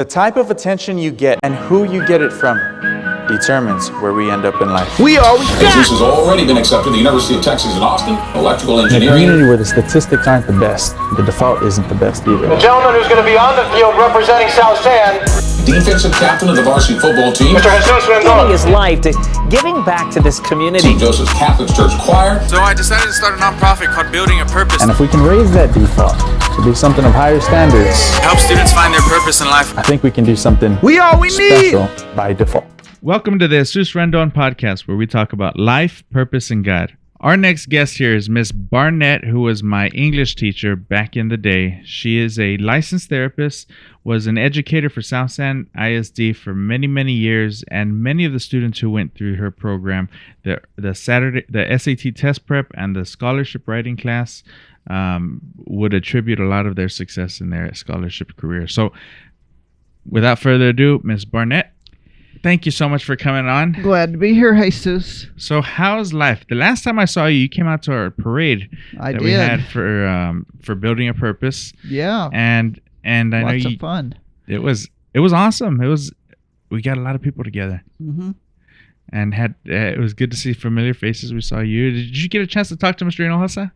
The type of attention you get and who you get it from determines where we end up in life. We are we got. Jesus has already been accepted at the University of Texas in Austin, electrical In a engineering. community where the statistics aren't the best, the default isn't the best either. The gentleman who's going to be on the field representing South San, Defensive captain of the varsity football team. Mr. Jesus Rendon. His life to giving back to this community. St. Joseph's Catholic Church Choir. So I decided to start a nonprofit called Building a Purpose. And if we can raise that default to be something of higher standards, Help students find their purpose in life. I think we can do something We all we need. special by default. Welcome to the Jesus Rendon podcast, where we talk about life, purpose, and God. Our next guest here is Miss Barnett, who was my English teacher back in the day. She is a licensed therapist, was an educator for South San ISD for many, many years, and many of the students who went through her program, the SAT test prep and the scholarship writing class, would attribute a lot of their success in their scholarship career. So, without further ado, Miss Barnett, thank you so much for coming on. Glad to be here, Jesus. So how's life? The last time I saw you, you came out to our parade that we had for Building a Purpose. Yeah. And I know Lots you. of fun. It was awesome. We got a lot of people together. Mm-hmm. And it was good to see familiar faces. We saw you. Did you get a chance to talk to Mr. Hinojosa?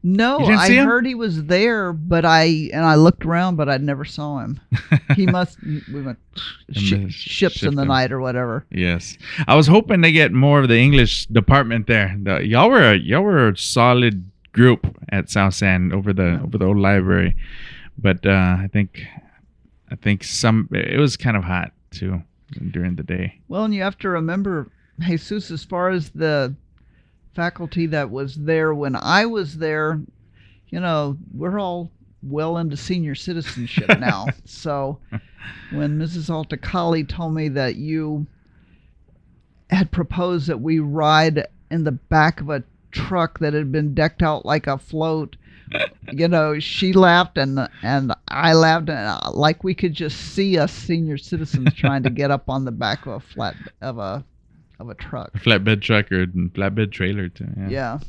No, You didn't I see him? heard he was there, but I looked around, but I never saw him. We went ships in the him. night or whatever. Yes, I was hoping to get more of the English department there. Y'all were a solid group at South San over the old library, but I think it was kind of hot too during the day. Well, and you have to remember, Jesus, as far as the faculty that was there when I was there, we're all well into senior citizenship now. So when Mrs. Altacali told me that you had proposed that we ride in the back of a truck that had been decked out like a float, she laughed and I laughed, and like we could just see us senior citizens trying to get up on the back of a truck. A flatbed truck or flatbed trailer too. Yeah.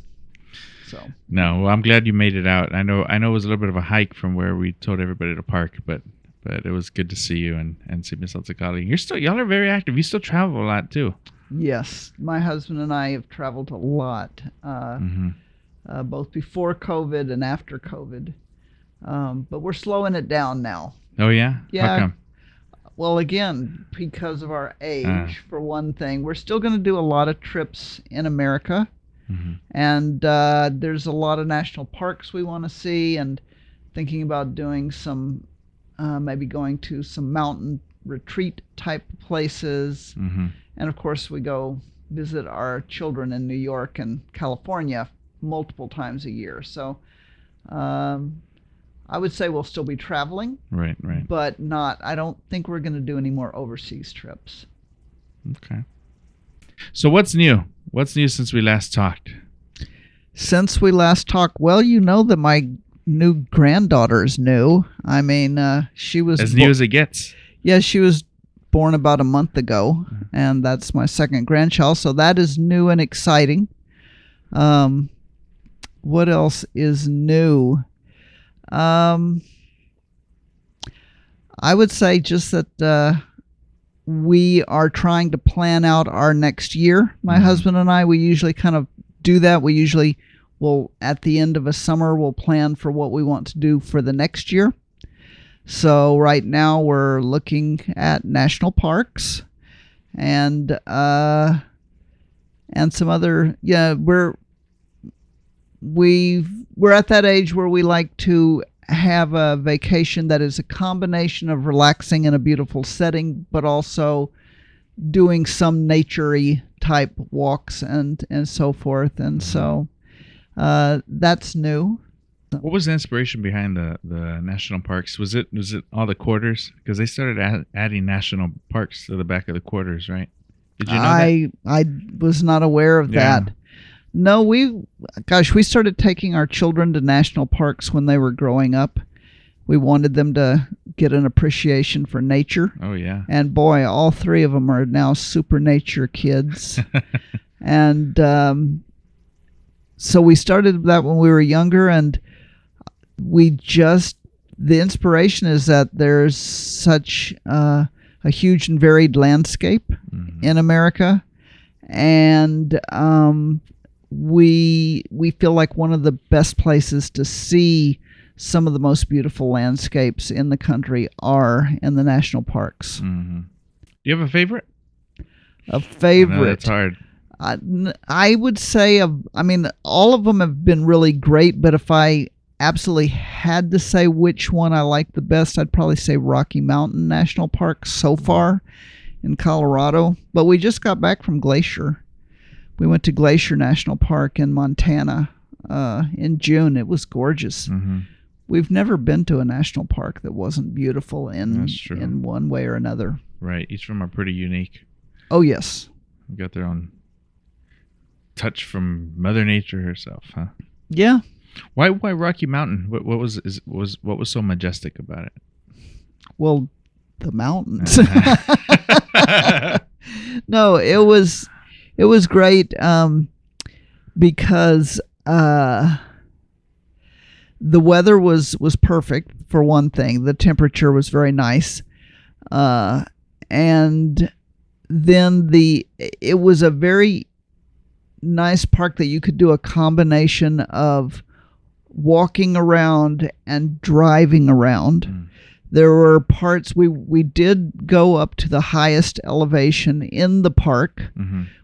So. No, well, I'm glad you made it out. I know it was a little bit of a hike from where we told everybody to park, but it was good to see you and see Miss Altacali. Y'all are very active. You still travel a lot too. Yes, my husband and I have traveled a lot, both before COVID and after COVID. But we're slowing it down now. Oh yeah? Yeah. How come? Well, again, because of our age, for one thing. We're still going to do a lot of trips in America. Mm-hmm. And there's a lot of national parks we want to see, and thinking about doing some, maybe going to some mountain retreat type places. Mm-hmm. And of course, we go visit our children in New York and California multiple times a year. So I would say we'll still be traveling. Right. But I don't think we're going to do any more overseas trips. Okay. So what's new? What's new since we last talked? Since we last talked, well, you know that my new granddaughter is new. I mean, she was... As new as it gets. Yeah, she was born about a month ago, and that's my second grandchild, so that is new and exciting. What else is new? I would say just that we are trying to plan out our next year. My husband and I, we usually kind of do that. We usually will, at the end of a summer, we'll plan for what we want to do for the next year. So right now we're looking at national parks and some other, we're at that age where we like to have a vacation that is a combination of relaxing in a beautiful setting, but also doing some nature-y type walks and so forth. And so that's new. What was the inspiration behind the national parks? Was it all the quarters? Because they started adding national parks to the back of the quarters, right? Did you know that? I was not aware of that. No, we started taking our children to national parks when they were growing up. We wanted them to get an appreciation for nature. Oh, yeah. And boy, all three of them are now super nature kids. And so we started that when we were younger, and we just the inspiration is that there's such a huge and varied landscape in America, and we feel like one of the best places to see some of the most beautiful landscapes in the country are in the national parks. Mm-hmm. Do you have a favorite? A favorite? I know that's hard. I would say, all of them have been really great, but if I absolutely had to say which one I like the best, I'd probably say Rocky Mountain National Park so far in Colorado. But we just got back from Glacier. We went to Glacier National Park in Montana in June. It was gorgeous. Mm-hmm. We've never been to a national park that wasn't beautiful in one way or another. Right. Each of them are pretty unique. Oh, yes. They've got their own touch from Mother Nature herself, huh? Yeah. Why Rocky Mountain? What was so majestic about it? Well, the mountains. No, it was great because the weather was perfect for one thing. The temperature was very nice, and then it was a very nice park that you could do a combination of walking around and driving around. There were parts we did go up to the highest elevation in the park,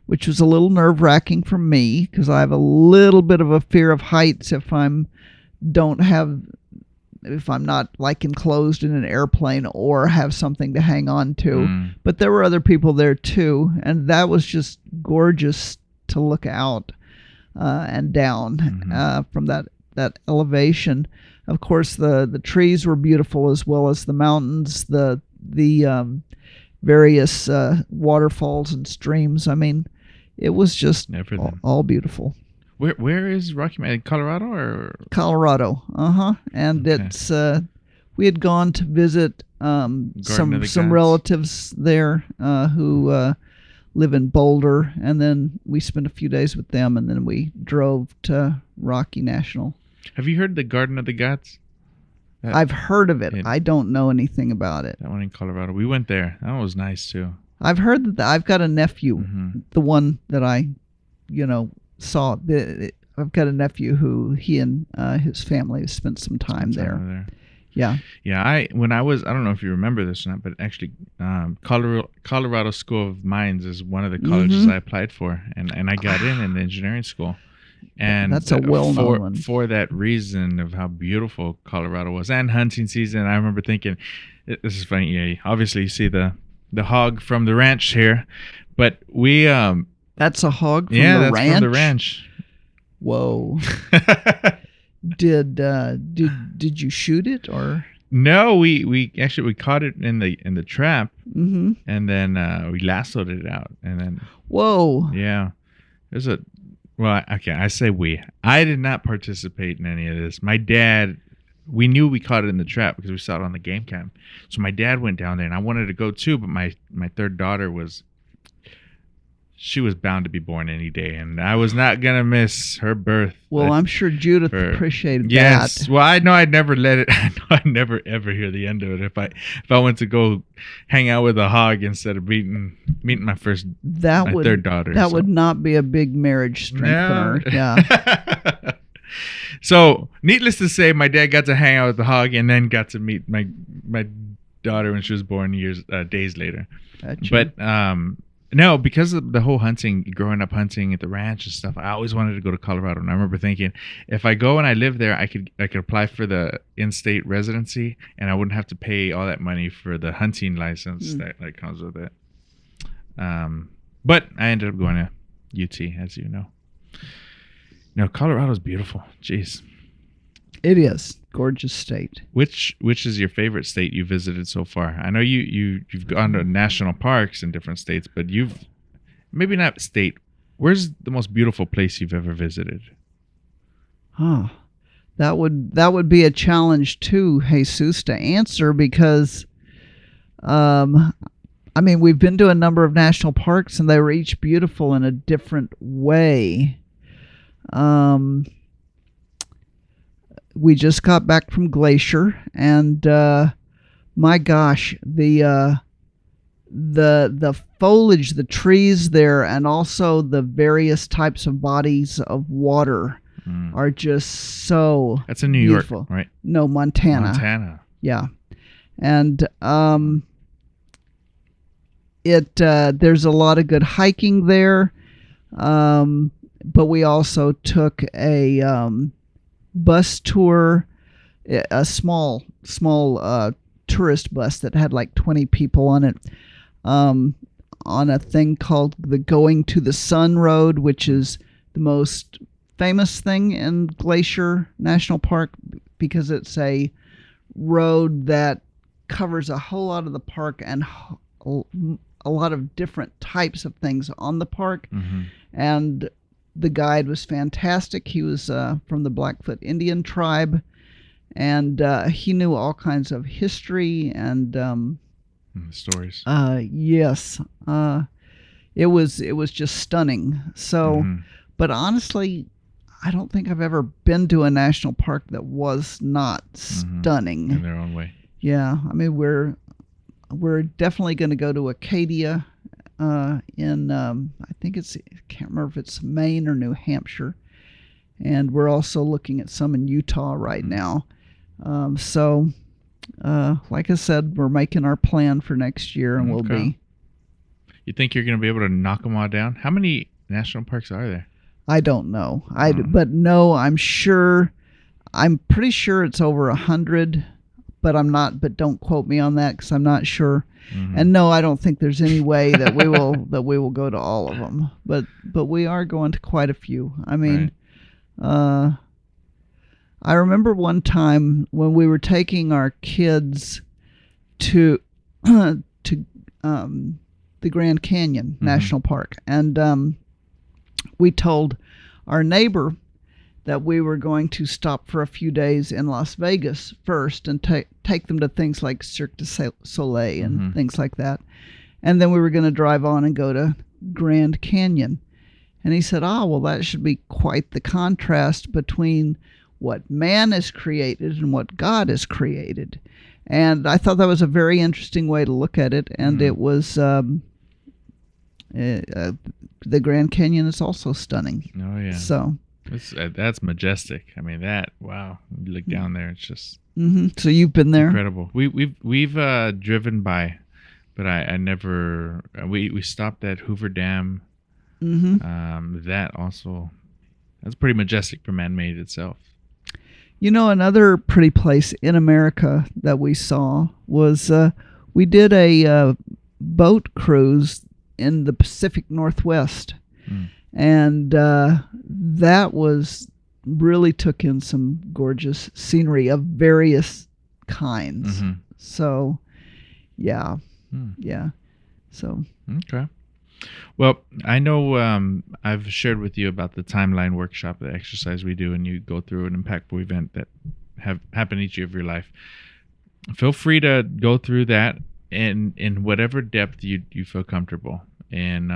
which was a little nerve-wracking for me because I have a little bit of a fear of heights if I'm not like enclosed in an airplane or have something to hang on to. But there were other people there too, and that was just gorgeous to look out and down from that elevation. Of course, the trees were beautiful as well as the mountains, the various waterfalls and streams. I mean, it was just all beautiful. Where is Rocky Mountain? Colorado or Colorado? And it's we had gone to visit some relatives there who live in Boulder, and then we spent a few days with them, and then we drove to Rocky National. Have you heard the Garden of the Gods? I've heard of it. I don't know anything about it. That one in Colorado. We went there. That one was nice too. I've heard that. I've got a nephew, the one that I, saw. I've got a nephew who he and his family have spent some time there. Yeah. Yeah. I don't know if you remember this or not, but actually, Colorado School of Mines is one of the colleges I applied for, and I got in the engineering school. And that's a well-known one. For that reason of how beautiful Colorado was, and hunting season. I remember thinking, this is funny. Yeah, obviously you see the hog from the ranch here, but we that's a hog from the that's ranch. From the ranch. Whoa. Did you shoot it or? No, we caught it in the trap, and then we lassoed it out, and then. Whoa. Yeah, there's a. Well, okay, I say we. I did not participate in any of this. My dad, we knew we caught it in the trap because we saw it on the game cam. So my dad went down there, and I wanted to go too, but my third daughter she was bound to be born any day, and I was not going to miss her birth. Well, I'm sure Judith appreciated that. Yes. Well, I know I'd never let it. I know I'd never ever hear the end of it if I went to go hang out with a hog instead of meeting my third daughter. That would not be a big marriage strengthener. No. Yeah. So, needless to say, my dad got to hang out with the hog, and then got to meet my daughter when she was born days later. Gotcha. But no, because of the whole growing up hunting at the ranch and stuff, I always wanted to go to Colorado. And I remember thinking, if I go and I live there, I could apply for the in-state residency, and I wouldn't have to pay all that money for the hunting license that comes with it. But I ended up going to UT, as you know. No, Colorado's beautiful. Jeez. It is. Gorgeous state. Which is your favorite state you visited so far? I know you've gone to national parks in different states, but you've maybe not state. Where's the most beautiful place you've ever visited? That would be a challenge too, Jesus, to answer because we've been to a number of national parks and they were each beautiful in a different way. we just got back from Glacier, and my gosh, the foliage, the trees there, and also the various types of bodies of water are just so That's in New beautiful. York, right? No, Montana. Montana. Yeah. And there's a lot of good hiking there. But we also took a bus tour, a small tourist bus that had like 20 people on it, on a thing called the Going to the Sun Road, which is the most famous thing in Glacier National Park because it's a road that covers a whole lot of the park and a lot of different types of things on the park. And the guide was fantastic. He was from the Blackfoot Indian tribe, and he knew all kinds of history and stories. Yes, it was just stunning. So, but honestly, I don't think I've ever been to a national park that was not stunning in their own way. Yeah, I mean we're definitely going to go to Acadia in I can't remember if it's Maine or New Hampshire, and we're also looking at some in Utah right now. So, like I said, we're making our plan for next year, and we'll be. You think you're going to be able to knock them all down? How many national parks are there? I don't know. But no, I'm pretty sure it's over 100, but I'm not. But don't quote me on that because I'm not sure. And no, I don't think there's any way that we will go to all of them. But we are going to quite a few. I mean, I remember one time when we were taking our kids to the Grand Canyon National Park, and we told our neighbor that we were going to stop for a few days in Las Vegas first and take them to things like Cirque du Soleil and things like that. And then we were going to drive on and go to Grand Canyon. And he said, well, that should be quite the contrast between what man has created and what God has created. And I thought that was a very interesting way to look at it. And it was... the Grand Canyon is also stunning. Oh yeah. So that's majestic. I mean wow. You look down there, it's just. So you've been there? Incredible. We've driven by, but I never. We stopped at Hoover Dam. That also, that's pretty majestic for man-made itself. You know, another pretty place in America that we saw was we did a boat cruise in the Pacific Northwest. And that really took in some gorgeous scenery of various kinds. So, yeah. So. Okay. Well, I know I've shared with you about the timeline workshop, the exercise we do, and you go through an impactful event that have happened each year of your life. Feel free to go through that in whatever depth you feel comfortable. And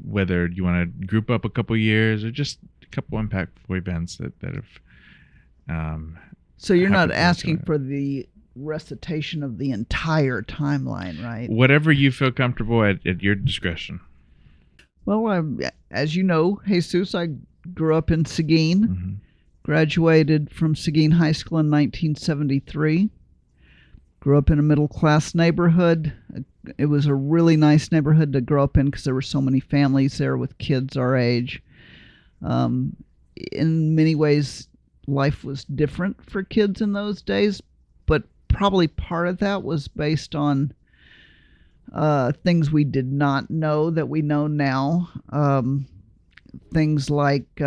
whether you want to group up a couple years or just a couple impactful events that have. So you're not asking for the recitation of the entire timeline, right? Whatever you feel comfortable at your discretion. Well, as you know, Jesus, I grew up in Seguin, graduated from Seguin High School in 1973. Grew up in a middle-class neighborhood. It was a really nice neighborhood to grow up in because there were so many families there with kids our age. In many ways, life was different for kids in those days, but probably part of that was based on things we did not know that we know now. Things like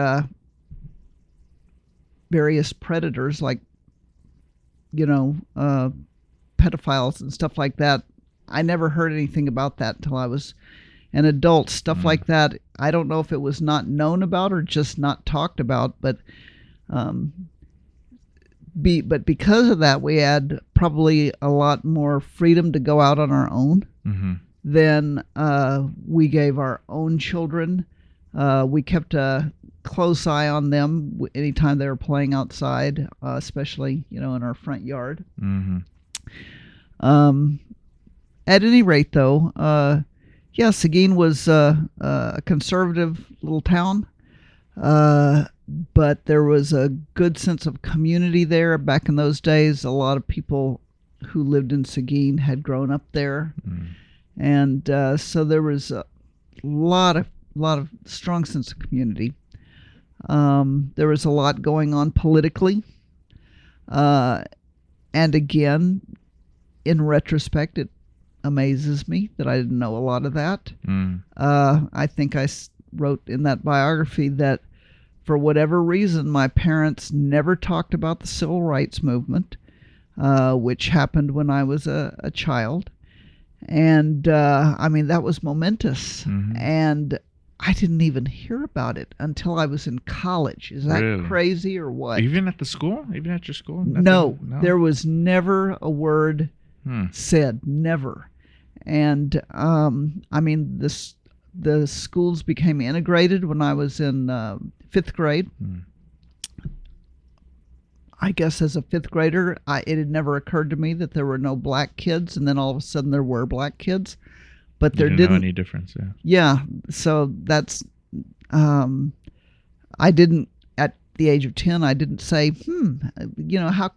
various predators, like, pedophiles and stuff like that. I never heard anything about that until I was an adult. Stuff like that, I don't know if it was not known about or just not talked about, but because of that, we had probably a lot more freedom to go out on our own than we gave our own children We kept a close eye on them anytime they were playing outside, especially, in our front yard. Mm-hmm. At any rate, though, Seguin was a conservative little town, but there was a good sense of community there. Back in those days, a lot of people who lived in Seguin had grown up there, and so there was a lot of strong sense of community. There was a lot going on politically, and again, in retrospect, it amazes me that I didn't know a lot of that. I think I wrote in that biography that for whatever reason, my parents never talked about the civil rights movement, which happened when I was a child. And that was momentous. And I didn't even hear about it until I was in college. Is that Really? crazy or what? Even at the school? Even at your school? No, there was never a word said, never. And the schools became integrated when I was in 5th grade. I guess as a 5th grader, it had never occurred to me that there were no black kids, and then all of a sudden there were black kids. But there didn't know any difference. Yeah, so that's I didn't, at the age of 10, I didn't say,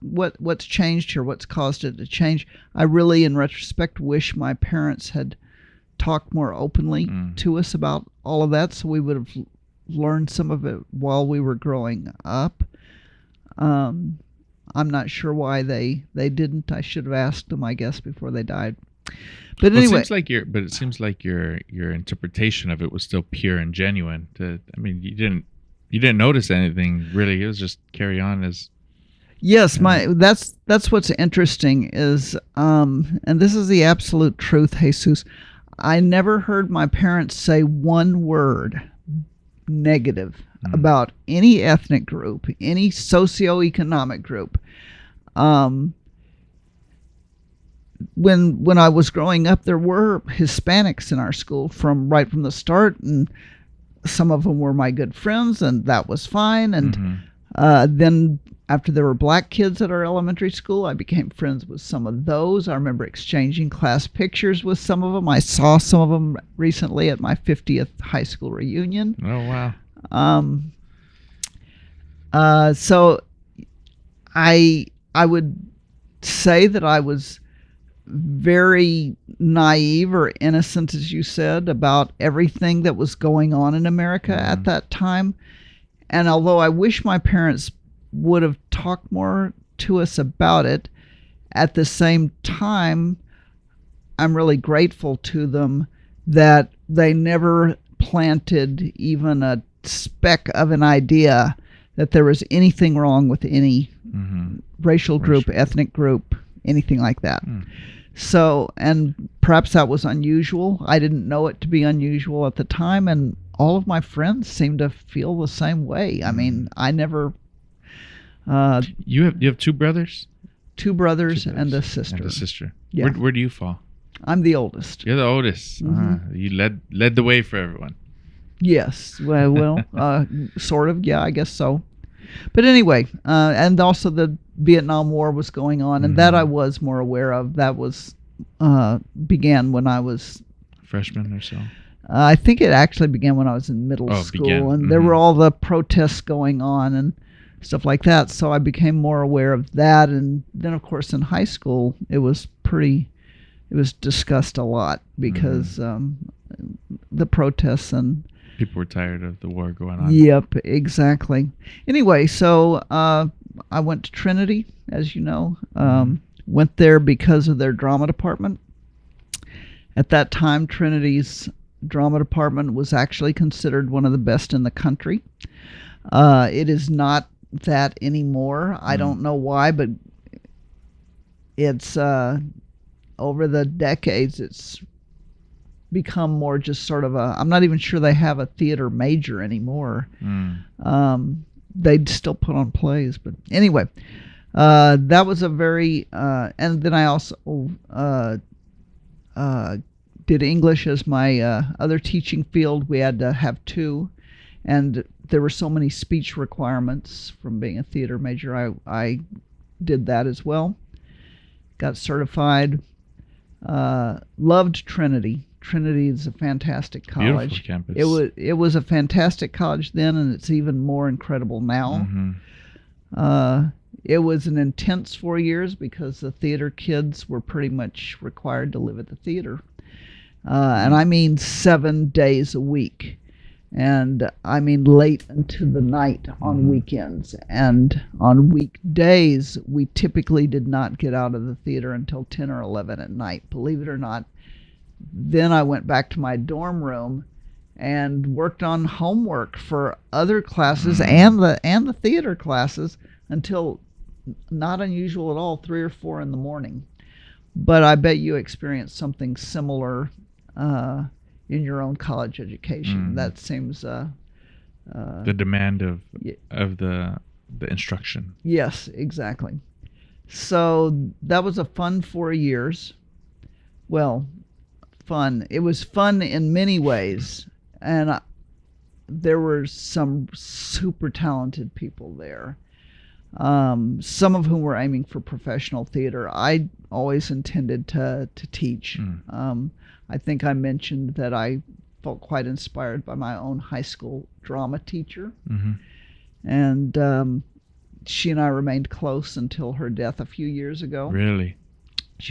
what's changed here? What's caused it to change? I really, in retrospect, wish my parents had talked more openly to us about all of that, so we would have learned some of it while we were growing up. I'm not sure why they didn't. I should have asked them, I guess, before they died. But anyway, it seems like your interpretation of it was still pure and genuine. You didn't notice anything really. It was just carry on as. Yes, that's what's interesting is, and this is the absolute truth, Jesus. I never heard my parents say one word negative about any ethnic group, any socioeconomic group. When I was growing up, there were Hispanics in our school right from the start, and some of them were my good friends, and that was fine. And then after there were black kids at our elementary school, I became friends with some of those. I remember exchanging class pictures with some of them. I saw some of them recently at my 50th high school reunion. Oh, wow. So I would say that I was very naive or innocent, as you said, about everything that was going on in America at that time. And although I wish my parents would have talked more to us about it, at the same time, I'm really grateful to them that they never planted even a speck of an idea that there was anything wrong with any racial group, ethnic group, anything like that. So, and perhaps that was unusual. I didn't know it to be unusual at the time, and all of my friends seemed to feel the same way. I mean, I never... You have two brothers? Two brothers and a sister. And a sister. Yeah. Where do you fall? I'm the oldest. You're the oldest. You led the way for everyone. Yes. Well, sort of. Yeah, I guess so. But anyway, and also the Vietnam War was going on, and that I was more aware of. That was began when I was freshman or so. I think it actually began when I was in middle school, and there were all the protests going on and stuff like that. So I became more aware of that, and then of course in high school it was discussed a lot because the protests and people were tired of the war going on. Yep, exactly. Anyway, so I went to Trinity, as you know. Went there because of their drama department. At that time, Trinity's drama department was actually considered one of the best in the country. It is not that anymore. I don't know why, but it's over the decades, it's become more just sort of I'm not even sure they have a theater major anymore. They'd still put on plays, but anyway, that was a very and then I also did English as my other teaching field. We had to have two, And there were so many speech requirements from being a theater major. I did that as well. Got certified. Loved Trinity. Trinity is a fantastic college. Beautiful campus. It was a fantastic college then, and it's even more incredible now. It was an intense 4 years because the theater kids were pretty much required to live at the theater. And I mean 7 days a week. And I mean late into the night on weekends. And on weekdays, we typically did not get out of the theater until 10 or 11 at night, believe it or not. Then I went back to my dorm room and worked on homework for other classes and the theater classes until, not unusual at all, 3 or 4 in the morning. But I bet you experienced something similar in your own college education. That seems the demand of the instruction. Yes, exactly. So that was a fun 4 years. Well, fun. It was fun in many ways, and there were some super talented people there. Some of whom were aiming for professional theater. I always intended to teach. I think I mentioned that I felt quite inspired by my own high school drama teacher. And she and I remained close until her death a few years ago. Really?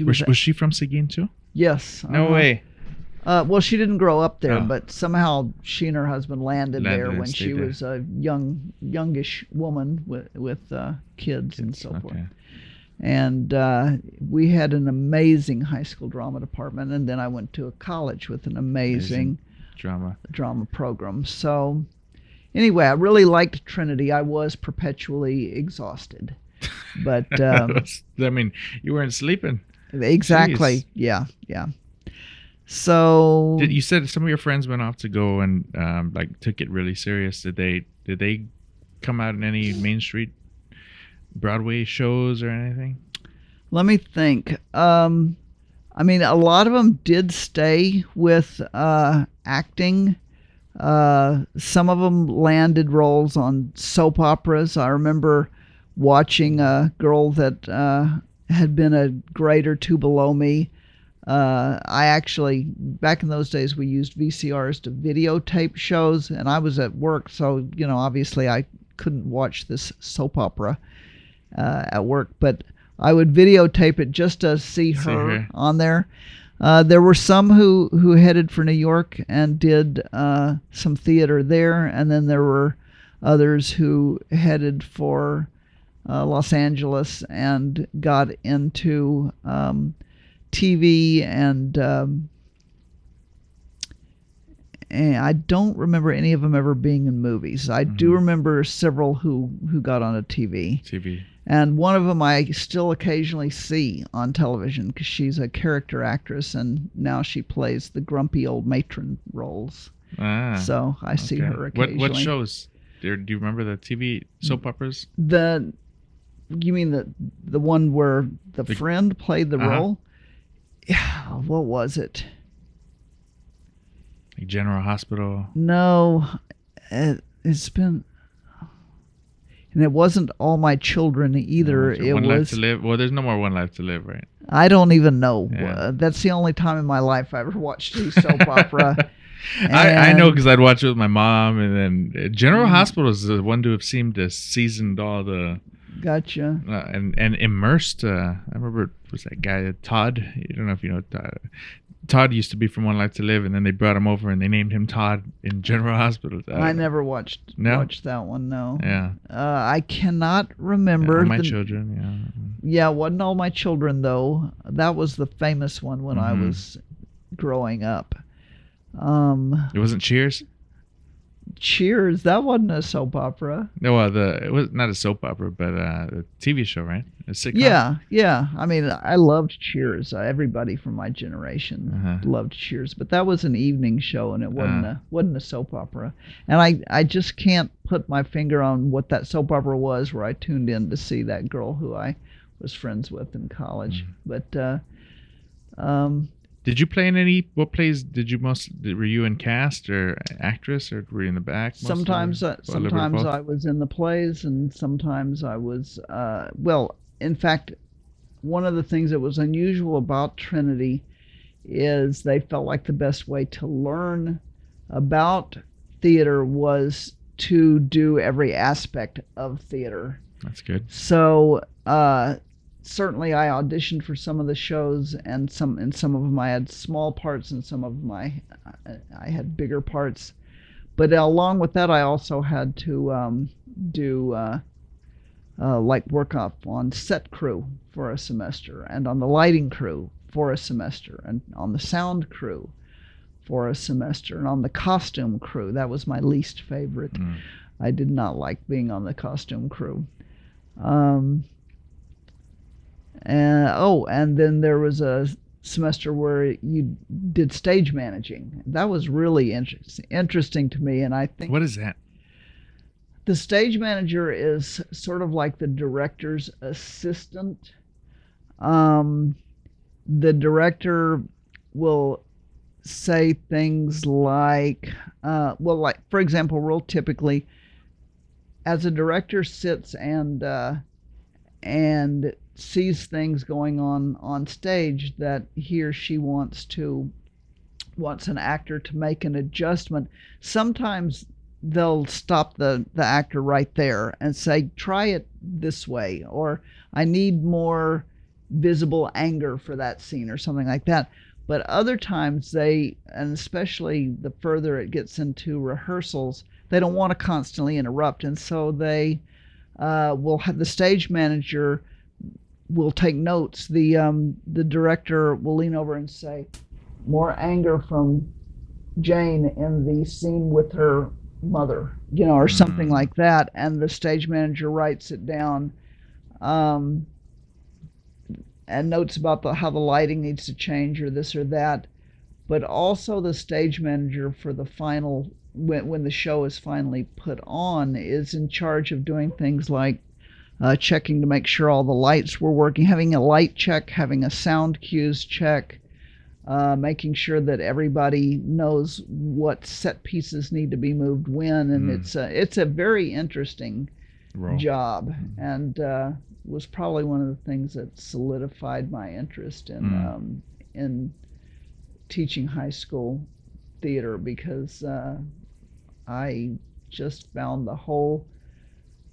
Was she from Seguin too? Yes. No way. Well, she didn't grow up there, but somehow she and her husband landed there when she there. was a youngish woman with kids and so forth. And we had an amazing high school drama department, and then I went to a college with an amazing drama program. So anyway, I really liked Trinity. I was perpetually exhausted, but I mean, you weren't sleeping. Exactly. Jeez. Yeah. So you said some of your friends went off to go and took it really serious. Did they come out in any Main Street Broadway shows or anything? Let me think. I mean, a lot of them did stay with acting. Some of them landed roles on soap operas. I remember watching a girl that had been a grade or two below me. I actually, back in those days, we used VCRs to videotape shows, and I was at work, so, obviously I couldn't watch this soap opera at work, but I would videotape it just to see her on there. There were some who headed for New York and did some theater there, and then there were others who headed for Los Angeles and got into TV, and I don't remember any of them ever being in movies. I do remember several who got on a TV. And one of them I still occasionally see on television because she's a character actress, and now she plays the grumpy old matron roles. So I see her occasionally. What shows? Do you remember the TV soap operas? You mean the one where the friend played the role? Yeah, what was it? Like General Hospital? No, it's been... And it wasn't All My Children either. It was One Life to Live. Well, there's no more One Life to Live, right? I don't even know. Yeah. That's the only time in my life I ever watched a soap opera. I know because I'd watch it with my mom, and then General Hospital is the one to have seemed to seasoned all the... Gotcha. And immersed. I remember it was that guy Todd. You don't know if you know Todd. Todd used to be from One Life to Live, and then they brought him over and they named him Todd in General Hospital. I never watched that one. No. Yeah. I cannot remember. All My Children. Yeah. It wasn't All My Children though. That was the famous one when I was growing up. It wasn't Cheers. Cheers, that wasn't a soap opera. No, it was not a soap opera, but a TV show, right? A sitcom. Yeah. I mean, I loved Cheers. Everybody from my generation loved Cheers, but that was an evening show, and it wasn't a soap opera. And I just can't put my finger on what that soap opera was where I tuned in to see that girl who I was friends with in college. But Did you play in any? What plays did you were you in cast or actress, or were you in the back? Sometimes I was in the plays, and sometimes I was. Well, in fact, one of the things that was unusual about Trinity is they felt like the best way to learn about theater was to do every aspect of theater. That's good. So certainly I auditioned for some of the shows, and in some of them I had small parts, and some of them I had bigger parts. But along with that, I also had to do like work up on set crew for a semester, and on the lighting crew for a semester, and on the sound crew for a semester, and on the costume crew. That was my least favorite. I did not like being on the costume crew. And then there was a semester where you did stage managing. That was really interesting to me, and I think... What is that? The stage manager is sort of like the director's assistant. The director will say things like, like, for example, real typically, as a director sits and sees things going on stage that he or she wants an actor to make an adjustment, sometimes they'll stop the actor right there and say, try it this way, or I need more visible anger for that scene, or something like that. But other times and especially the further it gets into rehearsals, they don't want to constantly interrupt, and so they will have the stage manager will take notes. The director will lean over and say, more anger from Jane in the scene with her mother, or something like that, and the stage manager writes it down, and notes about how the lighting needs to change, or this or that. But also the stage manager for the final, when the show is finally put on, is in charge of doing things like checking to make sure all the lights were working, having a light check, having a sound cues check, making sure that everybody knows what set pieces need to be moved when, and it's a very interesting job, and was probably one of the things that solidified my interest in teaching high school theater, because I just found the whole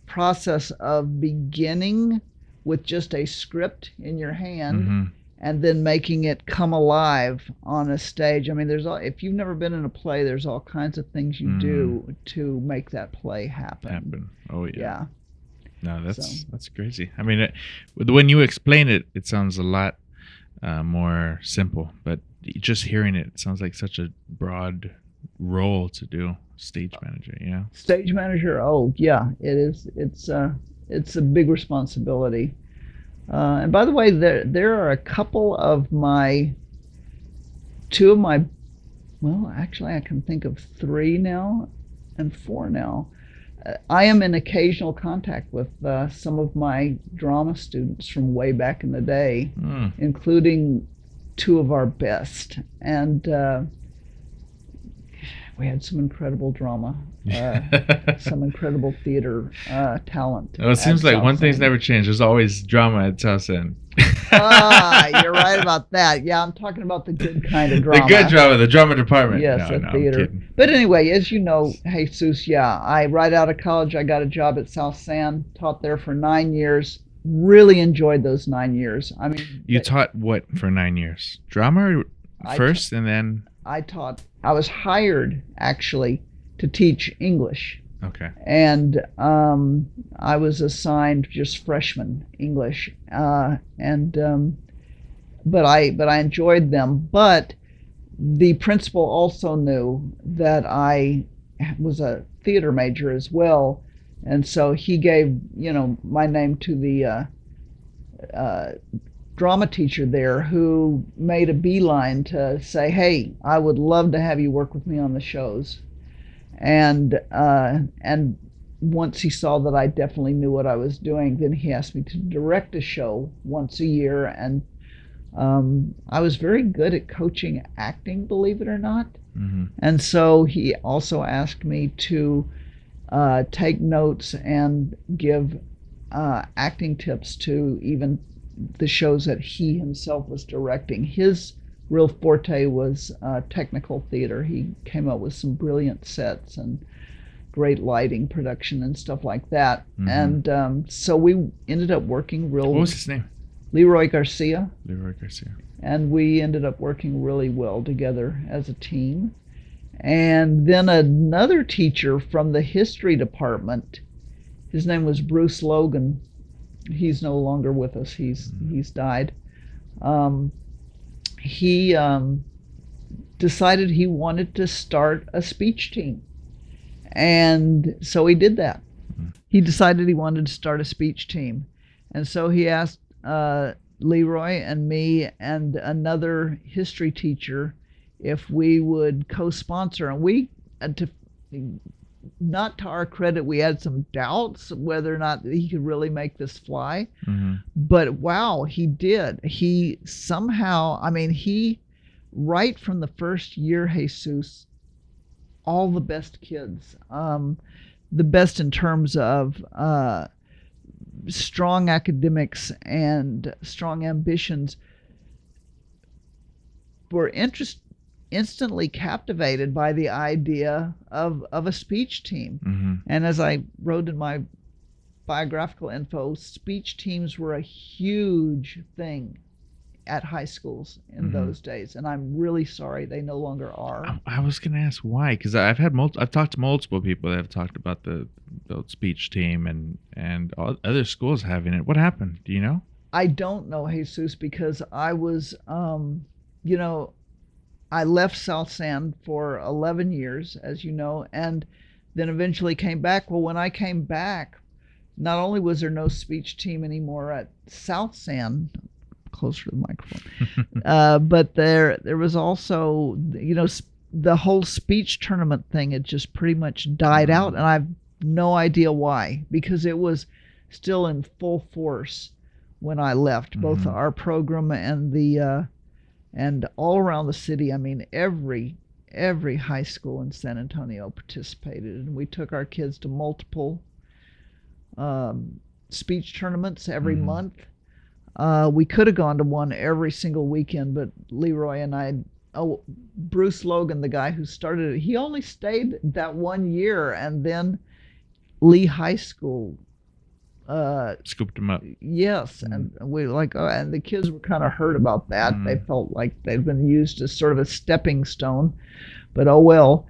process of beginning with just a script in your hand and then making it come alive on a stage. I mean, if you've never been in a play, there's all kinds of things you do to make that play happen. Oh yeah. Yeah. No, that's crazy. I mean, when you explain it, it sounds a lot more simple, but just hearing it sounds like such a broad role to do. Stage manager, yeah. Stage manager, oh yeah, it is. It's a big responsibility. And by the way, there are a couple of two of my, well, actually I can think of 3 now and 4 now. I am in occasional contact with some of my drama students from way back in the day, including 2 of our best. And we had some incredible drama, some incredible theater talent. Well, it seems like one thing's never changed. There's always drama at South End. You're right about that. Yeah, I'm talking about the good kind of drama. The good drama, the drama department. Yes, the theater. But anyway, as you know, Jesus, right out of college, I got a job at South San, taught there for 9 years. Really enjoyed those 9 years. I mean, you taught what for 9 years? Drama first, and then I was hired actually to teach English. Okay. And I was assigned just freshman English, but I enjoyed them. But the principal also knew that I was a theater major as well, and so he gave my name to the drama teacher there, who made a beeline to say, hey, I would love to have you work with me on the shows. And once he saw that I definitely knew what I was doing, then he asked me to direct a show once a year and I was very good at coaching acting, believe it or not. Mm-hmm. And so he also asked me to take notes and give acting tips to even the shows that he himself was directing. His real forte was technical theater. He came up with some brilliant sets and great lighting production and stuff like that. Mm-hmm. And so we ended up working What was his name? Leroy Garcia. Leroy Garcia. And we ended up working really well together as a team. And then another teacher from the history department, his name was Bruce Logan. He's no longer with us. He's died. He decided he wanted to start a speech team. And so he did that. He decided he wanted to start a speech team. And so he asked Leroy and me and another history teacher if we would co-sponsor. And we, not to our credit, we had some doubts whether or not he could really make this fly. Mm-hmm. But wow, he did. He somehow, he, right from the first year, Jesus, all the best kids, the best in terms of strong academics and strong ambitions, were instantly captivated by the idea of a speech team. Mm-hmm. And as I wrote in my biographical info, speech teams were a huge thing at high schools in those days, and I'm really sorry they no longer are. I was gonna ask why, because I've talked to multiple people that have talked about the speech team and all other schools having it. What happened? Do you know? I don't know, Jesus, because I was, I left South San for 11 years, as you know, and then eventually came back. Well, when I came back, not only was there no speech team anymore at South San, closer to the microphone, but there was also, the whole speech tournament thing had just pretty much died out, and I've no idea why, because it was still in full force when I left, both our program and the and all around the city. Every high school in San Antonio participated, and we took our kids to multiple speech tournaments every month. We could have gone to one every single weekend, but Leroy and I, Bruce Logan, the guy who started it, he only stayed that 1 year, and then Lee High School Scooped him up. yes, and we and the kids were kind of hurt about that. They felt like they'd been used as sort of a stepping stone, but oh well.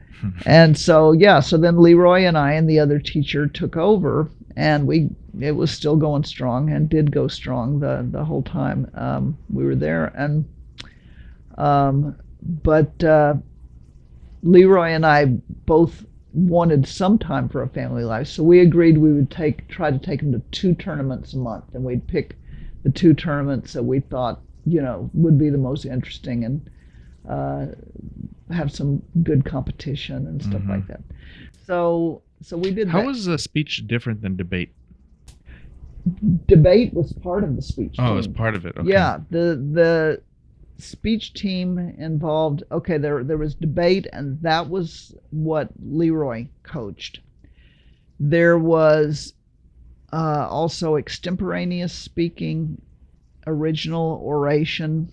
And so so then Leroy and I and the other teacher took over, and it was still going strong, and did go strong the whole time we were there. And but Leroy and I both wanted some time for a family life, so we agreed we would try to take them to 2 tournaments a month, and we'd pick the 2 tournaments that we thought would be the most interesting, and have some good competition and stuff like that. So we did. How was a speech different than debate? Debate was part of the speech team. Oh, it was part of it. Okay. Yeah, the speech team involved, there was debate, and that was what Leroy coached. There was also extemporaneous speaking, original oration.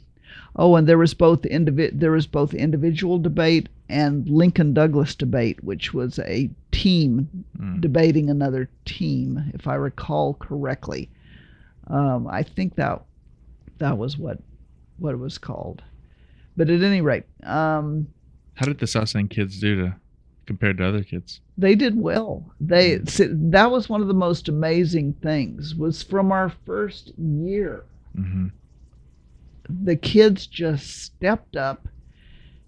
Oh, and there was both individual debate and Lincoln Douglas debate, which was a team debating another team, if I recall correctly. I think that was what it was called. But at any rate, how did the South End kids do compared to other kids? They did well. That was one of the most amazing things, was from our first year. The kids just stepped up,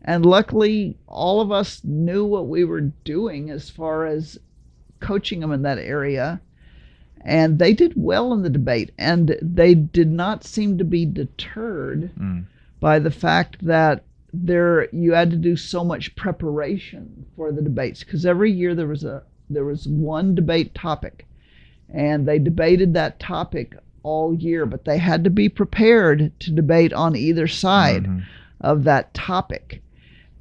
and luckily all of us knew what we were doing as far as coaching them in that area, and they did well in the debate, and they did not seem to be deterred by the fact that you had to do so much preparation for the debates, because every year there was one debate topic, and they debated that topic all year, but they had to be prepared to debate on either side of that topic.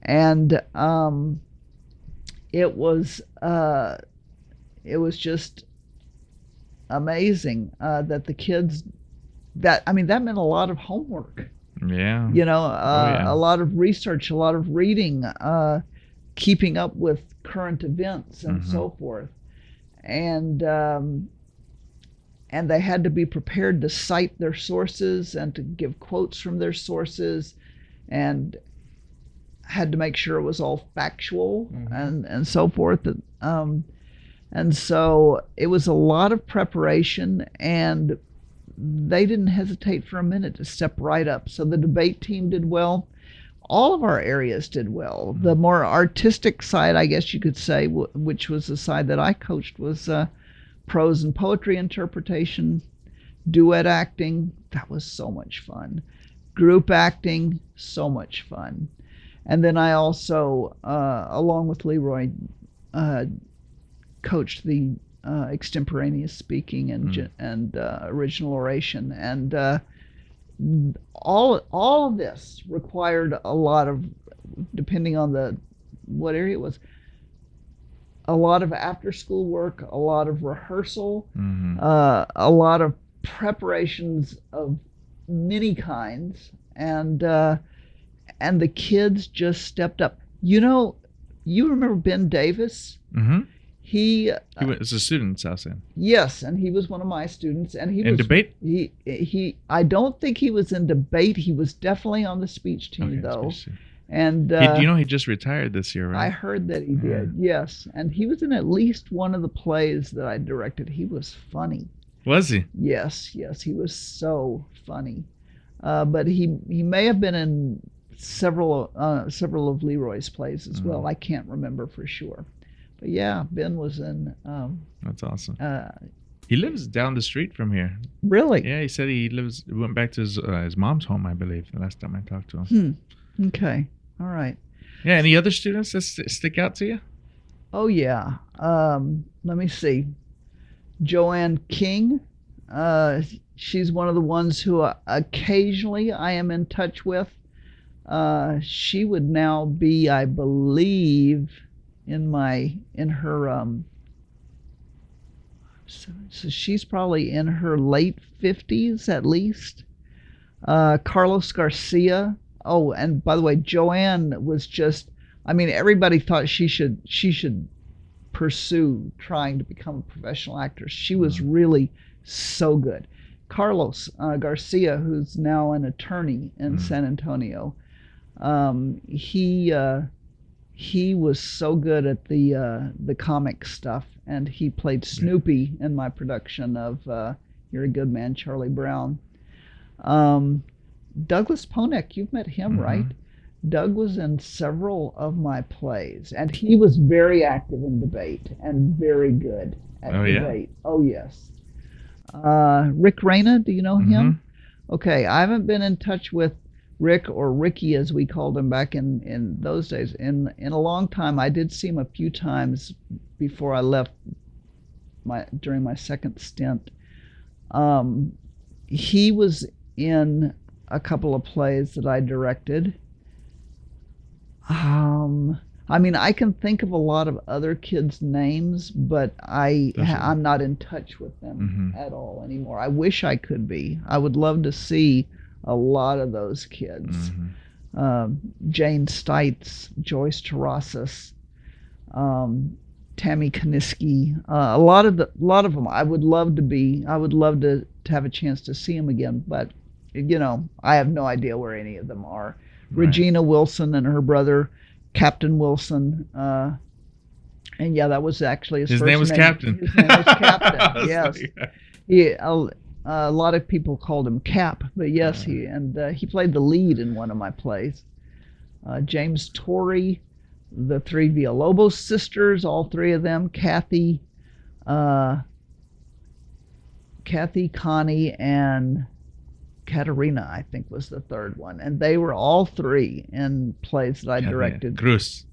And it was just amazing that the kids, that meant a lot of homework. Yeah. A lot of research, a lot of reading, keeping up with current events and so forth. And they had to be prepared to cite their sources and to give quotes from their sources, and had to make sure it was all factual and so forth. And so it was a lot of preparation, and they didn't hesitate for a minute to step right up. So the debate team did well. All of our areas did well. The more artistic side, I guess you could say, which was the side that I coached, was prose and poetry interpretation, duet acting. That was so much fun. Group acting, so much fun. And then I also, along with Leroy, coached the extemporaneous speaking and original oration. And all of this required a lot of, depending on what area it was, a lot of after school work, a lot of rehearsal, a lot of preparations of many kinds, and the kids just stepped up. You remember Ben Davis? He was a student in South End. Yes, and he was one of my students, and he was in debate. He I don't think he was in debate. He was definitely on the speech team, though. And he just retired this year, right? I heard that he did. Yes, and he was in at least one of the plays that I directed. He was funny. Was he? Yes, he was so funny. But he may have been in several of Leroy's plays as well. I can't remember for sure. But yeah, Ben was in. That's awesome. He lives down the street from here. Really? Yeah, he said he went back to his mom's home, I believe, the last time I talked to him. Okay. All right. Yeah, any other students that stick out to you? Oh, yeah. Let me see. Joanne King. She's one of the ones who occasionally I am in touch with. She would now be, I believe, in her so she's probably in her late 50s at least. Carlos Garcia. Oh, and by the way, Joanne was just, everybody thought she should pursue trying to become a professional actress. She was really so good. Carlos Garcia, who's now an attorney in San Antonio, he was so good at the comic stuff, and he played Snoopy in my production of You're a Good Man, Charlie Brown. Douglas Ponek, you've met him, right? Doug was in several of my plays, and he was very active in debate and very good at debate. Yeah? Oh, yes. Rick Reyna, do you know him? Okay, I haven't been in touch with Rick, or Ricky as we called him back in those days, in a long time. I did see him a few times before I left during my second stint. He was in a couple of plays that I directed. I can think of a lot of other kids' names, but I'm not in touch with them at all anymore. I wish I could be. I would love to see a lot of those kids. Jane Stites, Joyce Terrasas, Tammy Kaniski, a lot of them. I would love to have a chance to see them again, but I have no idea where any of them are. Right. Regina Wilson and her brother, Captain Wilson. And yeah, that was actually his first name. Captain. His name was Captain, yes. A lot of people called him Cap, but yes, he played the lead in one of my plays. James Torrey, the three Villalobos sisters, all three of them, Kathy, Connie, and Katerina, I think, was the third one. And they were all three in plays that I directed. Cruz.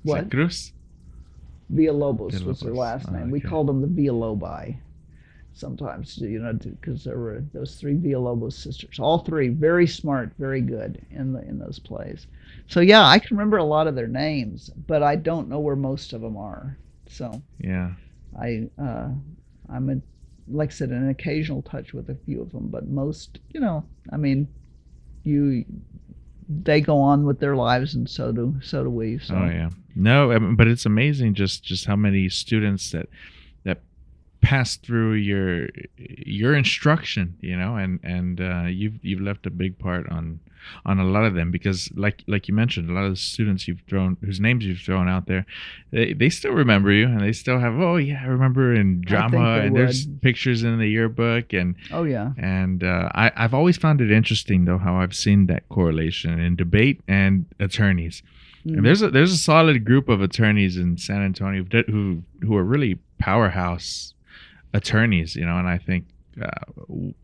What? Cruz? Villalobos was their last name. We called them the Villalobi. sometimes, because there were those 3 Villalobos sisters, all 3 very smart, very good in those plays. So yeah, I can remember a lot of their names, but I don't know where most of them are. So Yeah. I'm like I said, in an occasional touch with a few of them, but most, they go on with their lives, and so do we. So. Oh yeah. No, but it's amazing just how many students that pass through your instruction, and you've left a big part on a lot of them, because like you mentioned, a lot of the students whose names you've thrown out there, they still remember you, and they still have, oh yeah, I remember in drama, and there's pictures in the yearbook, and oh yeah, and I've always found it interesting though how I've seen that correlation in debate and attorneys. And there's a solid group of attorneys in San Antonio who are really powerhouse attorneys, and I think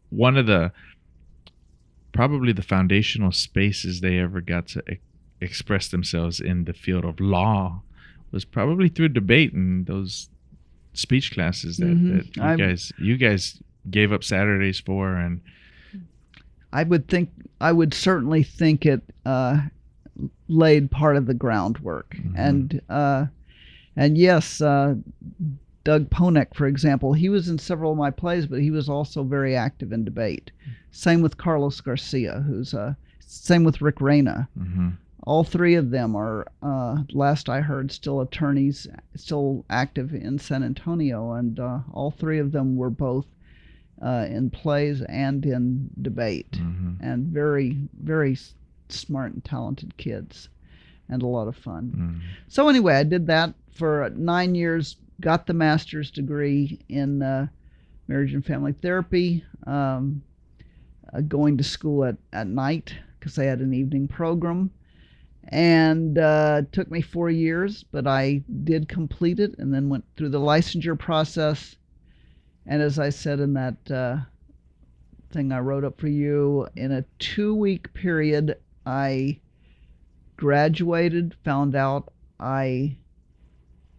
one of the probably the foundational spaces they ever got to express themselves in the field of law was probably through debate and those speech classes that you guys gave up Saturdays for. And I would certainly think it laid part of the groundwork. And yes, Doug Ponek, for example, he was in several of my plays, but he was also very active in debate. Same with Carlos Garcia, same with Rick Reyna. All 3 of them are, last I heard, still attorneys, still active in San Antonio, and all 3 of them were both in plays and in debate, and very, very smart and talented kids, and a lot of fun. So anyway, I did that for 9 years. Got the master's degree in marriage and family therapy, going to school at night because I had an evening program, and it took me 4 years, but I did complete it and then went through the licensure process. And as I said in that thing I wrote up for you, in a 2-week period, I graduated, found out I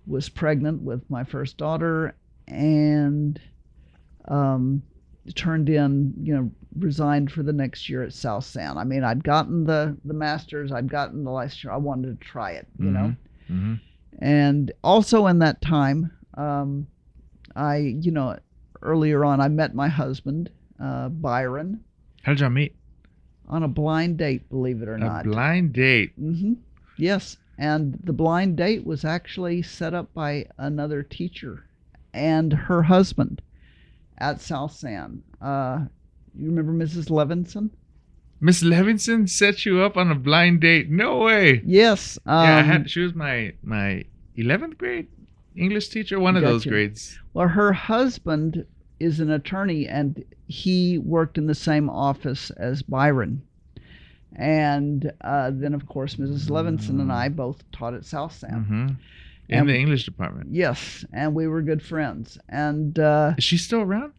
was pregnant with my first daughter, and turned in, resigned for the next year at South San. I mean, I'd gotten the master's, I'd gotten the licensure, I wanted to try it, And also in that time, earlier on, I met my husband, Byron. How did y'all meet? On a blind date, believe it or not. A blind date? Yes. And the blind date was actually set up by another teacher and her husband at South San. You remember Mrs. Levinson? Miss Levinson set you up on a blind date? No way. Yes. She was my 11th grade English teacher, one of those grades. Well, her husband is an attorney, and he worked in the same office as Byron. And then, of course, Mrs. Levinson and I both taught at South San. In the English department. Yes, and we were good friends. And is she still around?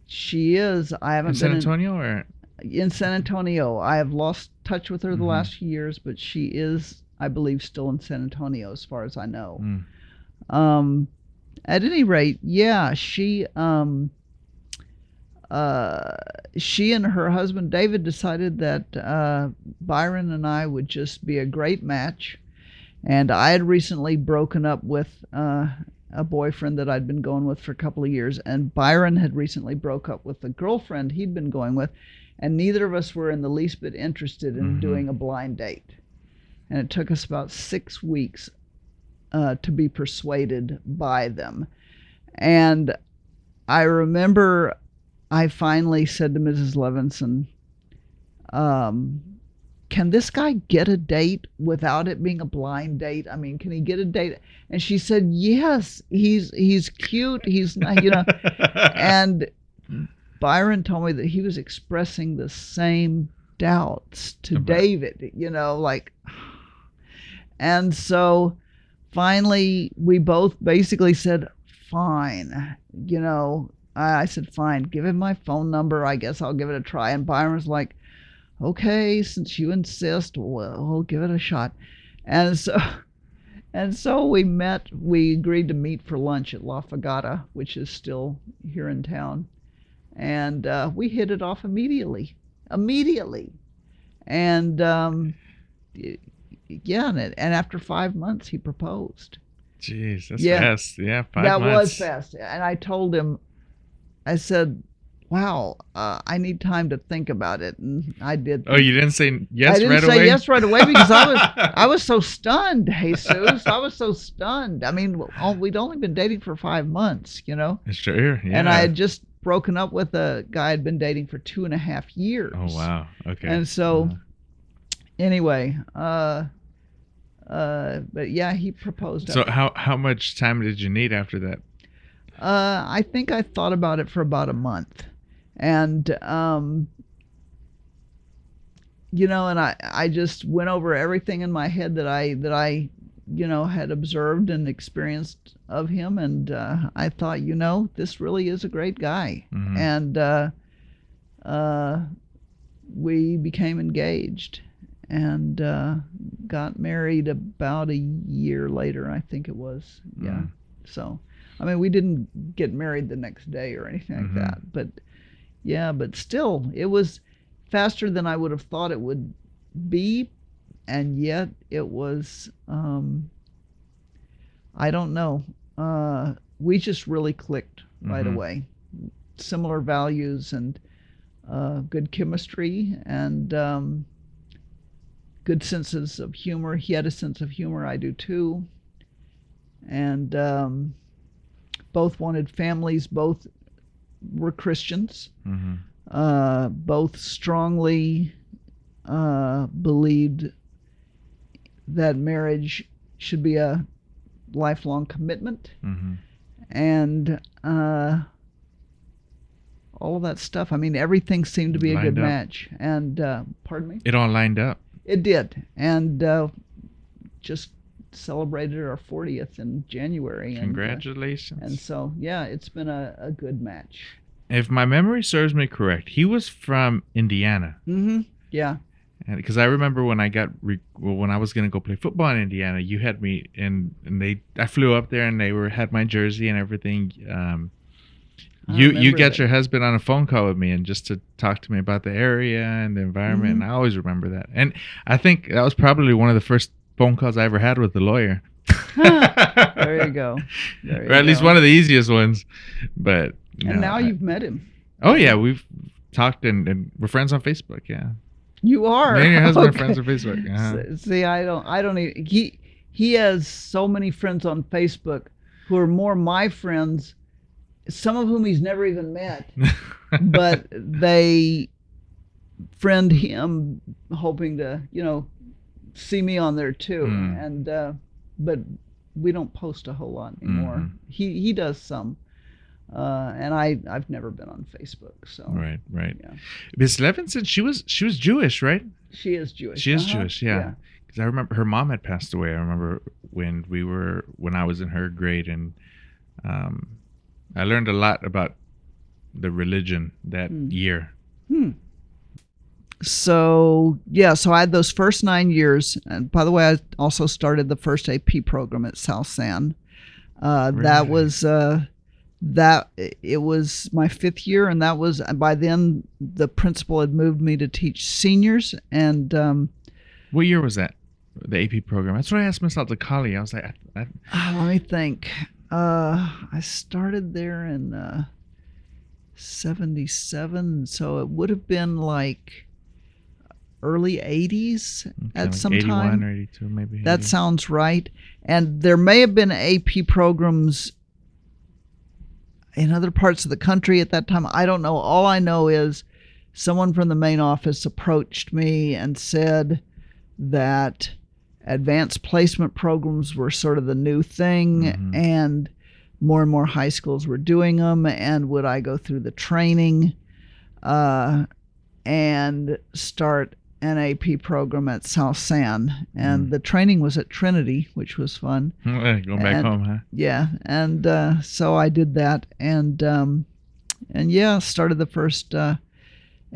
She is. I haven't been in San Antonio, or in San Antonio. I have lost touch with her the last few years, but she is, I believe, still in San Antonio, as far as I know. At any rate, yeah, she and her husband David decided that Byron and I would just be a great match. And I had recently broken up with a boyfriend that I'd been going with for a couple of years, and Byron had recently broke up with a girlfriend he'd been going with, and neither of us were in the least bit interested in doing a blind date. And it took us about 6 weeks to be persuaded by them. And I remember I finally said to Mrs. Levinson, can this guy get a date without it being a blind date? I mean, can he get a date? And she said, yes, he's cute. He's not, and Byron told me that he was expressing the same doubts to David, and so finally we both basically said, fine, I said, fine, give him my phone number. I guess I'll give it a try. And Byron's like, okay, since you insist, we'll give it a shot. And so And so we agreed to meet for lunch at La Fagata, which is still here in town. And we hit it off immediately. And yeah, and after 5 months, he proposed. Jeez, that's Yeah. fast. Yeah, 5 That months. was fast. And I told him, I said, wow, I need time to think about it. And I did. Oh, you didn't say yes I didn't right say away? yes right away because I was so stunned, Jesus. I was so stunned. I mean, we'd only been dating for 5 months, you know? Sure, yeah. And I had just broken up with a guy I'd been dating for 2.5 years. Oh, wow. Okay. And so, anyway, but yeah, he proposed. So how much time did you need after that? I think I thought about it for about a month. And, you know, and I just went over everything in my head that I, you know, had observed and experienced of him. And I thought, you know, this really is a great guy. Mm-hmm. And we became engaged and got married about a year later, I think it was. Yeah. So, I mean, we didn't get married the next day or anything like that. But, yeah, but still, it was faster than I would have thought it would be. And yet it was, I don't know. We just really clicked right away. Similar values and good chemistry and good senses of humor. He had a sense of humor. I do too. And both wanted families. Both were Christians. Both strongly believed that marriage should be a lifelong commitment. And all of that stuff. I mean, everything seemed to be a good match. And pardon me? It all lined up. It did. And just celebrated our 40th in January. Congratulations. And so, yeah, it's been a good match. If my memory serves me correct, he was from Indiana. Yeah. Because I remember when I when I was gonna go play football in Indiana, you had me and I flew up there and they had my jersey and everything. You got your husband on a phone call with me and just to talk to me about the area and the environment, and I always remember that. And I think that was probably one of the first phone calls I ever had with the lawyer. There you go. Or at least one of the easiest ones. But and now you've met him. Oh yeah, we've talked and we're friends on Facebook. Yeah. You are. Me and your husband are friends on Facebook. See, I don't even. He has so many friends on Facebook who are more my friends. Some of whom he's never even met, but they friend him, hoping to, you know, see me on there too. And but we don't post a whole lot anymore. He does some. And I've never been on Facebook, so right. Yeah. Miss Levinson, she was Jewish, right? She is Jewish. She is Jewish, yeah. Because I remember her mom had passed away. I remember when I was in her grade, and I learned a lot about the religion that year. So I had those first 9 years, and by the way, I also started the first AP program at South San. That was. That it was my 5th year, and that was by then the principal had moved me to teach seniors. And what year was that? The AP program. That's what I asked Miss Altakali. I was like, let me think. I started there in 77, so it would have been like early 80s at some 81 time. Or 82, maybe. That sounds right. And there may have been AP programs in other parts of the country at that time. I don't know. All I know is someone from the main office approached me and said that advanced placement programs were sort of the new thing, and more high schools were doing them, and would I go through the training and start an AP program at South San. And the training was at Trinity, which was fun. Going back home, huh? Yeah, and so I did that, and yeah, started the first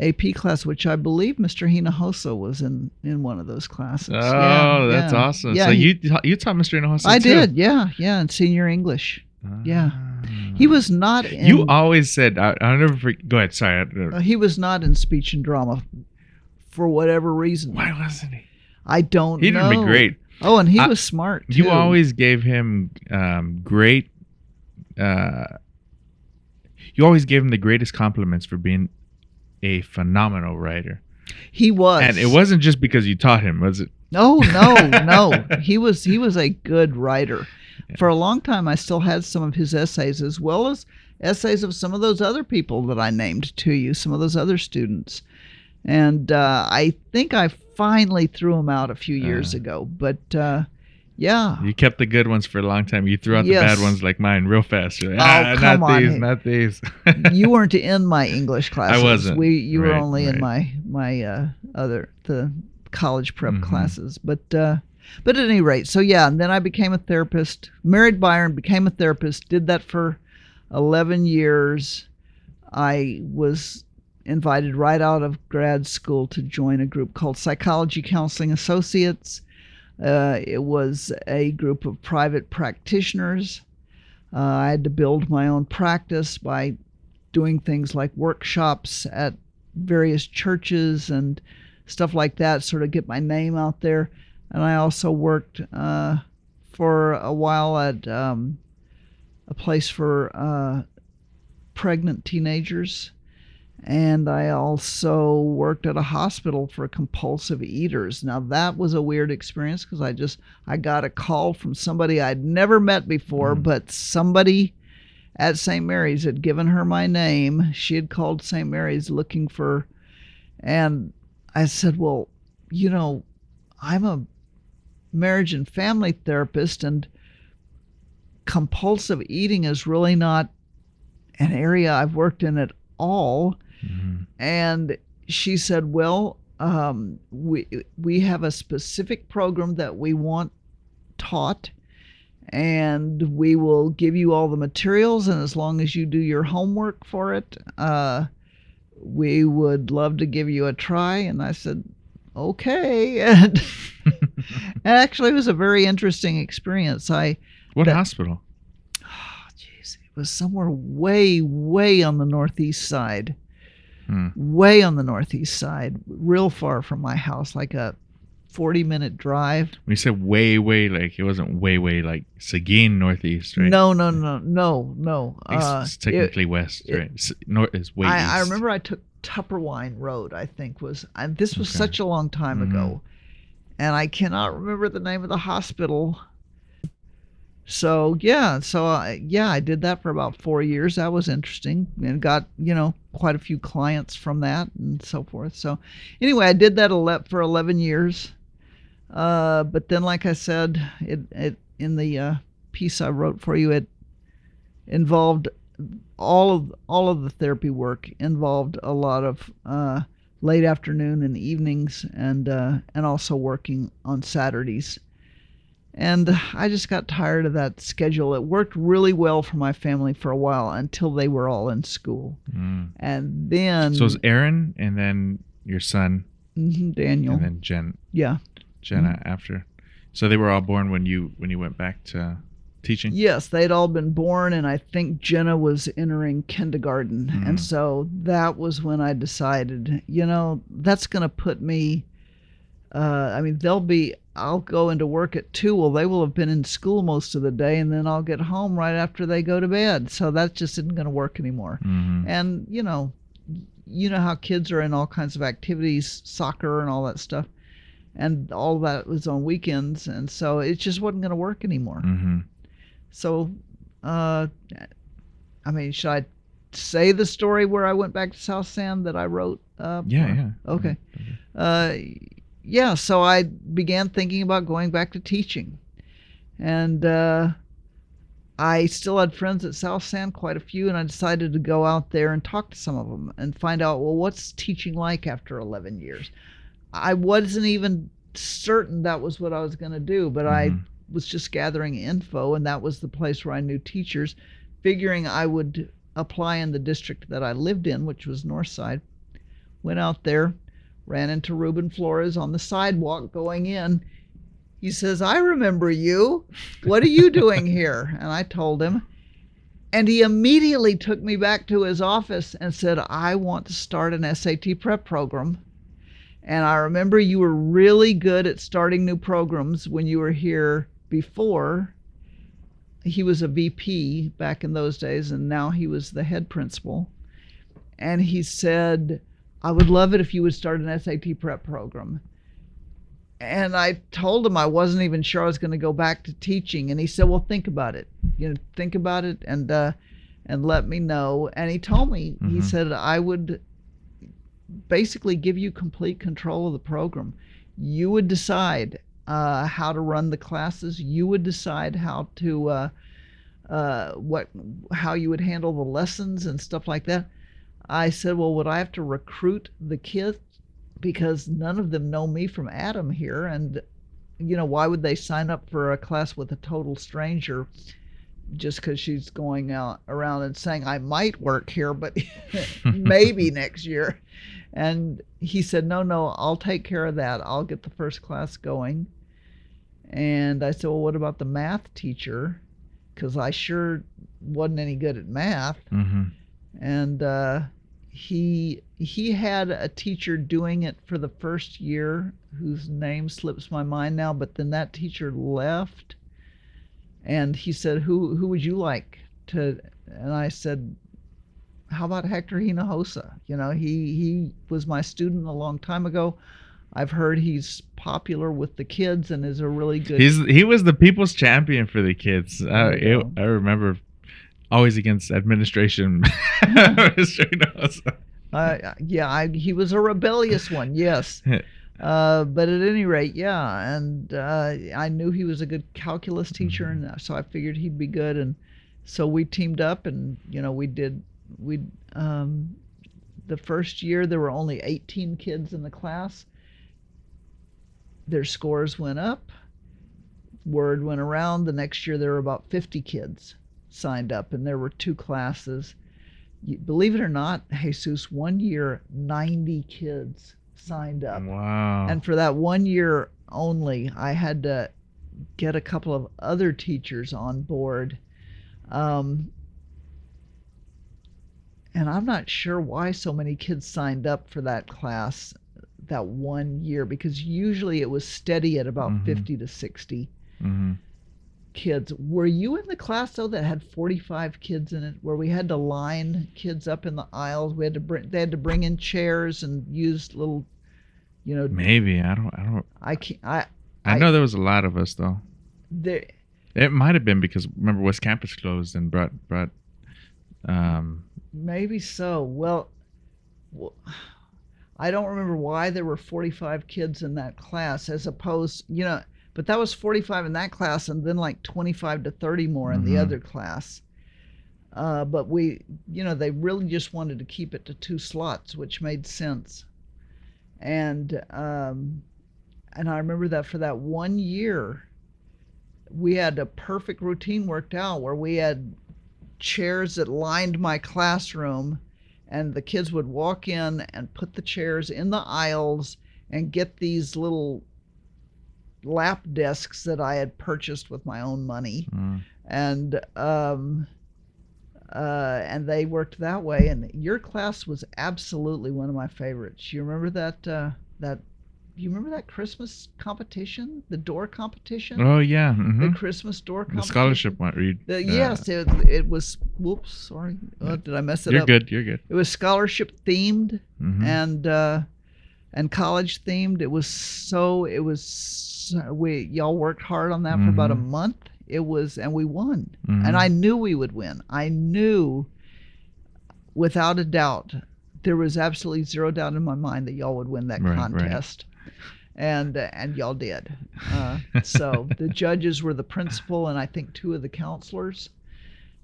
AP class, which I believe Mr. Hinojosa was in one of those classes. Oh, that's awesome. Yeah, so you taught Mr. Hinojosa I too? did, yeah, in senior English. Yeah. He was not in... You always said, I'll never forget. Go ahead, sorry. he was not in speech and drama for whatever reason. Why wasn't he? I don't know. He did be great. Oh, and he was smart, too. You always gave him great... you always gave him the greatest compliments for being a phenomenal writer. He was. And it wasn't just because you taught him, was it? No. He was a good writer. Yeah. For a long time, I still had some of his essays, as well as essays of some of those other people that I named to you, some of those other students. And I think I finally threw them out a few years ago. But yeah. You kept the good ones for a long time. You threw out the bad ones like mine real fast. You're like, come on. Not these. You weren't in my English classes. I wasn't. You were only in my the college prep classes. But at any rate, so yeah, and then I became a therapist, married Byron, became a therapist, did that for 11 years. I was invited right out of grad school to join a group called Psychology Counseling Associates. It was a group of private practitioners. I had to build my own practice by doing things like workshops at various churches and stuff like that, sort of get my name out there. And I also worked for a while at a place for pregnant teenagers. And I also worked at a hospital for compulsive eaters. Now, that was a weird experience because I got a call from somebody I'd never met before, but somebody at St. Mary's had given her my name. She had called St. Mary's looking for, and I said, well, I'm a marriage and family therapist, and compulsive eating is really not an area I've worked in at all. And she said, well, we have a specific program that we want taught, and we will give you all the materials, and as long as you do your homework for it, we would love to give you a try. And I said, okay. And actually, it was a very interesting experience. What hospital? Oh, geez, it was somewhere way, way on the northeast side. Way on the northeast side, real far from my house, like a 40-minute drive. When you said way, like it wasn't way, like Seguin northeast, right? No. It's technically west, right? North is way east. I remember I took Tupperwine Road, I think this was such a long time ago, and I cannot remember the name of the hospital. So I did that for about 4 years. That was interesting, and got quite a few clients from that and so forth. So anyway, I did that for 11 years. But then, like I said, it in the piece I wrote for you, it involved all of the therapy work involved a lot of late afternoon and evenings, and also working on Saturdays. And I just got tired of that schedule. It worked really well for my family for a while until they were all in school. And then... So it was Aaron, and then your son, Daniel. and then Jenna after. So they were all born when you went back to teaching? Yes, they'd all been born, and I think Jenna was entering kindergarten. And so that was when I decided, that's going to put me... I'll go into work at 2. Well, they will have been in school most of the day, and then I'll get home right after they go to bed. So that just isn't going to work anymore. And, you know how kids are in all kinds of activities, soccer and all that stuff. And all that was on weekends. And so it just wasn't going to work anymore. So, should I say the story where I went back to South San that I wrote? Yeah. Okay. So I began thinking about going back to teaching. And I still had friends at South San, quite a few, and I decided to go out there and talk to some of them and find out, well, what's teaching like after 11 years? I wasn't even certain that was what I was going to do, but I was just gathering info, and that was the place where I knew teachers, figuring I would apply in the district that I lived in, which was Northside. went out there, ran into Ruben Flores on the sidewalk going in. He says, "I remember you. What are you doing here?" And I told him. And he immediately took me back to his office and said, "I want to start an SAT prep program. And I remember you were really good at starting new programs when you were here before." He was a VP back in those days, and now he was the head principal. And he said, "I would love it if you would start an SAT prep program." And I told him I wasn't even sure I was going to go back to teaching. And he said, "Well, think about it. Think about it and let me know." And he told me, he said, "I would basically give you complete control of the program. You would decide how to run the classes. You would decide how to how you would handle the lessons and stuff like that." I said, "Well, would I have to recruit the kids? Because none of them know me from Adam here, and why would they sign up for a class with a total stranger just because she's going out around and saying I might work here, but maybe next year?" And he said, no, I'll take care of that. I'll get the first class going." And I said, "Well, what about the math teacher? Because I sure wasn't any good at math." And he had a teacher doing it for the first year whose name slips my mind now, but then that teacher left. And he said, who would you like to? And I said, "How about Hector Hinojosa? He was my student a long time ago. I've heard he's popular with the kids and is a really good..." He was the people's champion for the kids. I remember always against administration. He was a rebellious one, yes. But at any rate, yeah. And I knew he was a good calculus teacher, and so I figured he'd be good. And so we teamed up, and the first year there were only 18 kids in the class. Their scores went up. Word went around. The next year there were about 50 kids signed up, and there were 2 classes. Believe it or not, Jesus, 1 year 90 kids signed up. Wow. And for that 1 year only, I had to get a couple of other teachers on board. And I'm not sure why so many kids signed up for that class that 1 year, because usually it was steady at about 50 to 60 kids. Were you in the class though that had 45 kids in it, where we had to line kids up in the aisles? They had to bring in chairs and use little, Maybe I don't. I know there was a lot of us though. It might have been because remember West Campus closed and brought. Maybe so. Well, I don't remember why there were 45 kids in that class, as opposed, but that was 45 in that class, and then like 25 to 30 more in the other class. But they really just wanted to keep it to 2 slots, which made sense. And I remember that for that 1 year, we had a perfect routine worked out where we had chairs that lined my classroom, and the kids would walk in and put the chairs in the aisles and get these little lap desks that I had purchased with my own money. And they worked that way. And your class was absolutely one of my favorites. You remember that you remember that Christmas competition, the door competition? Oh yeah, the Christmas door competition. The scholarship one. Yes, it was. Whoops, sorry. Did I mess it up? You're good. It was scholarship themed and college themed. Y'all worked hard on that for about a month. And we won. And I knew we would win. I knew without a doubt. There was absolutely zero doubt in my mind that y'all would win that contest. And y'all did. So the judges were the principal and I think 2 of the counselors.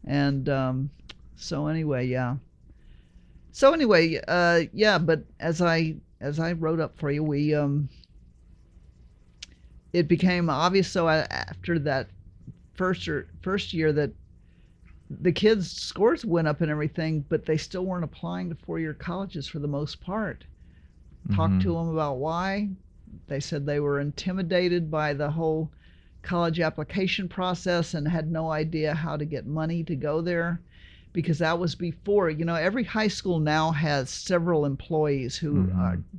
And so anyway, yeah. But as I wrote up for you, it became obvious. So after that first year that the kids' scores went up and everything, but they still weren't applying to 4-year colleges for the most part. talked to them about why. They said they were intimidated by the whole college application process and had no idea how to get money to go there, because that was before, every high school now has several employees who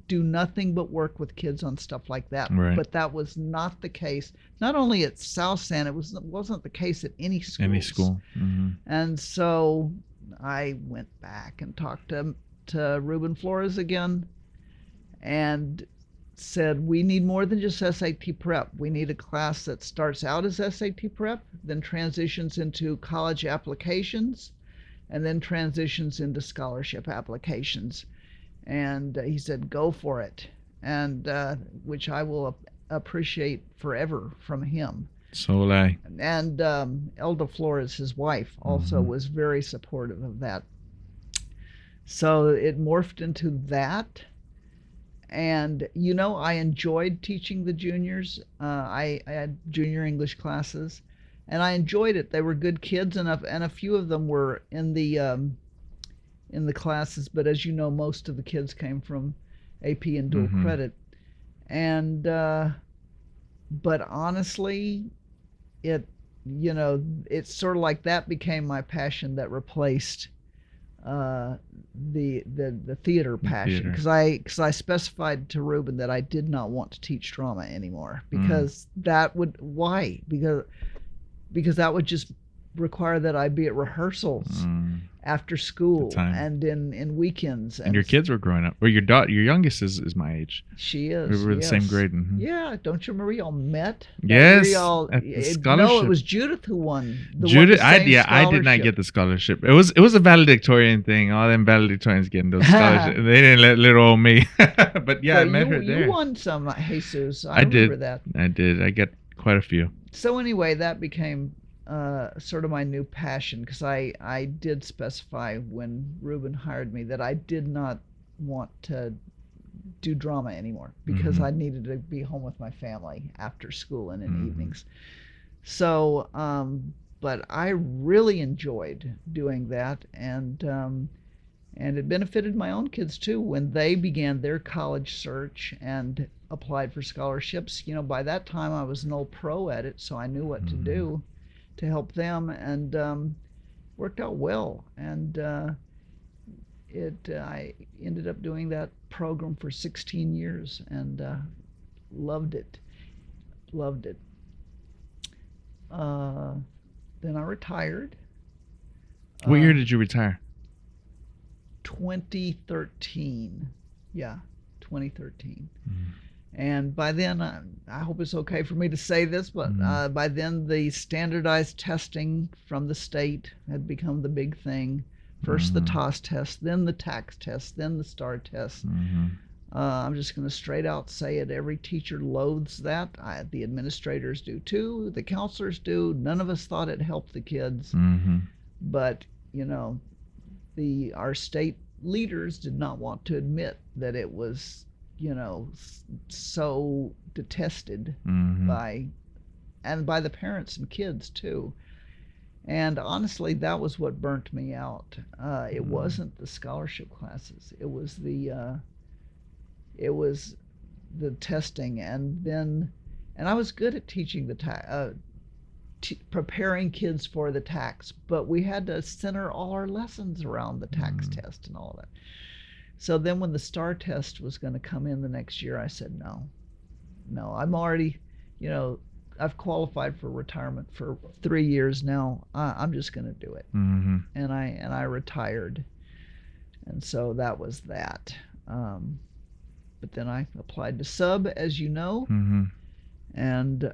do nothing but work with kids on stuff like that. Right. But that was not the case, not only at South San, wasn't the case at any school. Any school. And so I went back and talked to Ruben Flores again and said, we need more than just SAT prep. We need a class that starts out as SAT prep, then transitions into college applications, and then transitions into scholarship applications. And he said, go for it. And which I will appreciate forever from him. So will I. And Elda Flores, his wife, also was very supportive of that. So it morphed into that. And, I enjoyed teaching the juniors. I had junior English classes, and I enjoyed it. They were good kids, and a few of them were in the classes. But as you know, most of the kids came from AP and dual credit. And but honestly, it's sort of like that became my passion that replaced the theater passion, because I specified to Ruben that I did not want to teach drama anymore, because that would because that would just require that I be at rehearsals after school and in weekends. And your kids were growing up. Well, your youngest is my age. She is. We were the same grade. Yeah, don't you remember y'all met? Yes, at the scholarship. No, it was Judith who won. Judith, I did not get the scholarship. It was a valedictorian thing. All them valedictorians getting those scholarships. They didn't let little old me. But yeah, I met her there. You won some, Jesus. I remember that. I did. I got quite a few. So anyway, that became sort of my new passion, because I did specify when Ruben hired me that I did not want to do drama anymore, because I needed to be home with my family after school and in evenings. So, but I really enjoyed doing that, and it benefited my own kids too when they began their college search and applied for scholarships. By that time I was an old pro at it, so I knew what to do to help them, and worked out well. And I ended up doing that program for 16 years and loved it. Then I retired. What year did you retire? 2013. Yeah, 2013. And by then, I hope it's okay for me to say this, but by then the standardized testing from the state had become the big thing. First the TOS test, then the TAX test, then the STAR test. I'm just going to straight out say it. Every teacher loathes that. The administrators do too. The counselors do. None of us thought it helped the kids. But, our state leaders did not want to admit that it was so detested by the parents and kids too. And honestly, that was what burnt me out. It wasn't the scholarship classes. It was the testing, and I was good at teaching the preparing kids for the TAX, but we had to center all our lessons around the TAX test and all that. So then when the STAR test was going to come in the next year, I said, no, I'm already, I've qualified for retirement for 3 years now. I'm just going to do it. And I retired. And so that was that. But then I applied to sub, as you know, and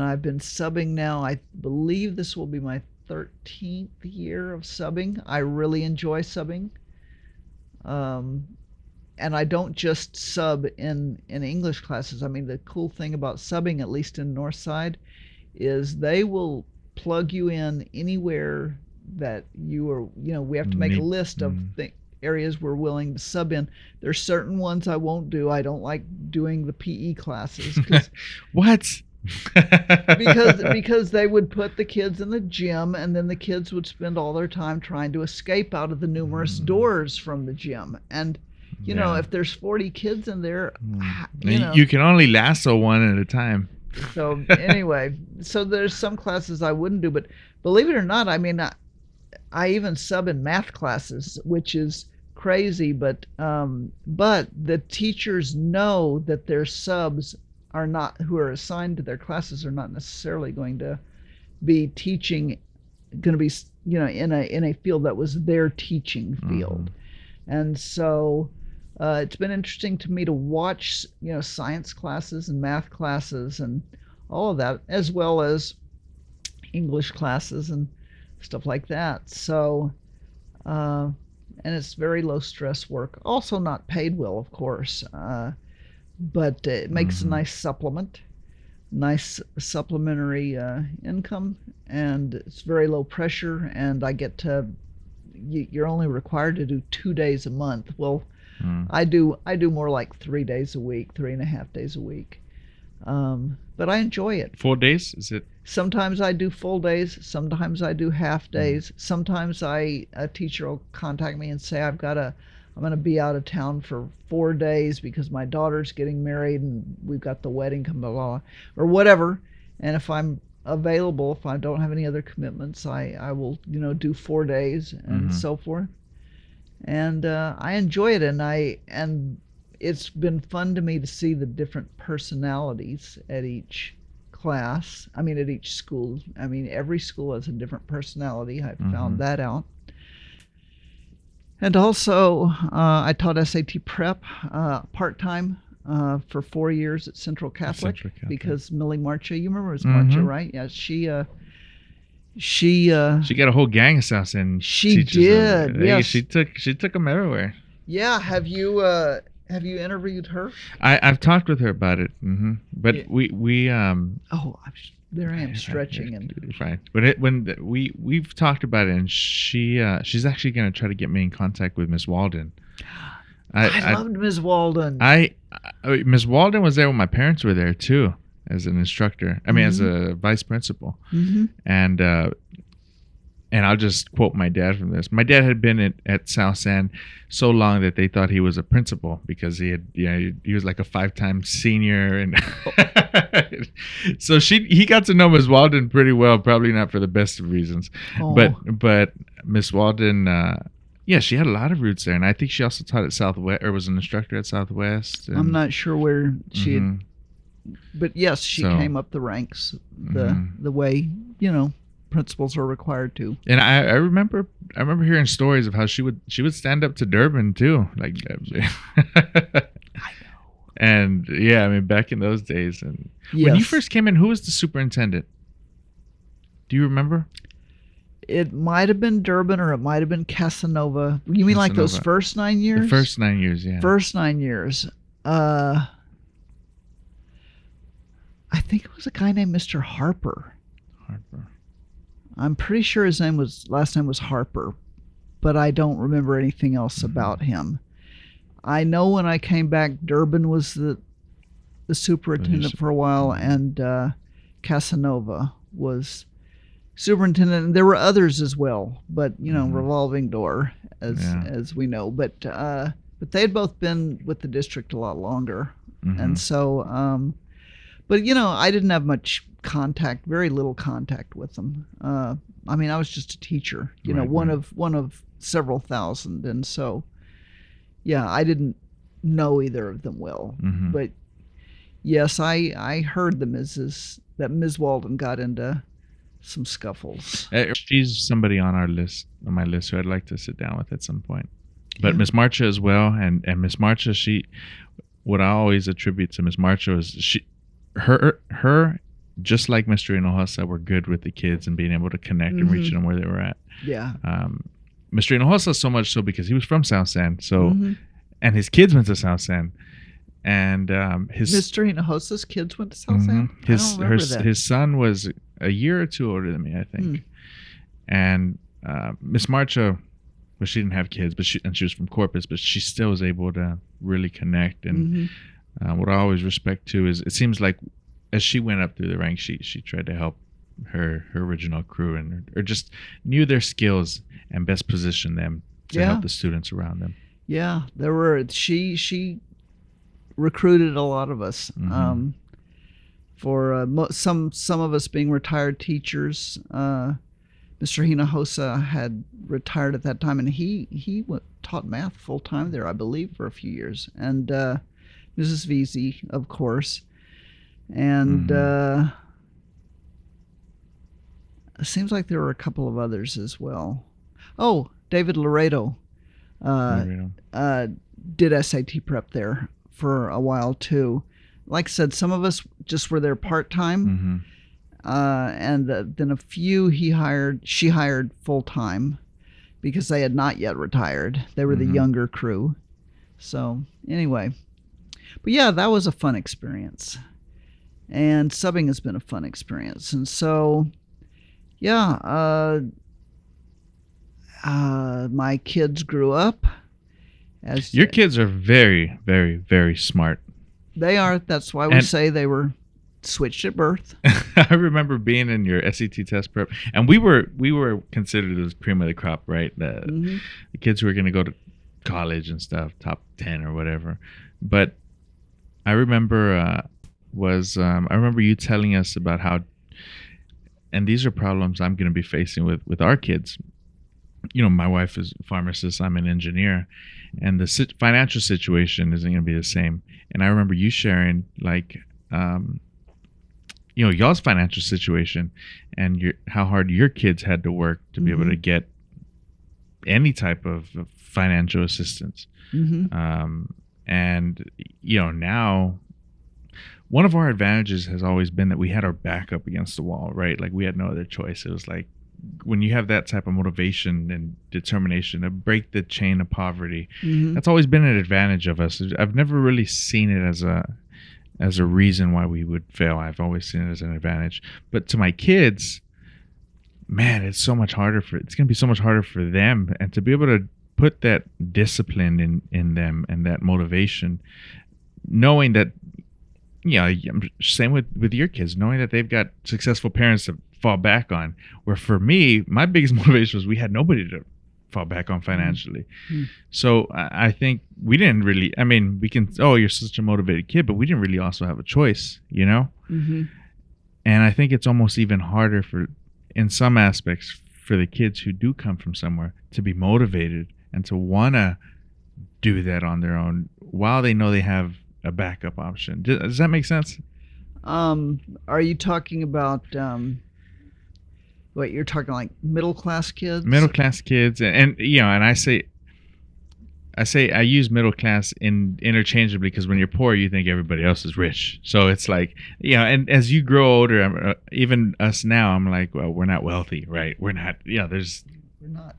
I've been subbing now. I believe this will be my 13th year of subbing. I really enjoy subbing. And I don't just sub in English classes. I mean, the cool thing about subbing, at least in Northside, is they will plug you in anywhere that you are, we have to make a list of areas we're willing to sub in. There's certain ones I won't do. I don't like doing the PE classes. What? because they would put the kids in the gym, and then the kids would spend all their time trying to escape out of the numerous doors from the gym. And You know, if there's 40 kids in there, you can only lasso one at a time. So anyway, so there's some classes I wouldn't do, but believe it or not, I mean, I even sub in math classes, which is crazy, but the teachers know that their subs are not, who are assigned to their classes, are not necessarily going to be teaching, going to be, you know, in a field that was their teaching field. And so it's been interesting to me to watch, you know, science classes and math classes and all of that, as well as English classes and stuff like that. So, and it's very low stress work. Also not paid well, of course, but it makes a nice supplement, nice supplementary income, and it's very low pressure. And I get to, you're only required to do 2 days a month. Well, I do more like 3 days a week, 3.5 days a week. But I enjoy it. 4 days, is it? Sometimes I do full days. Sometimes I do half days. Sometimes a teacher will contact me and say, I'm going to be out of town for 4 days because my daughter's getting married and we've got the wedding coming along, or whatever. And if I'm available, if I don't have any other commitments, I will, you know, do 4 days and so forth. And I enjoy it, and it's been fun to me to see the different personalities at each class. I mean, at each school. I mean, every school has a different personality. I've found that out. And also, I taught SAT prep part-time for 4 years at Central Catholic, because Millie Marcha, you remember it was Marcha, right? Yeah, she got a whole gang of South End she teachers. did. Yes. She took them everywhere. Yeah. Have you interviewed her? I've talked with her about it. But Yeah. we there I am stretching and fine. But we've talked about it, and she's actually going to try to get me in contact with Miss Walden. I loved Ms. Walden. Miss Walden was there when my parents were there too, as an instructor. I mean, as a vice principal. And I'll just quote my dad from this. My dad had been at South San so long that they thought he was a principal, because he was like a 5-time senior, and so he got to know Miss Walden pretty well. Probably not for the best of reasons, but Miss Walden, she had a lot of roots there, and I think she also taught at Southwest, or was an instructor at Southwest. I'm not sure where she had, but yes, she came up the ranks the way, you know, principals are required to. And I remember hearing stories of how she would stand up to Durbin too, like I know. And I mean, back in those days. And when you first came in, who was the superintendent? Do you remember? It might have been Durbin, or it might have been Casanova. You mean like those first 9 years? The first 9 years, yeah. First 9 years. I think it was a guy named Mr. Harper. I'm pretty sure his last name was Harper, but I don't remember anything else about him. I know when I came back, Durbin was the superintendent for a while, and Casanova was superintendent, and there were others as well, but you know, revolving door as we know. But they had both been with the district a lot longer, and so. But you know, I didn't have much contact, very little contact with them. I mean, I was just a teacher, you know, one of several thousand, and so I didn't know either of them well. But yes, I heard that Ms. Walden got into some scuffles. She's somebody on my list who I'd like to sit down with at some point. But Miss Marcha as well, and Miss Marcha, what I always attribute to Miss Marcha is her, just like Mr. Hinojosa, were good with the kids and being able to connect and reach them where they were at. Yeah. Mr. Hinojosa so much so because he was from South San, and his kids went to South San, and Mr. Hinojosa's kids went to South San. I don't remember that. His son was a year or two older than me, I think, and Miss Marcha. Well, she didn't have kids, but she was from Corpus, but she still was able to really connect. And what I always respect too is, it seems like as she went up through the ranks, she tried to help her original crew, or just knew their skills and best position them to help the students around them. Yeah, there were. She recruited a lot of us. For some of us being retired teachers. Mr. Hinojosa had retired at that time, and he taught math full time there, I believe, for a few years. And Mrs. Veazey, of course, and it seems like there were a couple of others as well. Oh, David Laredo did SAT prep there for a while too. Like I said, some of us just were there part time, and then a few she hired full time because they had not yet retired. They were the younger crew. So anyway, but yeah, that was a fun experience, and subbing has been a fun experience. And so, yeah, my kids grew up. Your kids are very, very, very smart. They are. That's why we say they were switched at birth. I remember being in your SAT test prep, and we were considered as cream of the crop, right? The kids who were going to go to college and stuff, top 10 or whatever. But I remember I remember you telling us about how, and these are problems I'm going to be facing with our kids. You know, my wife is a pharmacist, I'm an engineer, and the financial situation isn't going to be the same. And I remember you sharing, like, y'all's financial situation and how hard your kids had to work to be able to get any type of financial assistance. And, now one of our advantages has always been that we had our back up against the wall, right? Like, we had no other choice. It was like, when you have that type of motivation and determination to break the chain of poverty, that's always been an advantage of us. I've never really seen it as a reason why we would fail. I've always seen it as an advantage. But to my kids, man, it's going to be so much harder for them, and to be able to put that discipline in them and that motivation, knowing that, same with your kids, knowing that they've got successful parents to fall back on, where for me, my biggest motivation was we had nobody to fall back on financially. So I think we didn't really, we can, you're such a motivated kid, but we didn't really also have a choice, And I think it's almost even harder in some aspects, for the kids who do come from somewhere to be motivated and to want to do that on their own while they know they have a backup option. Does that make sense? Are you talking about what you're talking, like middle class kids? Middle class kids, and I use middle class interchangeably, because when you're poor, you think everybody else is rich. So it's like, and as you grow older, even us now, I'm like, well, we're not wealthy, right? We're not. We're not.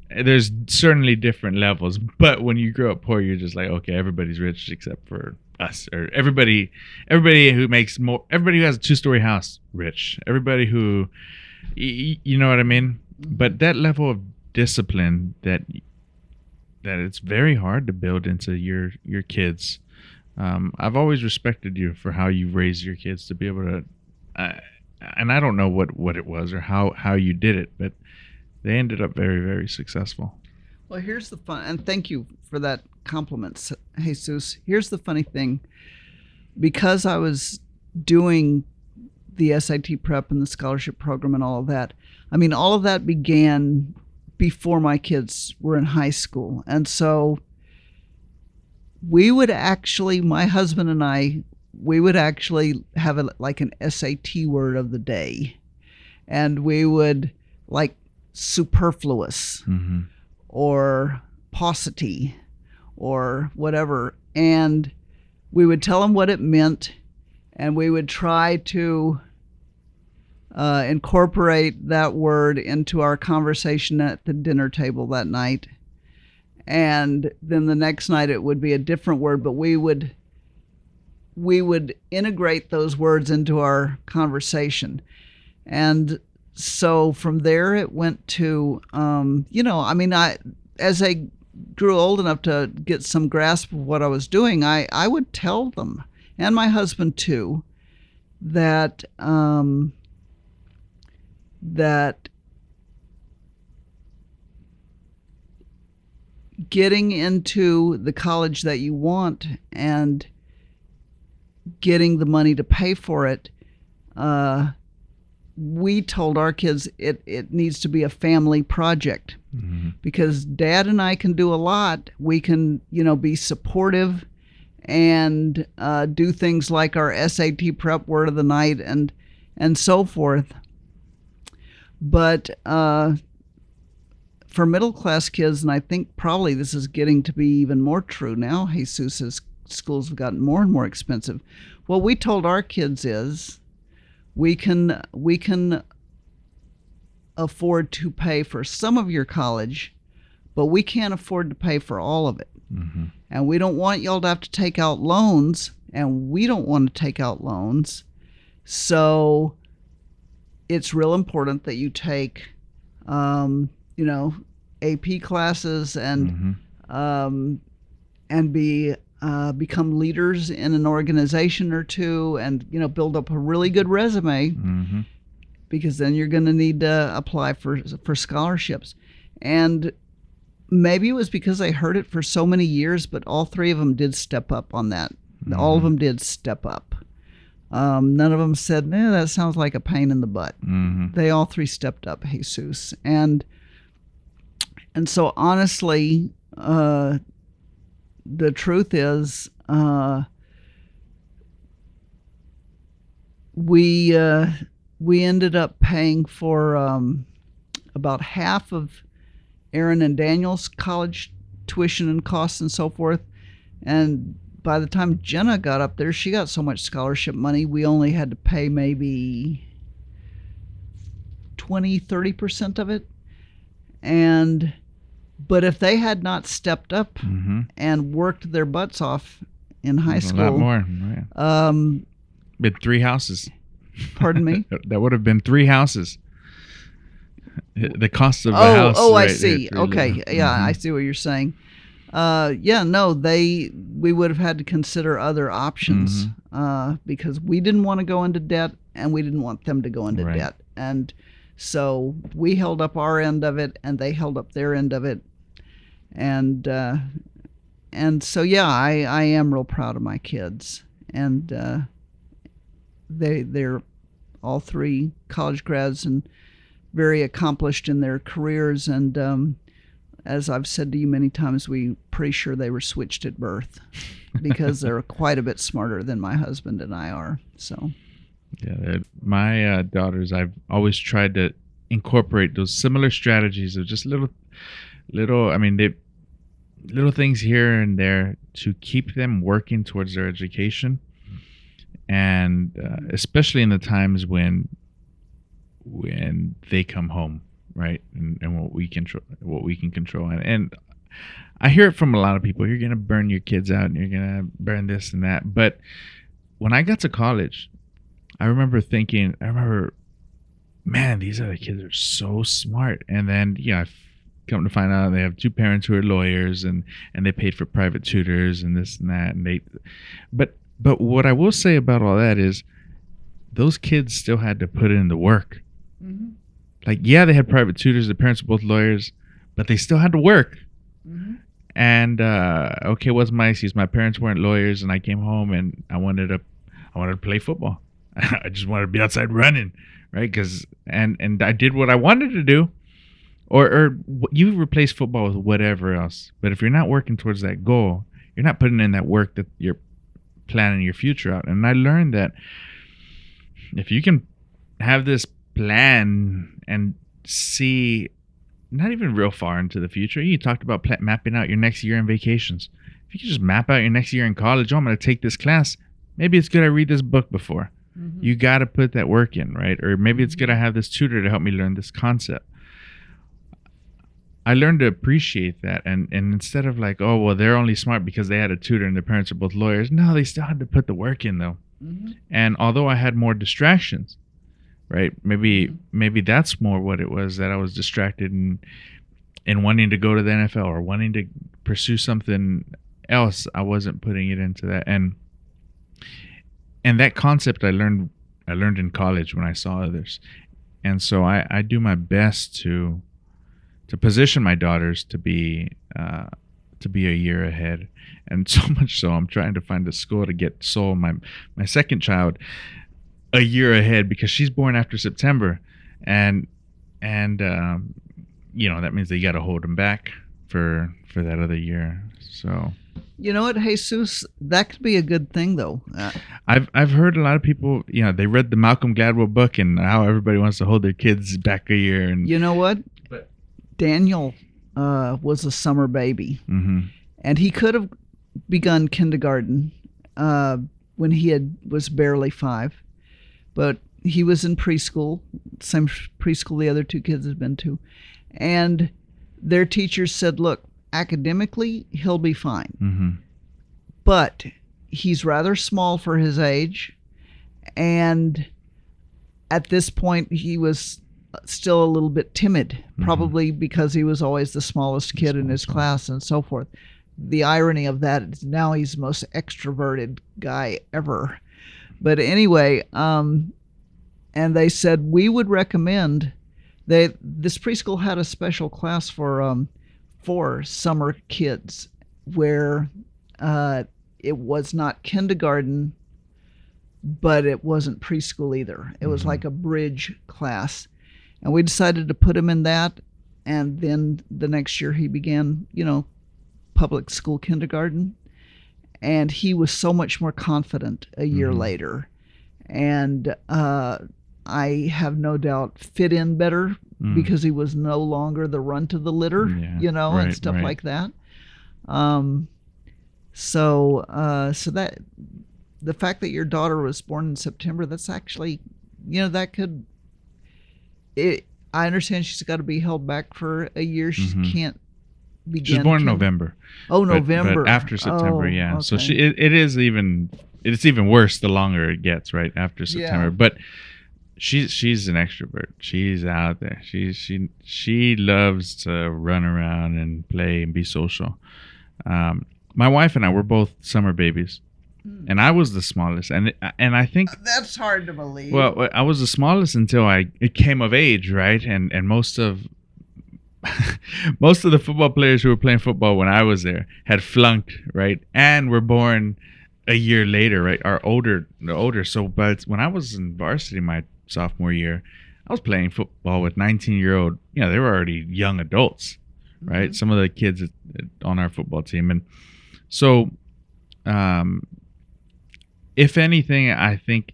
There's certainly different levels, but when you grow up poor, you're just like, okay, everybody's rich except for us, or everybody who makes more, everybody who has a 2-story house, rich. Everybody who, you know what I mean? But that level of discipline that it's very hard to build into your kids. I've always respected you for how you raised your kids to be able to, and I don't know what it was or how you did it, but they ended up very, very successful. Well, here's the fun, and thank you for that compliment, Jesus. Here's the funny thing. Because I was doing the SAT prep and the scholarship program and all of that, all of that began before my kids were in high school. And so we would actually, my husband and I, we would actually have like an SAT word of the day. And we would, like, superfluous or paucity or whatever. And we would tell them what it meant, and we would try to incorporate that word into our conversation at the dinner table that night. And then the next night it would be a different word, but we would integrate those words into our conversation. And so from there it went to, as I grew old enough to get some grasp of what I was doing, I would tell them, and my husband too, that getting into the college that you want and getting the money to pay for it, we told our kids it needs to be a family project, because Dad and I can do a lot. We can, be supportive and do things like our SAT prep word of the night and so forth. But for middle class kids, and I think probably this is getting to be even more true now, Jesus's schools have gotten more and more expensive. What we told our kids is we can afford to pay for some of your college, but we can't afford to pay for all of it. And we don't want y'all to have to take out loans, and we don't want to take out loans. So it's real important that you take, AP classes and become leaders in an organization or two, and build up a really good resume, because then you're going to need to apply for scholarships. And maybe it was because I heard it for so many years, but all three of them did step up on that. All of them did step up. None of them said, that sounds like a pain in the butt. They all three stepped up, Jesus. And so honestly, the truth is, we ended up paying for about half of Aaron and Daniel's college tuition and costs and so forth. And by the time Jenna got up there, she got so much scholarship money, we only had to pay maybe 20-30% of it. But if they had not stepped up and worked their butts off in high school, a lot more. Right. Been 3 houses. Pardon me? That would have been 3 houses. The cost of a house. Oh, right, I see. Okay. Yeah, I see what you're saying. We would have had to consider other options, because we didn't want to go into debt, and we didn't want them to go into debt. And so we held up our end of it, and they held up their end of it. And so, I am real proud of my kids. And they're all 3 college grads and very accomplished in their careers. And as I've said to you many times, we're pretty sure they were switched at birth, because they're quite a bit smarter than my husband and I are. So, yeah, my daughters, I've always tried to incorporate those similar strategies of just little things here and there to keep them working towards their education, and especially in the times when they come home. Right, and what we can control, and I hear it from a lot of people. You're gonna burn your kids out, and you're gonna burn this and that. But when I got to college, I remember thinking, man, these other kids are so smart. And then I've come to find out they have 2 parents who are lawyers, and they paid for private tutors and this and that. And but what I will say about all that is, those kids still had to put in the work. Like, they had private tutors, the parents were both lawyers, but they still had to work. And what's my excuse? My parents weren't lawyers, and I came home and I wanted to play football. I just wanted to be outside running, right? And I did what I wanted to do. Or you replace football with whatever else. But if you're not working towards that goal, you're not putting in that work that you're planning your future out. And I learned that if you can have this plan and see not even real far into the future. You talked about mapping out your next year in vacations. If you can just map out your next year in college, I'm going to take this class. Maybe it's good I read this book before. You got to put that work in, right? Or maybe it's good I have this tutor to help me learn this concept. I learned to appreciate that, and instead of like, oh, well, they're only smart because they had a tutor and their parents are both lawyers. No, they still had to put the work in, though. And although I had more distractions, right? Maybe that's more what it was, that I was distracted in wanting to go to the NFL or wanting to pursue something else. I wasn't putting it into that, and that concept I learned in college when I saw others, and so I do my best to position my daughters to be to be a year ahead. And so much so, I'm trying to find a school to get Soul, my second child, a year ahead, because she's born after September. And that means that you got to hold him back for that other year. So You know what, Jesus? That could be a good thing, though. I've heard a lot of people, they read the Malcolm Gladwell book and how everybody wants to hold their kids back a year. And You know what? Daniel was a summer baby, and he could have begun kindergarten when he was barely 5, but he was in preschool, same preschool the other 2 kids had been to, and their teachers said, look, academically, he'll be fine, but he's rather small for his age, and at this point, he was still a little bit timid, probably because he was always the smallest kid in his class and so forth. The irony of that is now he's the most extroverted guy ever. But anyway, and they said we would recommend this preschool had a special class for summer kids where it was not kindergarten, but it wasn't preschool either. It was like a bridge class. And we decided to put him in that. And then the next year he began, public school kindergarten. And he was so much more confident a year later. And I have no doubt fit in better because he was no longer the runt of the litter, and stuff like that. So that the fact that your daughter was born in September, that's actually, that could, I understand she's got to be held back for a year. She can't begin. She's born in November. Oh, November. But after September, yeah. Okay. So it's even worse the longer it gets, right, after September. Yeah. But she's an extrovert. She's out there. She loves to run around and play and be social. My wife and I were both summer babies. And I was the smallest, and I think that's hard to believe. Well, I was the smallest until I came of age, right? And most of the football players who were playing football when I was there had flunked, right? And were born a year later, right? Are older. So, but when I was in varsity my sophomore year, I was playing football with 19-year-old. They were already young adults, right? Some of the kids on our football team, and so. If anything, I think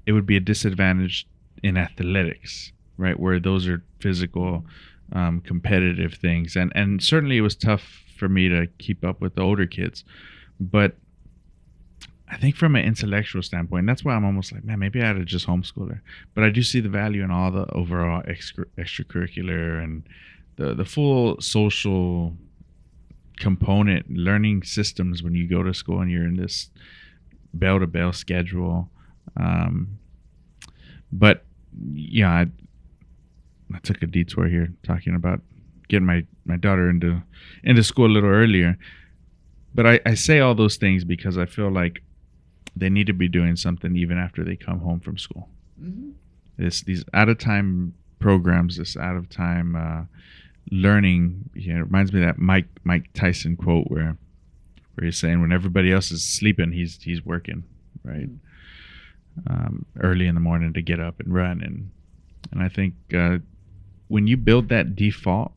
it would be a disadvantage in athletics, right, where those are physical, competitive things. And certainly it was tough for me to keep up with the older kids. But I think from an intellectual standpoint, that's why I'm almost like, man, maybe I ought to just homeschool her. But I do see the value in all the overall extracurricular and the full social component, learning systems when you go to school and you're in this bell-to-bell schedule. But I took a detour here talking about getting my daughter into school a little earlier. But I say all those things because I feel like they need to be doing something even after they come home from school. These out-of-time programs, this out-of-time learning, it reminds me of that Mike Tyson quote where he's saying when everybody else is sleeping, he's working, right? Early in the morning to get up and run. And I think when you build that default,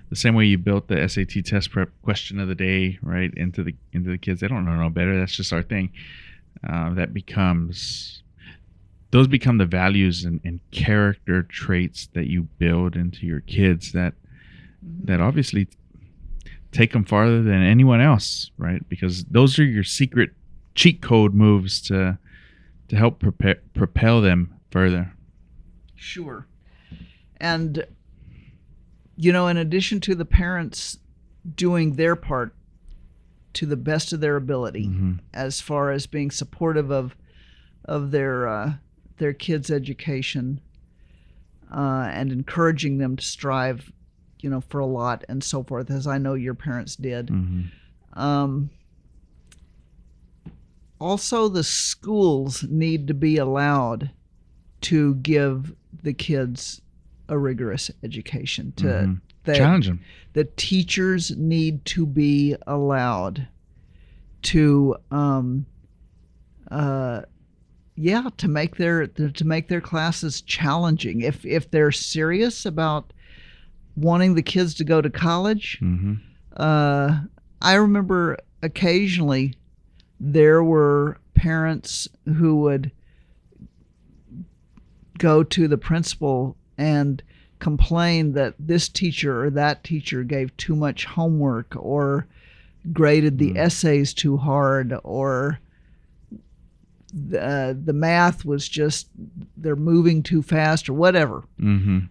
the same way you built the SAT test prep question of the day, right, into the kids, they don't know no better. That's just our thing. Those become the values and character traits that you build into your kids that obviously take them farther than anyone else, right? Because those are your secret cheat code moves to help propel them further. Sure. And, in addition to the parents doing their part to the best of their ability, as far as being supportive of their kids' education and encouraging them to strive for a lot and so forth, as I know your parents did. Also, the schools need to be allowed to give the kids a rigorous education. Challenge them. The teachers need to be allowed to to make their classes challenging. If they're serious about wanting the kids to go to college, I remember occasionally there were parents who would go to the principal and complain that this teacher or that teacher gave too much homework or graded the essays too hard, or the math was just, they're moving too fast or whatever. And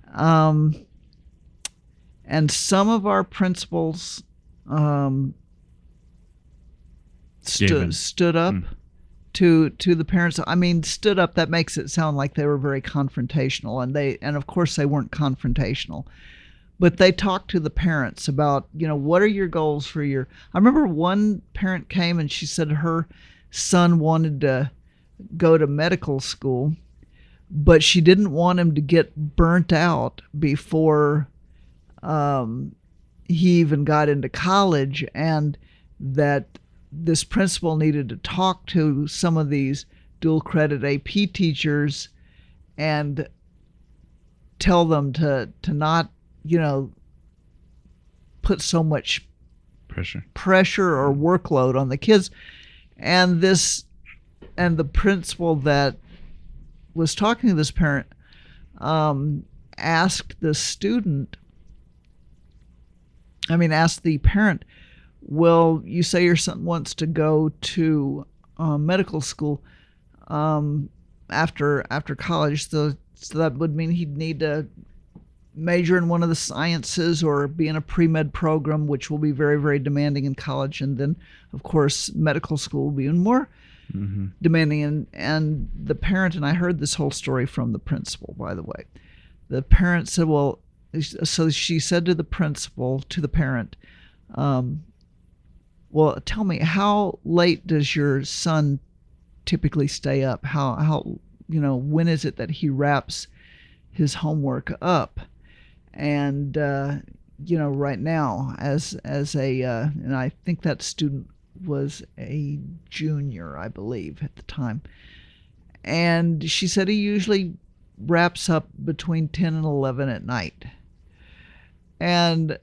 some of our principals stood up to the parents. I mean, stood up, that makes it sound like they were very confrontational, and of course they weren't confrontational, but they talked to the parents about, what are your goals for your. I remember one parent came and she said her son wanted to go to medical school, but she didn't want him to get burnt out before he even got into college, and that this principal needed to talk to some of these dual credit AP teachers and tell them to not, put so much pressure or workload on the kids. And the principal that was talking to this parent asked the parent, well, you say your son wants to go to medical school after college, so that would mean he'd need to major in one of the sciences or be in a pre-med program, which will be very, very demanding in college. And then, of course, medical school will be even more demanding. And the parent, and I heard this whole story from the principal, by the way. The parent said, well, so she said to the principal, to the parent, well, tell me, how late does your son typically stay up? How when is it that he wraps his homework up? And right now, as a and I think that student was a junior, I believe, at the time. And she said he usually wraps up between 10 and 11 at night. And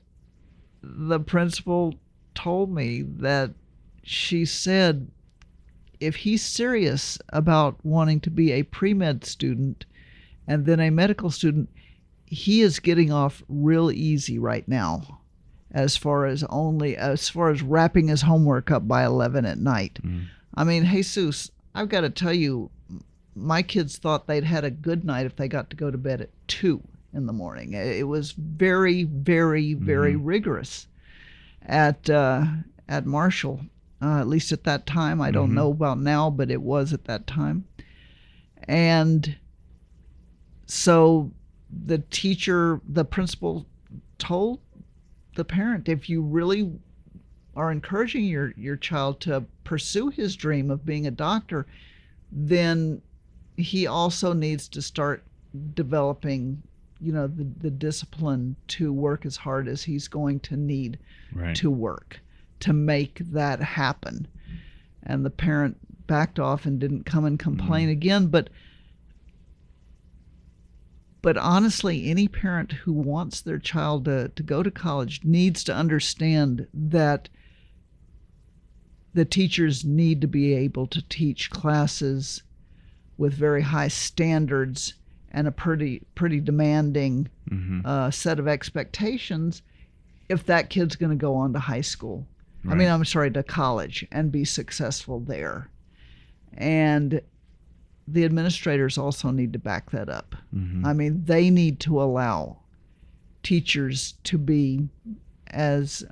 the principal told me that she said if he's serious about wanting to be a pre-med student and then a medical student, he is getting off real easy right now as far as wrapping his homework up by 11 at night. I mean, Jesus, I've got to tell you, my kids thought they'd had a good night if they got to go to bed at 2 in the morning. It was very, very, very rigorous at Marshall, at least at that time. I don't know about now, but it was at that time. And so the principal told the parent, if you really are encouraging your child to pursue his dream of being a doctor, then he also needs to start developing the discipline to work as hard as he's going to need to work to make that happen. And the parent backed off and didn't come and complain again. But honestly, any parent who wants their child to go to college needs to understand that the teachers need to be able to teach classes with very high standards and a pretty demanding set of expectations if that kid's going to go on to high school. To college and be successful there. And the administrators also need to back that up. They need to allow teachers to be as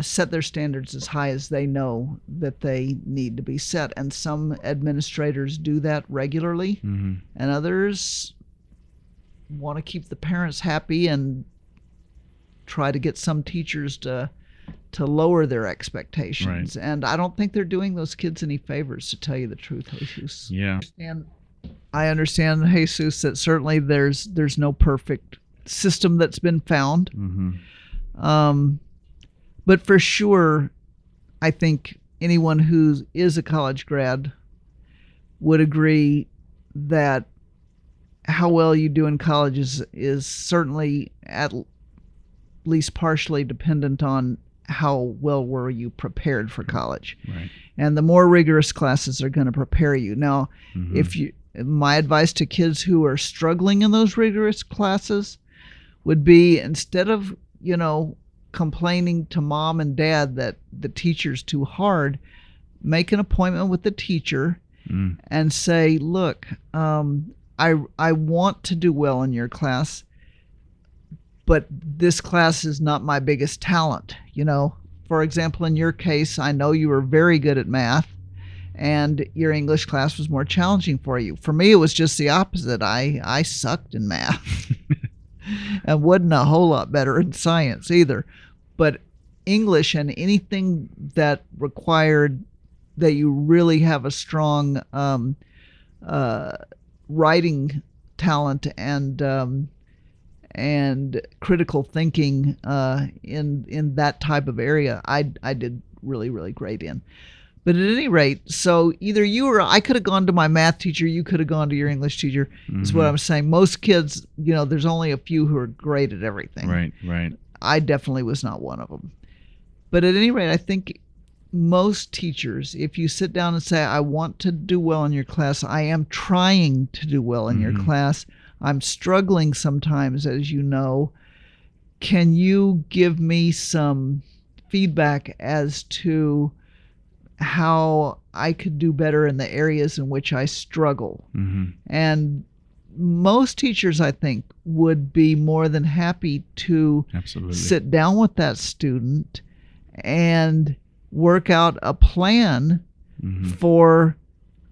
set their standards as high as they know that they need to be set. And some administrators do that regularly, and others want to keep the parents happy and try to get some teachers to lower their expectations. And I don't think they're doing those kids any favors, to tell you the truth, Jesus. Yeah. And I understand, Jesus, that certainly there's no perfect system that's been found. Mm-hmm. But for sure, I think anyone who is a college grad would agree that how well you do in college is certainly at least partially dependent on how well were you prepared for college. Right. And the more rigorous classes are going to prepare you. Now, my advice to kids who are struggling in those rigorous classes would be, instead of, complaining to mom and dad that the teacher's too hard, make an appointment with the teacher and say, look, I want to do well in your class, but this class is not my biggest talent. For example, in your case, I know you were very good at math and your English class was more challenging for you. For me, it was just the opposite. I sucked in math and wasn't a whole lot better in science either. But English and anything that required that you really have a strong writing talent and critical thinking in that type of area, I did really, really great in. But at any rate, so either you or I could have gone to my math teacher, you could have gone to your English teacher, is what I'm saying. Most kids, there's only a few who are great at everything. Right. I definitely was not one of them. But at any rate, I think most teachers, if you sit down and say, I want to do well in your class, I am trying to do well in your class, I'm struggling sometimes, as you know, can you give me some feedback as to how I could do better in the areas in which I struggle? And most teachers, I think, would be more than happy to sit down with that student and work out a plan for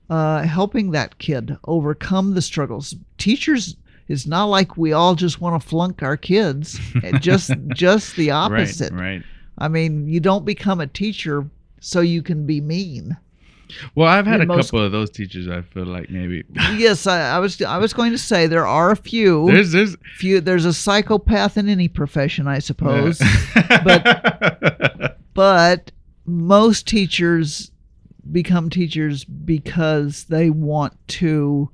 helping that kid overcome the struggles. Teachers, it's not like we all just want to flunk our kids. just the opposite. Right. I mean, you don't become a teacher so you can be mean. Well, I've had a couple of those teachers. I feel like maybe. Yes, I was going to say there are a few. There's a psychopath in any profession, I suppose. But most teachers become teachers because they want to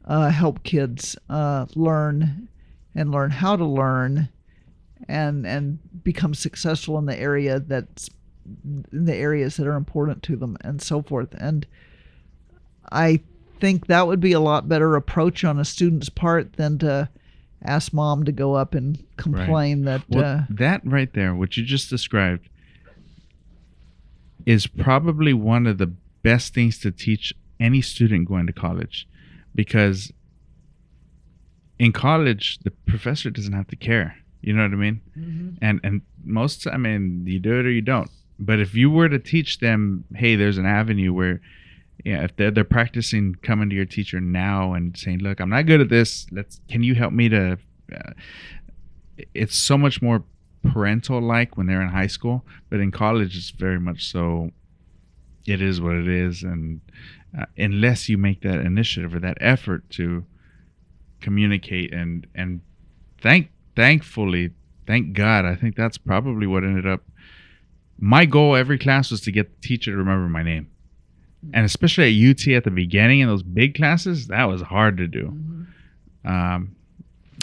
help kids learn how to learn and become successful in the areas that are important to them and so forth. And I think that would be a lot better approach on a student's part than to ask mom to go up and complain that that right there, what you just described, is probably one of the best things to teach any student going to college, because in college the professor doesn't have to care. You know what I mean? And most, you do it or you don't. But if you were to teach them, hey, there's an avenue where, if they're practicing coming to your teacher now and saying, look, I'm not good at this. Can you help me to? It's so much more parental-like when they're in high school, but in college it's very much so. It is what it is, and unless you make that initiative or that effort to communicate and thankfully, thank God, I think that's probably what ended up. My goal every class was to get the teacher to remember my name. And especially at UT at the beginning in those big classes, that was hard to do.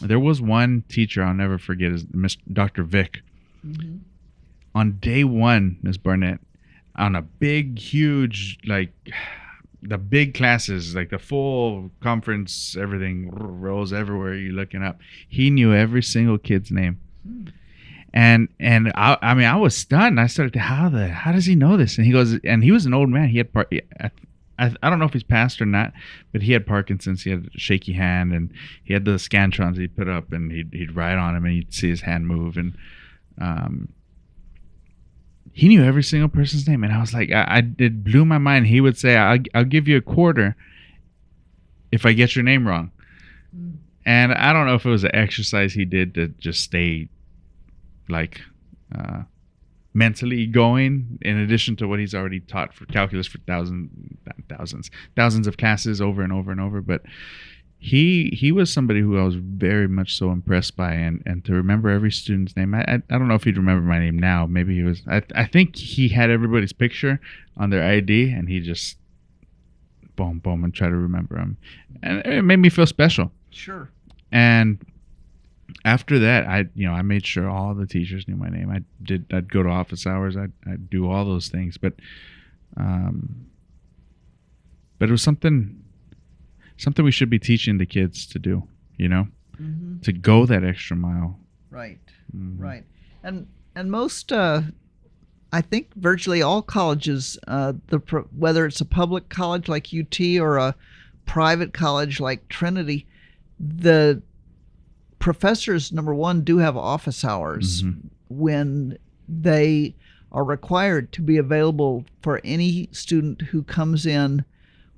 There was one teacher I'll never forget, is Dr. Vic. On day one, Ms. Barnett, on a big, huge, like the big classes, like the full conference, everything rolls everywhere, you're looking up. He knew every single kid's name. And I was stunned. I started to, how does he know this? And he goes, and he was an old man. He had I don't know if he's passed or not, but he had Parkinson's. He had a shaky hand, and he had the scantrons he'd put up, and he'd write on him, and you'd see his hand move. And he knew every single person's name. And I was like, it blew my mind. He would say, I'll give you $25 if I get your name wrong. And I don't know if it was an exercise he did to just stay like mentally going, in addition to what he's already taught for calculus for thousands of classes over and over and over. But he was somebody who I was very much so impressed by, and to remember every student's name. I don't know if he'd remember my name now. Maybe he was. I think he had everybody's picture on their ID, and he just boom boom and try to remember them, and it made me feel special. Sure. And after that, I made sure all the teachers knew my name. I'd go to office hours. I'd do all those things, but it was something we should be teaching the kids to do, to go that extra mile. Right. Right. And most, I think virtually all colleges, whether it's a public college like UT or a private college like Trinity, the professors, number one, do have office hours when they are required to be available for any student who comes in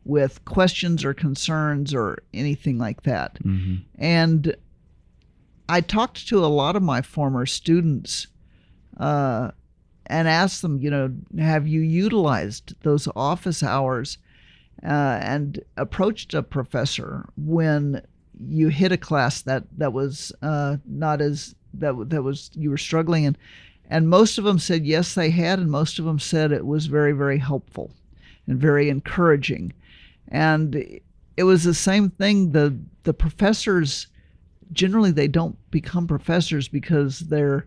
with questions or concerns or anything like that. And I talked to a lot of my former students and asked them, have you utilized those office hours and approached a professor when you hit a class that was not as that was you were struggling in? And most of them said yes, they had, and most of them said it was very, very helpful and very encouraging. And it was the same thing. The professors, generally, they don't become professors because they're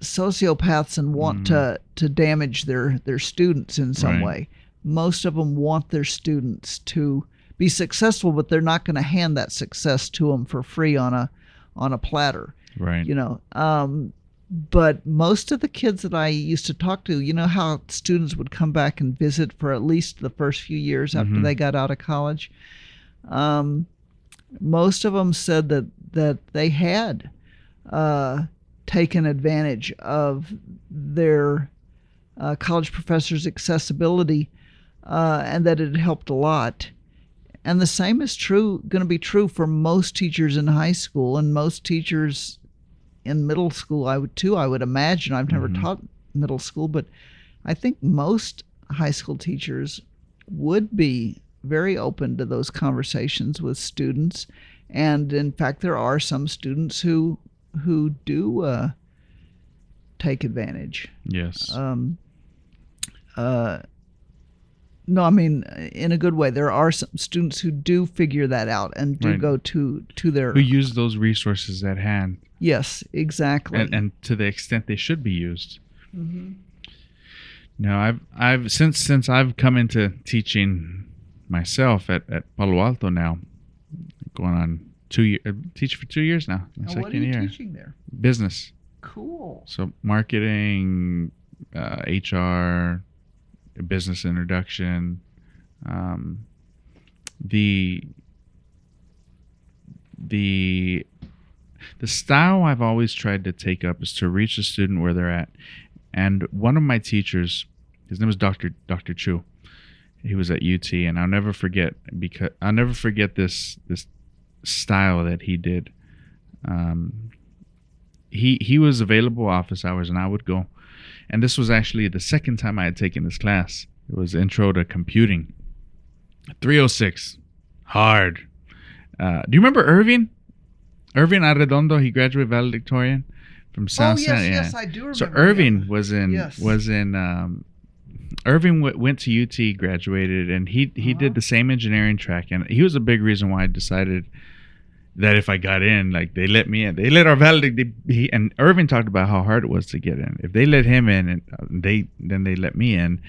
sociopaths and want to damage their students in some way. Most of them want their students to be successful, but they're not going to hand that success to them for free on a platter. Right. But most of the kids that I used to talk to, how students would come back and visit for at least the first few years after they got out of college. Most of them said that they had taken advantage of their college professors' accessibility and that it helped a lot. And the same is going to be true for most teachers in high school and most teachers in middle school. I would imagine. I've never taught middle school, but I think most high school teachers would be very open to those conversations with students. And in fact, there are some students who do take advantage. Yes. No, I mean, in a good way. There are some students who do figure that out and do go to their... Who use those resources at hand. Yes, exactly. And to the extent they should be used. No, I've since I've come into teaching myself at Palo Alto now, going on 2 years, teach for 2 years now. My second what are you year. teaching there? Business. Cool. So marketing, HR, business introduction. The style I've always tried to take up is to reach a student where they're at. And one of my teachers, his name was Dr. Chu. He was at UT, and I'll never forget this style that he did. He was available office hours, and I would go. And this was actually the second time I had taken this class. It was Intro to Computing. 306. Hard. Do you remember Irving? Irving Arredondo, he graduated valedictorian from South San. Yes, I do remember. So Irving him. Irving went to UT, graduated, and he did the same engineering track, and he was a big reason why I decided that if I got in, like, they let me in. They let our valedictorian, and Irving talked about how hard it was to get in. If they let him in and then they let me in,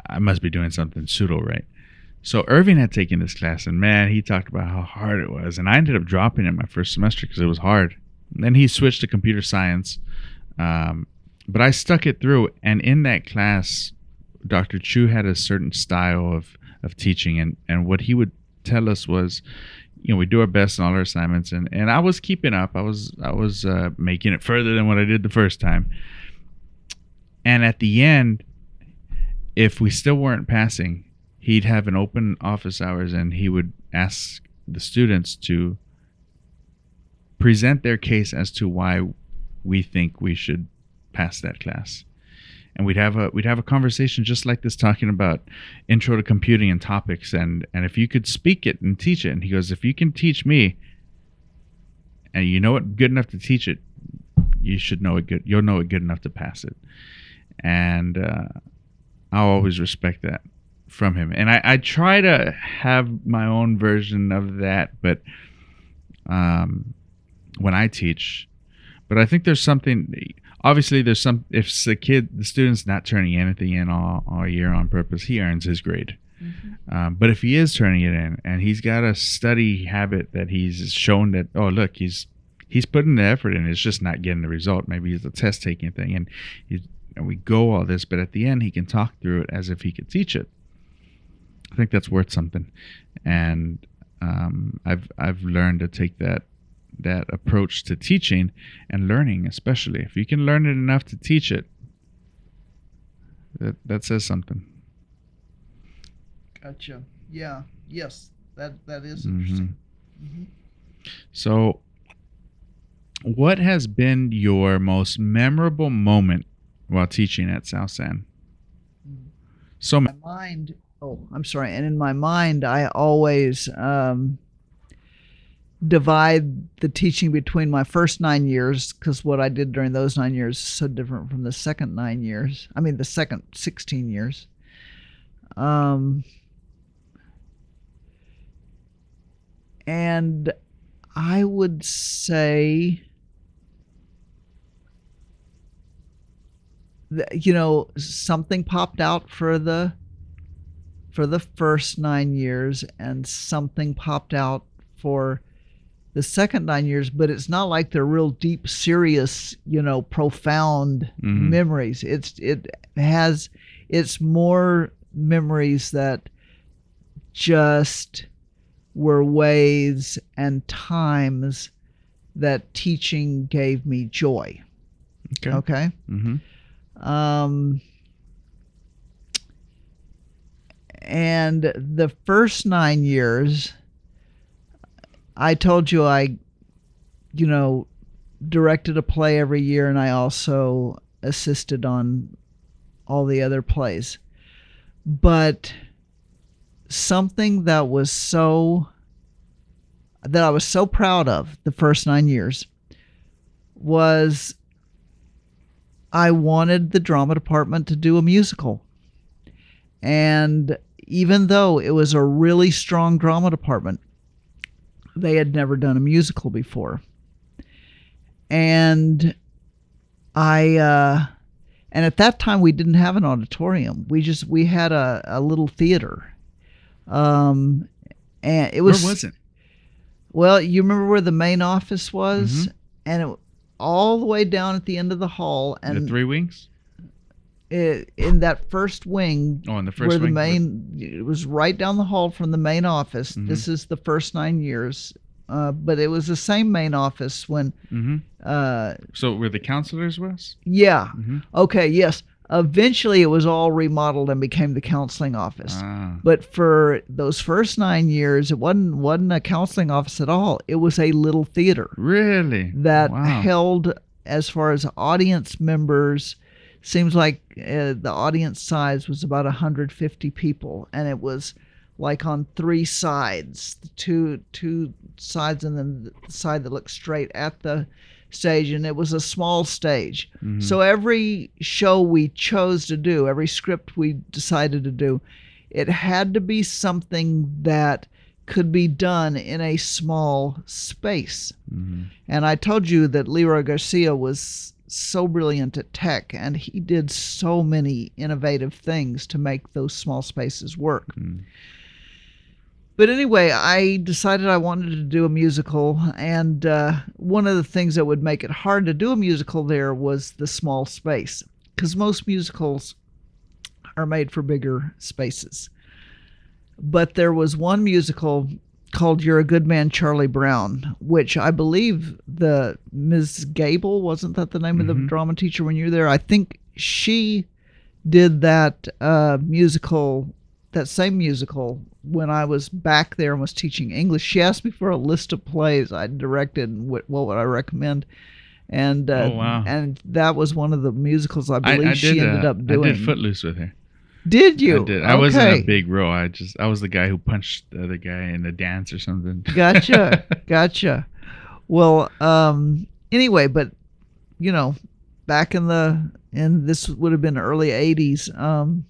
I must be doing something pseudo right. So Irving had taken this class, and man, he talked about how hard it was, and I ended up dropping it my first semester because it was hard. And then he switched to computer science, but I stuck it through. And in that class, Dr. Chu had a certain style of teaching, and what he would tell us was, we do our best in all our assignments, and I was keeping up. I was making it further than what I did the first time. And at the end, if we still weren't passing, he'd have an open office hours, and he would ask the students to present their case as to why we think we should pass that class. and we'd have a conversation just like this, talking about intro to computing and topics, and if you could speak it and teach it. And he goes, if you can teach me, and you know it good enough to teach it, you should know it good. You'll know it good enough to pass it. And I'll always respect that from him. And I try to have my own version of that, but when I teach. But I think there's something. Obviously, there's some. If the student's not turning anything in all year on purpose, he earns his grade. Mm-hmm. But if he is turning it in, and he's got a study habit that he's shown that, oh look, he's putting the effort in, it's just not getting the result. Maybe it's a test taking thing, and we go all this, but at the end he can talk through it as if he could teach it. I think that's worth something, and I've learned to take that approach to teaching and learning, especially if you can learn it enough to teach it. That says something. Gotcha. Yeah. Yes. That is interesting. Mm-hmm. So, what has been your most memorable moment while teaching at South San? So, my mind. Oh, I'm sorry. And in my mind, I always divide the teaching between my first 9 years, because what I did during those 9 years is so different from the second 9 years. I mean, the second 16 years. And I would say that, something popped out for the first 9 years, and something popped out for the second 9 years, but it's not like they're real deep, serious, profound memories. It's more memories that just were ways and times that teaching gave me joy. Okay. Mm-hmm. And the first 9 years, I told you I directed a play every year, and I also assisted on all the other plays. But something that I was so proud of the first 9 years was I wanted the drama department to do a musical. And even though it was a really strong drama department, they had never done a musical before. And and at that time we didn't have an auditorium. We had a little theater. And it was. Where was it? Well, you remember where the main office was? Mm-hmm. And it all the way down at the end of the hall. And the three wings? In that first wing. Oh, in the first wing? It was right down the hall from the main office. Mm-hmm. This is the first 9 years. But it was the same main office when. Mm-hmm. So where the counselors was? Yeah. Mm-hmm. Okay, yes. Eventually, it was all remodeled and became the counseling office. Ah. But for those first 9 years, it wasn't a counseling office at all. It was a little theater. Really? That held, as far as audience members, seems like the audience size was about 150 people, and it was like on three sides, two sides, and then the side that looked straight at the stage, and it was a small stage. Mm-hmm. So every show we chose to do, every script we decided to do, it had to be something that could be done in a small space. Mm-hmm. And I told you that Leroy Garcia was so brilliant at tech, and he did so many innovative things to make those small spaces work. Mm-hmm. But anyway, I decided I wanted to do a musical, and one of the things that would make it hard to do a musical there was the small space, because most musicals are made for bigger spaces. But there was one musical called You're a Good Man, Charlie Brown, which I believe the Ms. Gable, wasn't that the name of the drama teacher when you were there? I think she did that musical, that same musical, when I was back there and was teaching English. She asked me for a list of plays I directed and what would I recommend. And Oh, wow. and that was one of the musicals I believe she ended up I doing. did Footloose with her. Did you? I did. I wasn't Okay. a big role. I was the guy who punched the other guy in the dance or something. Gotcha. Well, anyway, but back in this would have been early '80s.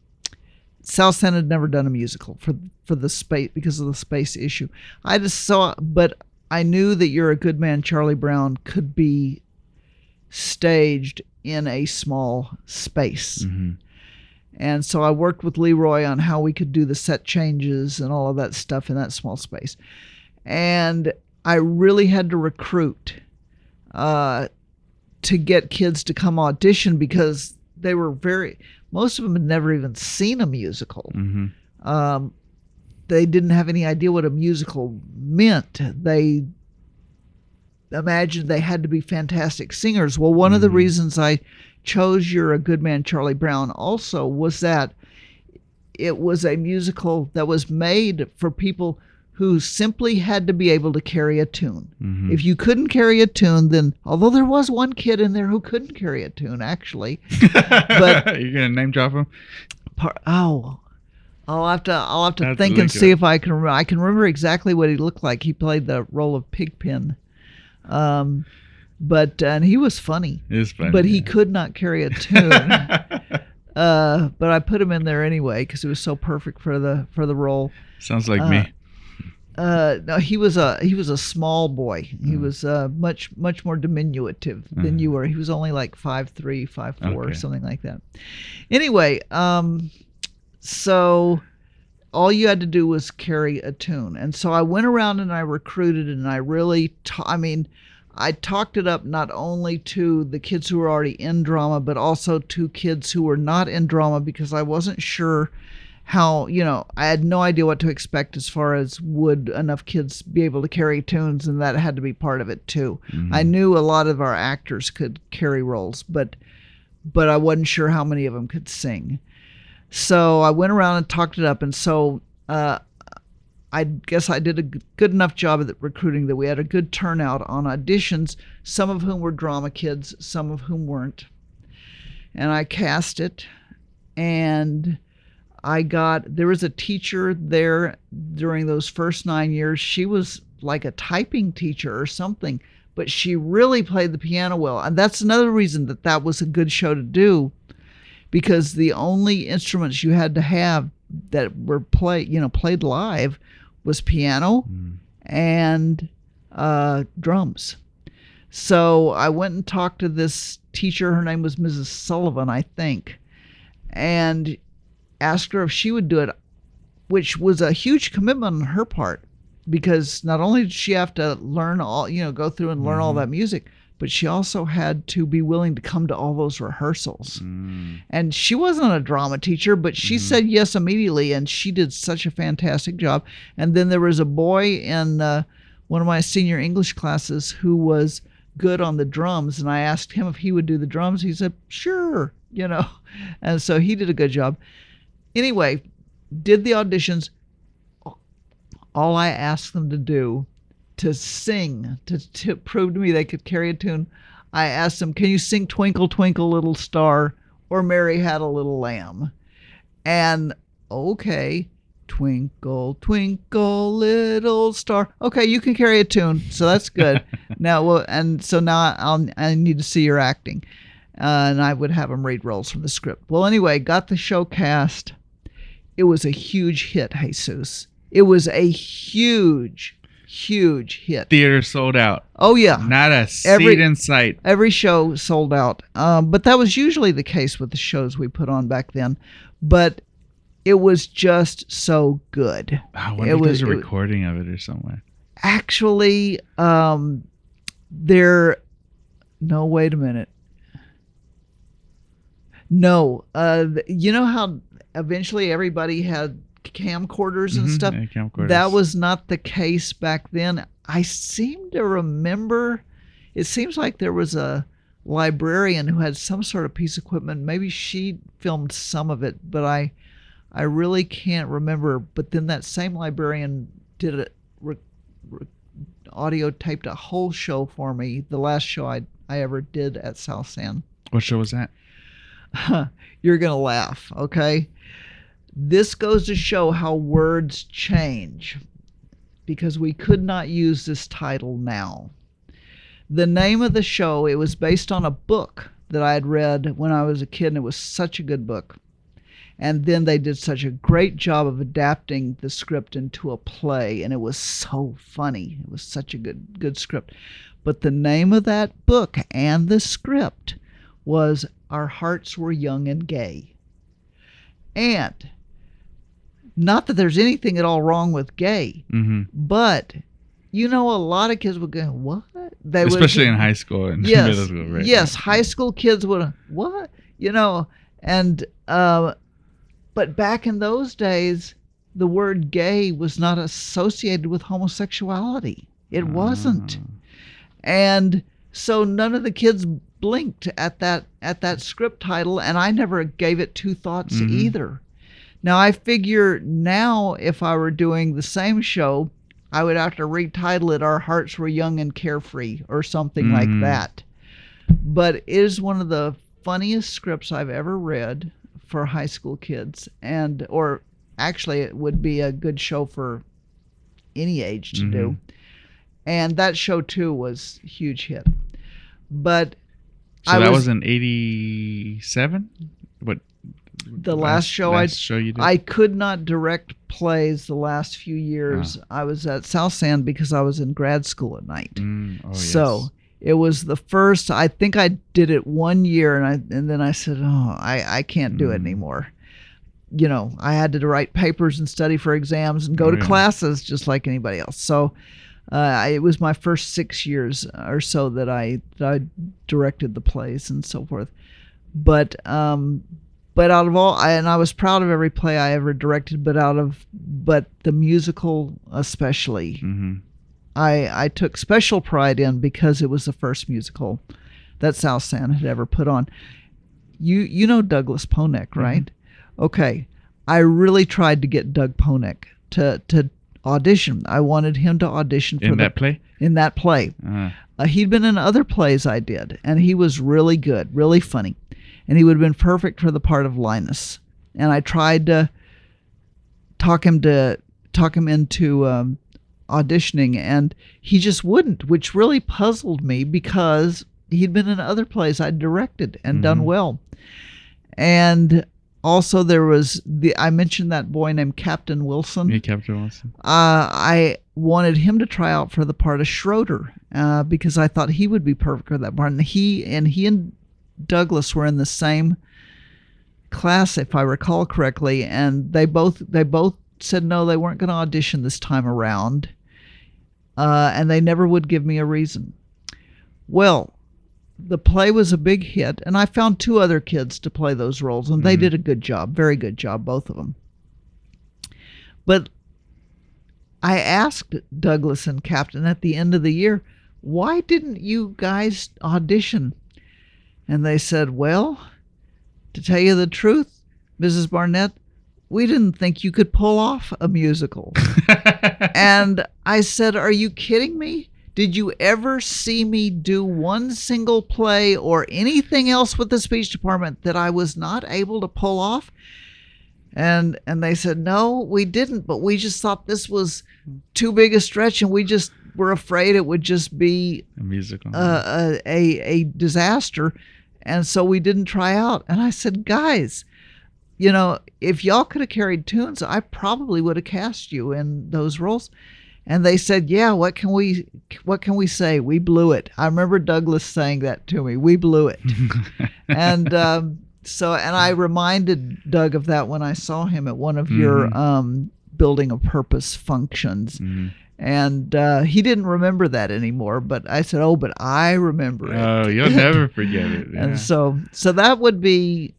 South San had never done a musical for the space because of the space issue. I just saw, but I knew that You're a Good Man, Charlie Brown could be staged in a small space. Mm-hmm. And so I worked with Leroy on how we could do the set changes and all of that stuff in that small space. And I really had to recruit to get kids to come audition because they were most of them had never even seen a musical. Mm-hmm. They didn't have any idea what a musical meant. They imagined they had to be fantastic singers. Well, one of the reasons I chose You're a Good Man, Charlie Brown also was that it was a musical that was made for people who simply had to be able to carry a tune. Mm-hmm. If you couldn't carry a tune, then, although there was one kid in there who couldn't carry a tune, actually. But you're gonna name drop him? I'll have to That's think really and see good. if I can remember. I can remember exactly what he looked like. He played the role of Pigpen. But and he was funny. It was funny. But he could not carry a tune. But I put him in there anyway because it was so perfect for the role. Sounds like me. No, he was a small boy. He was much more diminutive than you were. He was only like 5'3", 5'4", or Okay. something like that. Anyway, so all you had to do was carry a tune, and so I went around and I recruited, and I really, I talked it up not only to the kids who were already in drama, but also to kids who were not in drama because I wasn't sure how, I had no idea what to expect as far as would enough kids be able to carry tunes, and that had to be part of it too. Mm-hmm. I knew a lot of our actors could carry roles, but I wasn't sure how many of them could sing. So I went around and talked it up, and so I guess I did a good enough job at recruiting that we had a good turnout on auditions, some of whom were drama kids, some of whom weren't. And I cast it, and there was a teacher there during those first 9 years. She was like a typing teacher or something, but she really played the piano well. And that's another reason that was a good show to do, because the only instruments you had to have that were played live was piano and drums. So I went and talked to this teacher. Her name was Mrs. Sullivan, I think, and asked her if she would do it, which was a huge commitment on her part, because not only did she have to learn go through and learn all that music, but she also had to be willing to come to all those rehearsals. And she wasn't a drama teacher, but she said yes immediately, and she did such a fantastic job. And then there was a boy in one of my senior English classes who was good on the drums, and I asked him if he would do the drums. He said, sure, and so he did a good job. Anyway, did the auditions. All I asked them to do to sing, to prove to me they could carry a tune, I asked them, can you sing Twinkle, Twinkle, Little Star or Mary Had a Little Lamb? And okay, Twinkle, Twinkle, Little Star. Okay, you can carry a tune, so that's good. Now I need to see your acting. And I would have them read roles from the script. Well, anyway, got the show cast. It was a huge hit, Jesus. It was a huge hit. Theater sold out. Oh, yeah. Not a seat in sight. Every show sold out. But that was usually the case with the shows we put on back then. But it was just so good. I wonder if there's a recording of it or somewhere. Actually, no, wait a minute. No. You know how eventually everybody had camcorders and stuff? Yeah, camcorders. That was not the case back then. I seem to remember, it seems like there was a librarian who had some sort of piece of equipment. Maybe she filmed some of it, but I really can't remember. But then that same librarian did audio taped a whole show for me. The last show I I ever did at South San. What show was that? You're going to laugh, okay? This goes to show how words change, because we could not use this title now. The name of the show, it was based on a book that I had read when I was a kid, and it was such a good book. And then they did such a great job of adapting the script into a play, and it was so funny. It was such a good script. But the name of that book and the script was Our Hearts Were Young and Gay. And not that there's anything at all wrong with gay, but a lot of kids would go, what? Especially in high school and middle school, right? Yes, high school kids would, what? And but back in those days, the word gay was not associated with homosexuality. It wasn't. And so none of the kids blinked at that script title, and I never gave it two thoughts either. Now, I figure now if I were doing the same show, I would have to retitle it Our Hearts Were Young and Carefree or something like that. But it is one of the funniest scripts I've ever read for high school kids, or actually it would be a good show for any age to do. And that show too was a huge hit. But so that was in 87? What? The last show you did? I could not direct plays the last few years. I was at South San because I was in grad school at night. So it was the first. I think I did it 1 year, and then I said, I can't do it anymore. I had to write papers and study for exams and go to classes just like anybody else. So it was my first 6 years or so that I directed the plays and so forth. But out of all, and I was proud of every play I ever directed, but the musical especially, I took special pride in because it was the first musical that South San had ever put on. You know Douglas Ponek, right? Okay, I really tried to get Doug Ponek to audition. I wanted him to audition for that play. In that play, he'd been in other plays I did, and he was really good, really funny. And he would have been perfect for the part of Linus. And I tried to talk him into auditioning, and he just wouldn't, which really puzzled me because he'd been in other plays I'd directed and done well. And also there was I mentioned that boy named Captain Wilson. Yeah, Captain Wilson. I wanted him to try out for the part of Schroeder because I thought he would be perfect for that part. And he and Douglas were in the same class, if I recall correctly, and they both said no, they weren't going to audition this time around, and they never would give me a reason. Well, the play was a big hit, and I found two other kids to play those roles, and they did a good job, very good job, both of them. But I asked Douglas and Captain at the end of the year, why didn't you guys audition? And they said, well, to tell you the truth, Mrs. Barnett, we didn't think you could pull off a musical. And I said, are you kidding me? Did you ever see me do one single play or anything else with the speech department that I was not able to pull off? And they said, no, we didn't, but we just thought this was too big a stretch, and we just were afraid it would just be a musical, a disaster, and so we didn't try out. And I said, guys, if y'all could have carried tunes, I probably would have cast you in those roles. And they said, yeah, what can we say? We blew it. I remember Douglas saying that to me. We blew it. And I reminded Doug of that when I saw him at one of your Building a Purpose functions. And he didn't remember that anymore, but I said, oh, but I remember it. Oh, you'll never forget it. Yeah. And so that would be,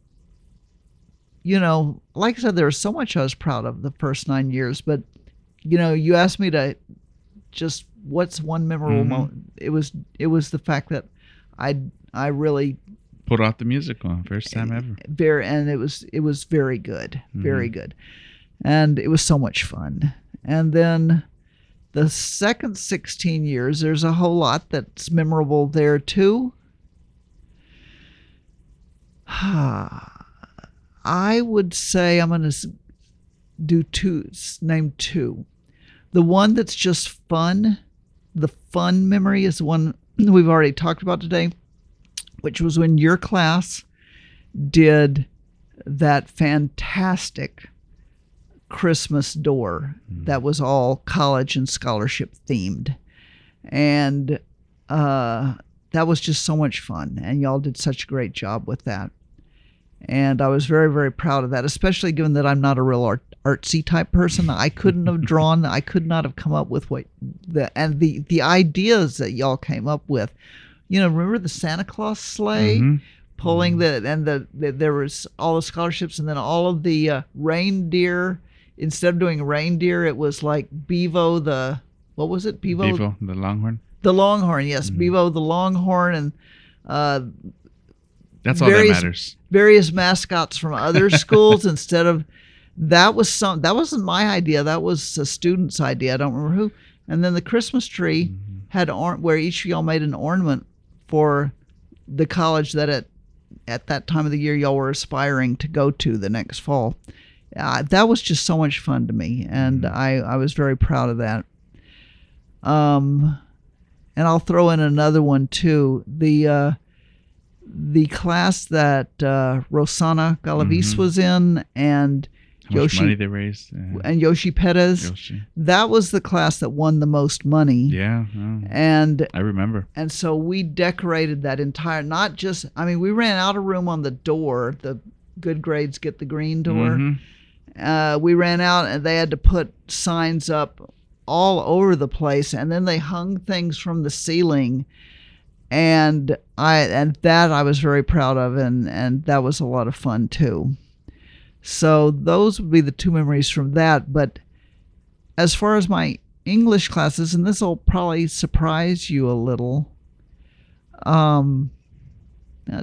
like I said, there was so much I was proud of the first 9 years, but, you asked me to just what's one memorable moment. It was the fact that I really put out the musical first time ever. And it was very good, very good. And it was so much fun. And then the second 16 years, there's a whole lot that's memorable there too. I would say I'm going to name two. The one that's just fun, the fun memory is the one we've already talked about today, which was when your class did that fantastic Christmas door that was all college and scholarship themed. And that was just so much fun. And y'all did such a great job with that. And I was very, very proud of that, especially given that I'm not a real artsy type person. I couldn't have drawn, I could not have come up with the ideas that y'all came up with. You know, remember the Santa Claus sleigh pulling there was all the scholarships, and then all of the reindeer. Instead of doing reindeer, it was like Bevo what was it? Bevo, the Longhorn. The Longhorn, yes, Bevo the Longhorn, and that's all that matters. Various mascots from other schools instead of that wasn't my idea. That was a student's idea. I don't remember who. And then the Christmas tree had where each of y'all made an ornament for the college that at that time of the year y'all were aspiring to go to the next fall. That was just so much fun to me, and I was very proud of that. And I'll throw in another one too. The class that Rosana Galavis was in, and How much money they raised. And Yoshi Perez. That was the class that won the most money. Yeah. And I remember. And so we decorated that entire, we ran out of room on the door, the good grades get the green door. We ran out and they had to put signs up all over the place, and then they hung things from the ceiling, and that I was very proud of, and that was a lot of fun too. So those would be the two memories from that. But as far as my English classes, and this will probably surprise you a little,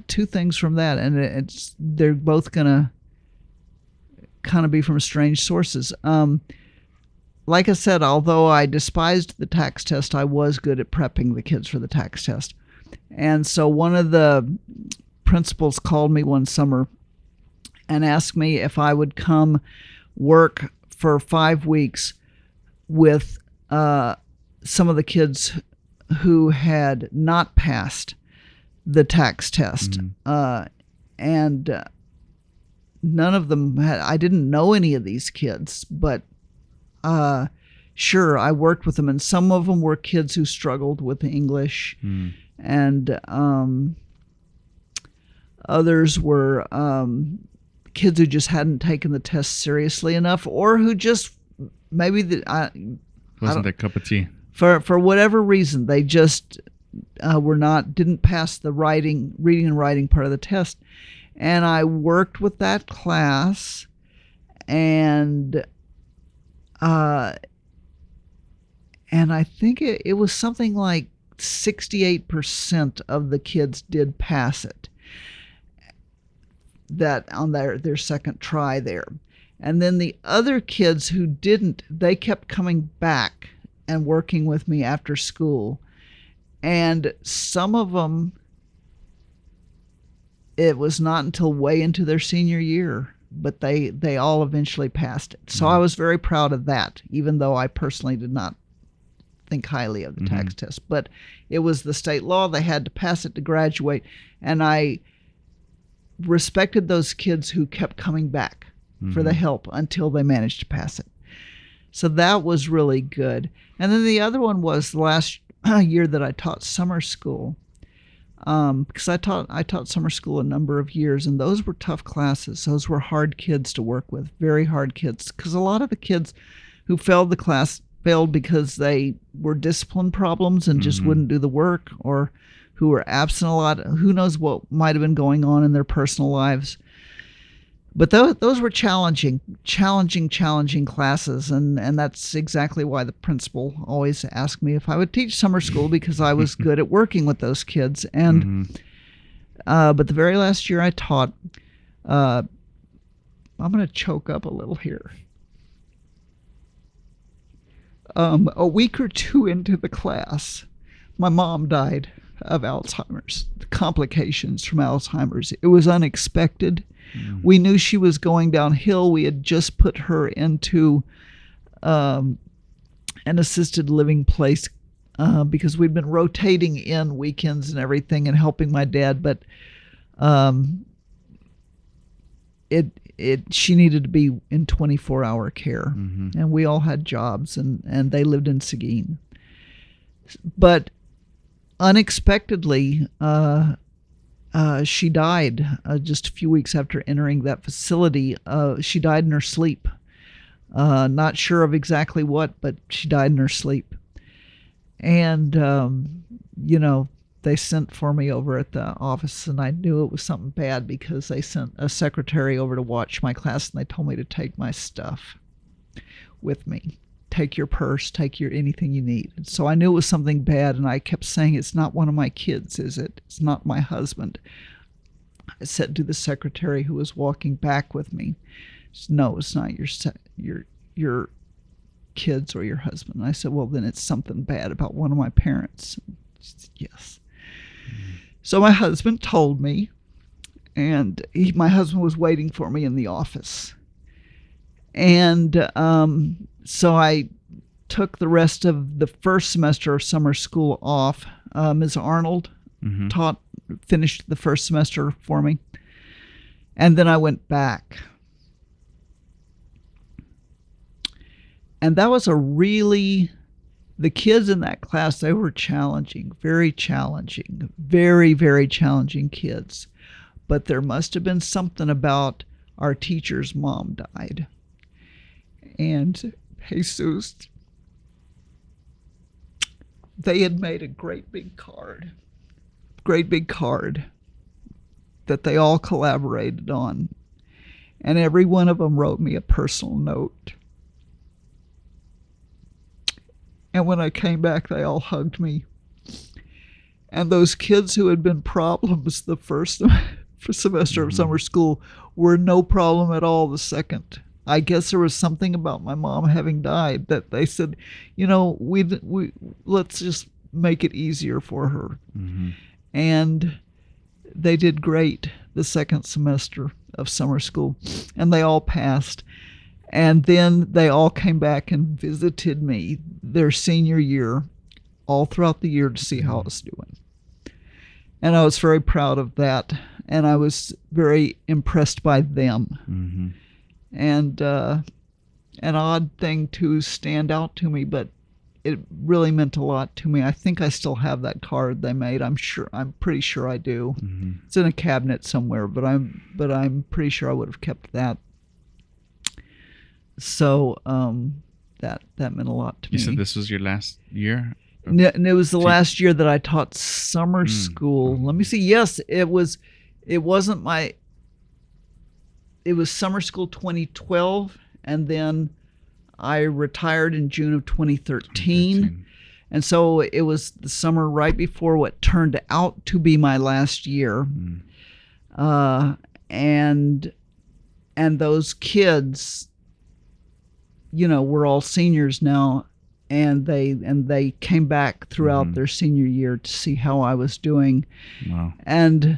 two things from that, and they're both gonna kind of be from strange sources. Like I said, although I despised the tax test, I was good at prepping the kids for the tax test. And so one of the principals called me one summer and asked me if I would come work for 5 weeks with some of the kids who had not passed the tax test. And none of them I didn't know any of these kids, but sure, I worked with them, and some of them were kids who struggled with English, and others were kids who just hadn't taken the test seriously enough, or who just maybe wasn't their cup of tea. For whatever reason, they just didn't pass the reading and writing part of the test. And I worked with that class, and I think it was something like 68% of the kids did pass it, that on their second try there. And then the other kids who didn't, they kept coming back and working with me after school. And some of them, it was not until way into their senior year, but they all eventually passed it. So I was very proud of that, even though I personally did not think highly of the tax test. But it was the state law. They had to pass it to graduate. And I respected those kids who kept coming back for the help until they managed to pass it. So that was really good. And then the other one was the last year that I taught summer school. Because I taught summer school a number of years, and those were tough classes. Those were hard kids to work with, very hard kids. Because a lot of the kids who failed the class failed because they were discipline problems and just wouldn't do the work, or who were absent a lot. Who knows what might have been going on in their personal lives. But those were challenging classes, and that's exactly why the principal always asked me if I would teach summer school, because I was good at working with those kids. And but the very last year I taught, I'm going to choke up a little here. A week or two into the class, my mom died. of Alzheimer's, the complications from Alzheimer's. It was unexpected. We knew she was going downhill. We had just put her into an assisted living place because we'd been rotating in weekends and everything and helping my dad, but she needed to be in 24-hour care, and we all had jobs, and they lived in Seguin. But unexpectedly, she died just a few weeks after entering that facility. She died in her sleep. Not sure of exactly what, but she died in her sleep. And, they sent for me over at the office, and I knew it was something bad because they sent a secretary over to watch my class, and they told me to take my stuff with me. Take your purse, take your anything you need. So I knew it was something bad, and I kept saying, it's not one of my kids, is it? It's not my husband. I said to the secretary who was walking back with me, no, it's not your kids or your husband. And I said, well, then it's something bad about one of my parents. She said, yes. So my husband told me, and my husband was waiting for me in the office. And so I took the rest of the first semester of summer school off. Ms. Arnold finished the first semester for me. And then I went back. And that was the kids in that class, they were challenging, very, very challenging kids. But there must have been something about our teacher's mom died. And Jesus, they had made a great big card that they all collaborated on. And every one of them wrote me a personal note. And when I came back, they all hugged me. And those kids who had been problems the first semester of summer school were no problem at all the second. I guess there was something about my mom having died that they said, we let's just make it easier for her. And they did great the second semester of summer school, and they all passed. And then they all came back and visited me their senior year, all throughout the year, to see how I was doing. And I was very proud of that, and I was very impressed by them. And an odd thing to stand out to me, but it really meant a lot to me. I think I still have that card they made. I'm pretty sure I do. It's in a cabinet somewhere, but I'm pretty sure I would have kept that. So that meant a lot to me. You said this was your last year? And it was the last year that I taught summer school. Let me see. Yes, it was. It wasn't my. It was summer school 2012, and then I retired in June of 2013. And so it was the summer right before what turned out to be my last year. And those kids, we're all seniors now, and they came back throughout their senior year to see how I was doing. Wow. And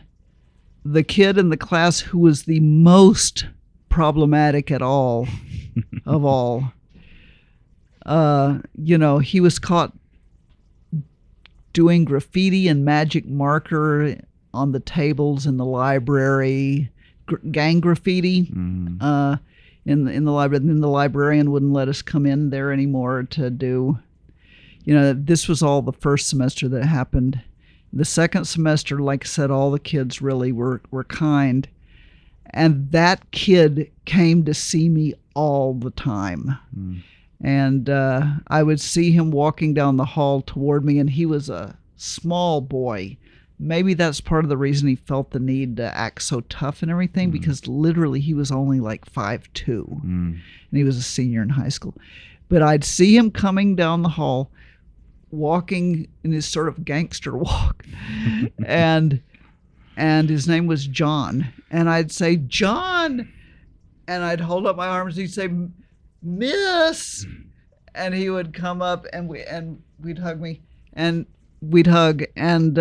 the kid in the class who was the most problematic of all, he was caught doing graffiti and magic marker on the tables in the library, gang graffiti. In the library, then the librarian wouldn't let us come in there anymore to do. This was all the first semester that happened. The second semester, like I said, all the kids really were kind, and that kid came to see me all the time. And I would see him walking down the hall toward me, and he was a small boy. Maybe that's part of the reason he felt the need to act so tough and everything, because literally he was only like 5'2", and he was a senior in high school. But I'd see him coming down the hall, walking in his sort of gangster walk, and his name was John. And I'd say, John, and I'd hold up my arms, and he'd say, Miss, and he would come up, and we'd hug me. And we'd hug, and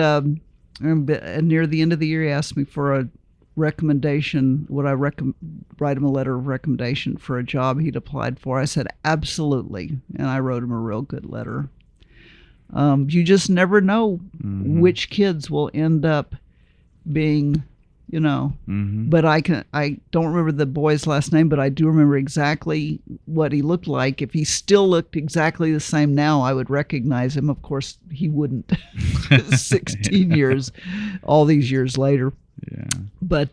near the end of the year, he asked me for a recommendation. Would I write him a letter of recommendation for a job he'd applied for? I said, absolutely. And I wrote him a real good letter. You just never know which kids will end up being, but I don't remember the boy's last name, but I do remember exactly what he looked like. If he still looked exactly the same now, I would recognize him. Of course, he wouldn't 16 years, all these years later. Yeah. But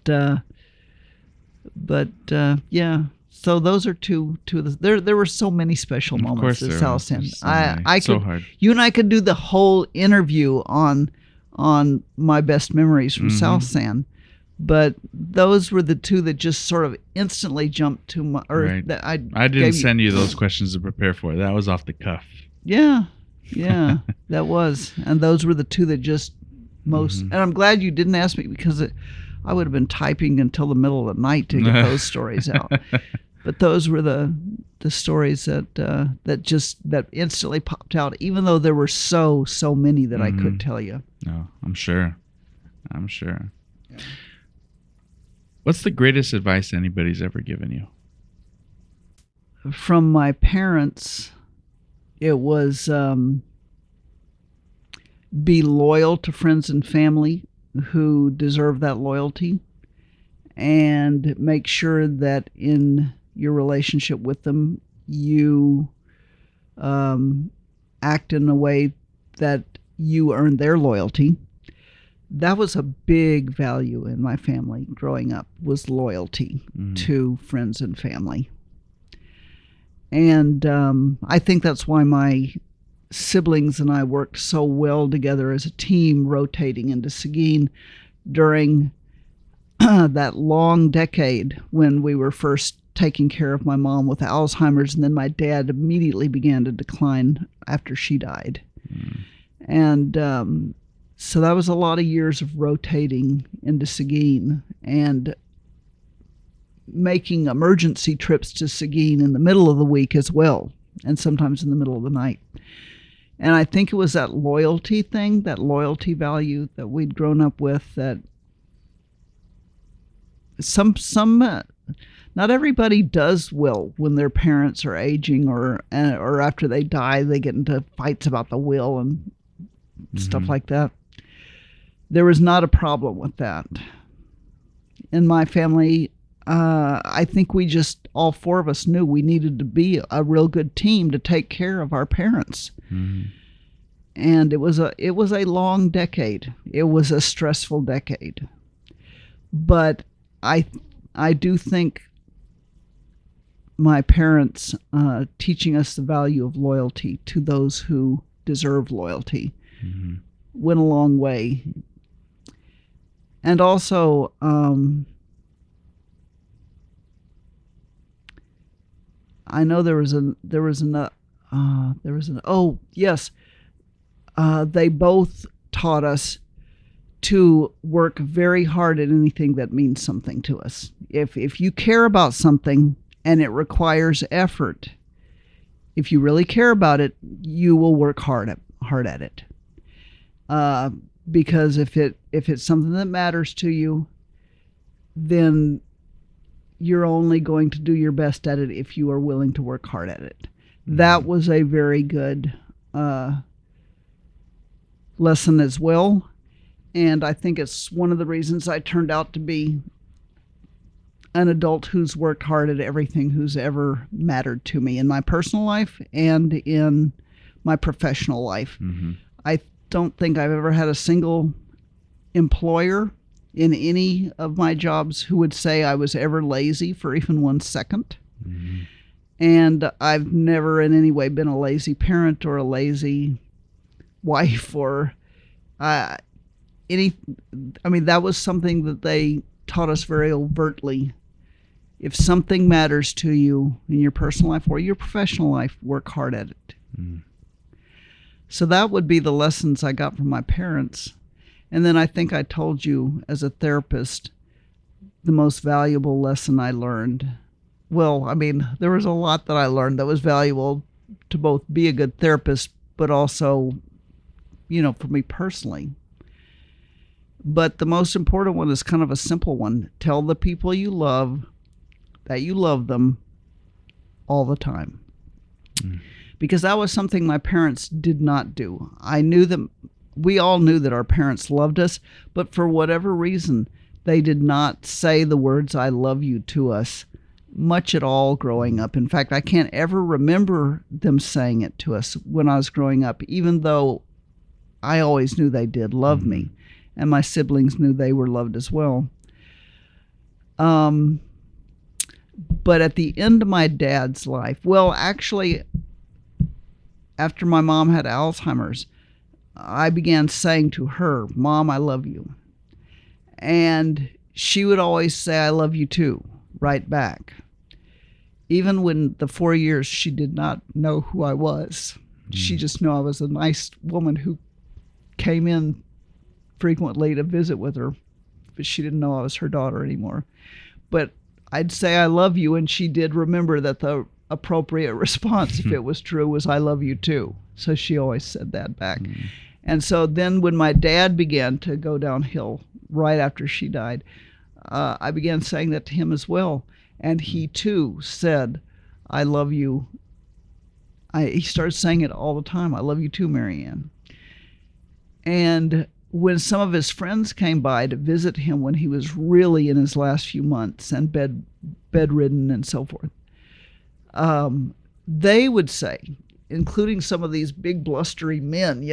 yeah. So those are two of the, there were so many special moments at South San. Hard. You and I could do the whole interview on my best memories from South San, but those were the two that just sort of instantly jumped to my. Right. That I didn't send you those questions to prepare for. That was off the cuff. Yeah, that was, and those were the two that just most. And I'm glad you didn't ask me, because I would have been typing until the middle of the night to get those stories out. But those were the stories that instantly popped out, even though there were so many that I could tell you. No, I'm sure. Yeah. What's the greatest advice anybody's ever given you? From my parents, it was be loyal to friends and family who deserve that loyalty, and make sure that in your relationship with them, you act in a way that you earn their loyalty. That was a big value in my family growing up, was loyalty to friends and family. And I think that's why my siblings and I worked so well together as a team, rotating into Seguin during that long decade when we were first taking care of my mom with Alzheimer's, and then my dad immediately began to decline after she died. And so that was a lot of years of rotating into Seguin and making emergency trips to Seguin in the middle of the week as well, and sometimes in the middle of the night. And I think it was that loyalty thing, that loyalty value that we'd grown up with, that not everybody does well when their parents are aging, or after they die, they get into fights about the will and stuff like that. There was not a problem with that. In my family, I think we just, all four of us knew we needed to be a real good team to take care of our parents. And it was a long decade. It was a stressful decade. But I do think my parents teaching us the value of loyalty to those who deserve loyalty went a long way. And also, I know they both taught us to work very hard at anything that means something to us. If you care about something and it requires effort, if you really care about it, you will work hard at it. Because if it's something that matters to you, then you're only going to do your best at it if you are willing to work hard at it. That was a very good lesson as well. And I think it's one of the reasons I turned out to be an adult who's worked hard at everything, who's ever mattered to me in my personal life and in my professional life. I don't think I've ever had a single employer in any of my jobs who would say I was ever lazy for even 1 second. And I've never in any way been a lazy parent or a lazy wife or that was something that they taught us very overtly. If something matters to you in your personal life or your professional life, work hard at it. So that would be the lessons I got from my parents. And then I think I told you, as a therapist, the most valuable lesson I learned. Well, there was a lot that I learned that was valuable to both be a good therapist, but also for me personally. But the most important one is kind of a simple one. Tell the people you love that you love them all the time. Because that was something my parents did not do. I knew that we all knew that our parents loved us, but for whatever reason, they did not say the words "I love you" to us much at all growing up. In fact, I can't ever remember them saying it to us when I was growing up, even though I always knew they did love me, and my siblings knew they were loved as well. But at the end of my dad's life, well, actually, after my mom had Alzheimer's, I began saying to her, "Mom, I love you." And she would always say, "I love you too," right back. Even when the 4 years she did not know who I was. She just knew I was a nice woman who came in frequently to visit with her, but she didn't know I was her daughter anymore. But I'd say "I love you," and she did remember that the appropriate response, if it was true, was "I love you too." So she always said that back. And so then when my dad began to go downhill right after she died, I began saying that to him as well. And he too said, "I love you." He started saying it all the time. "I love you too, Marianne." And when some of his friends came by to visit him when he was really in his last few months and bedridden and so forth, they would say, including some of these big blustery men,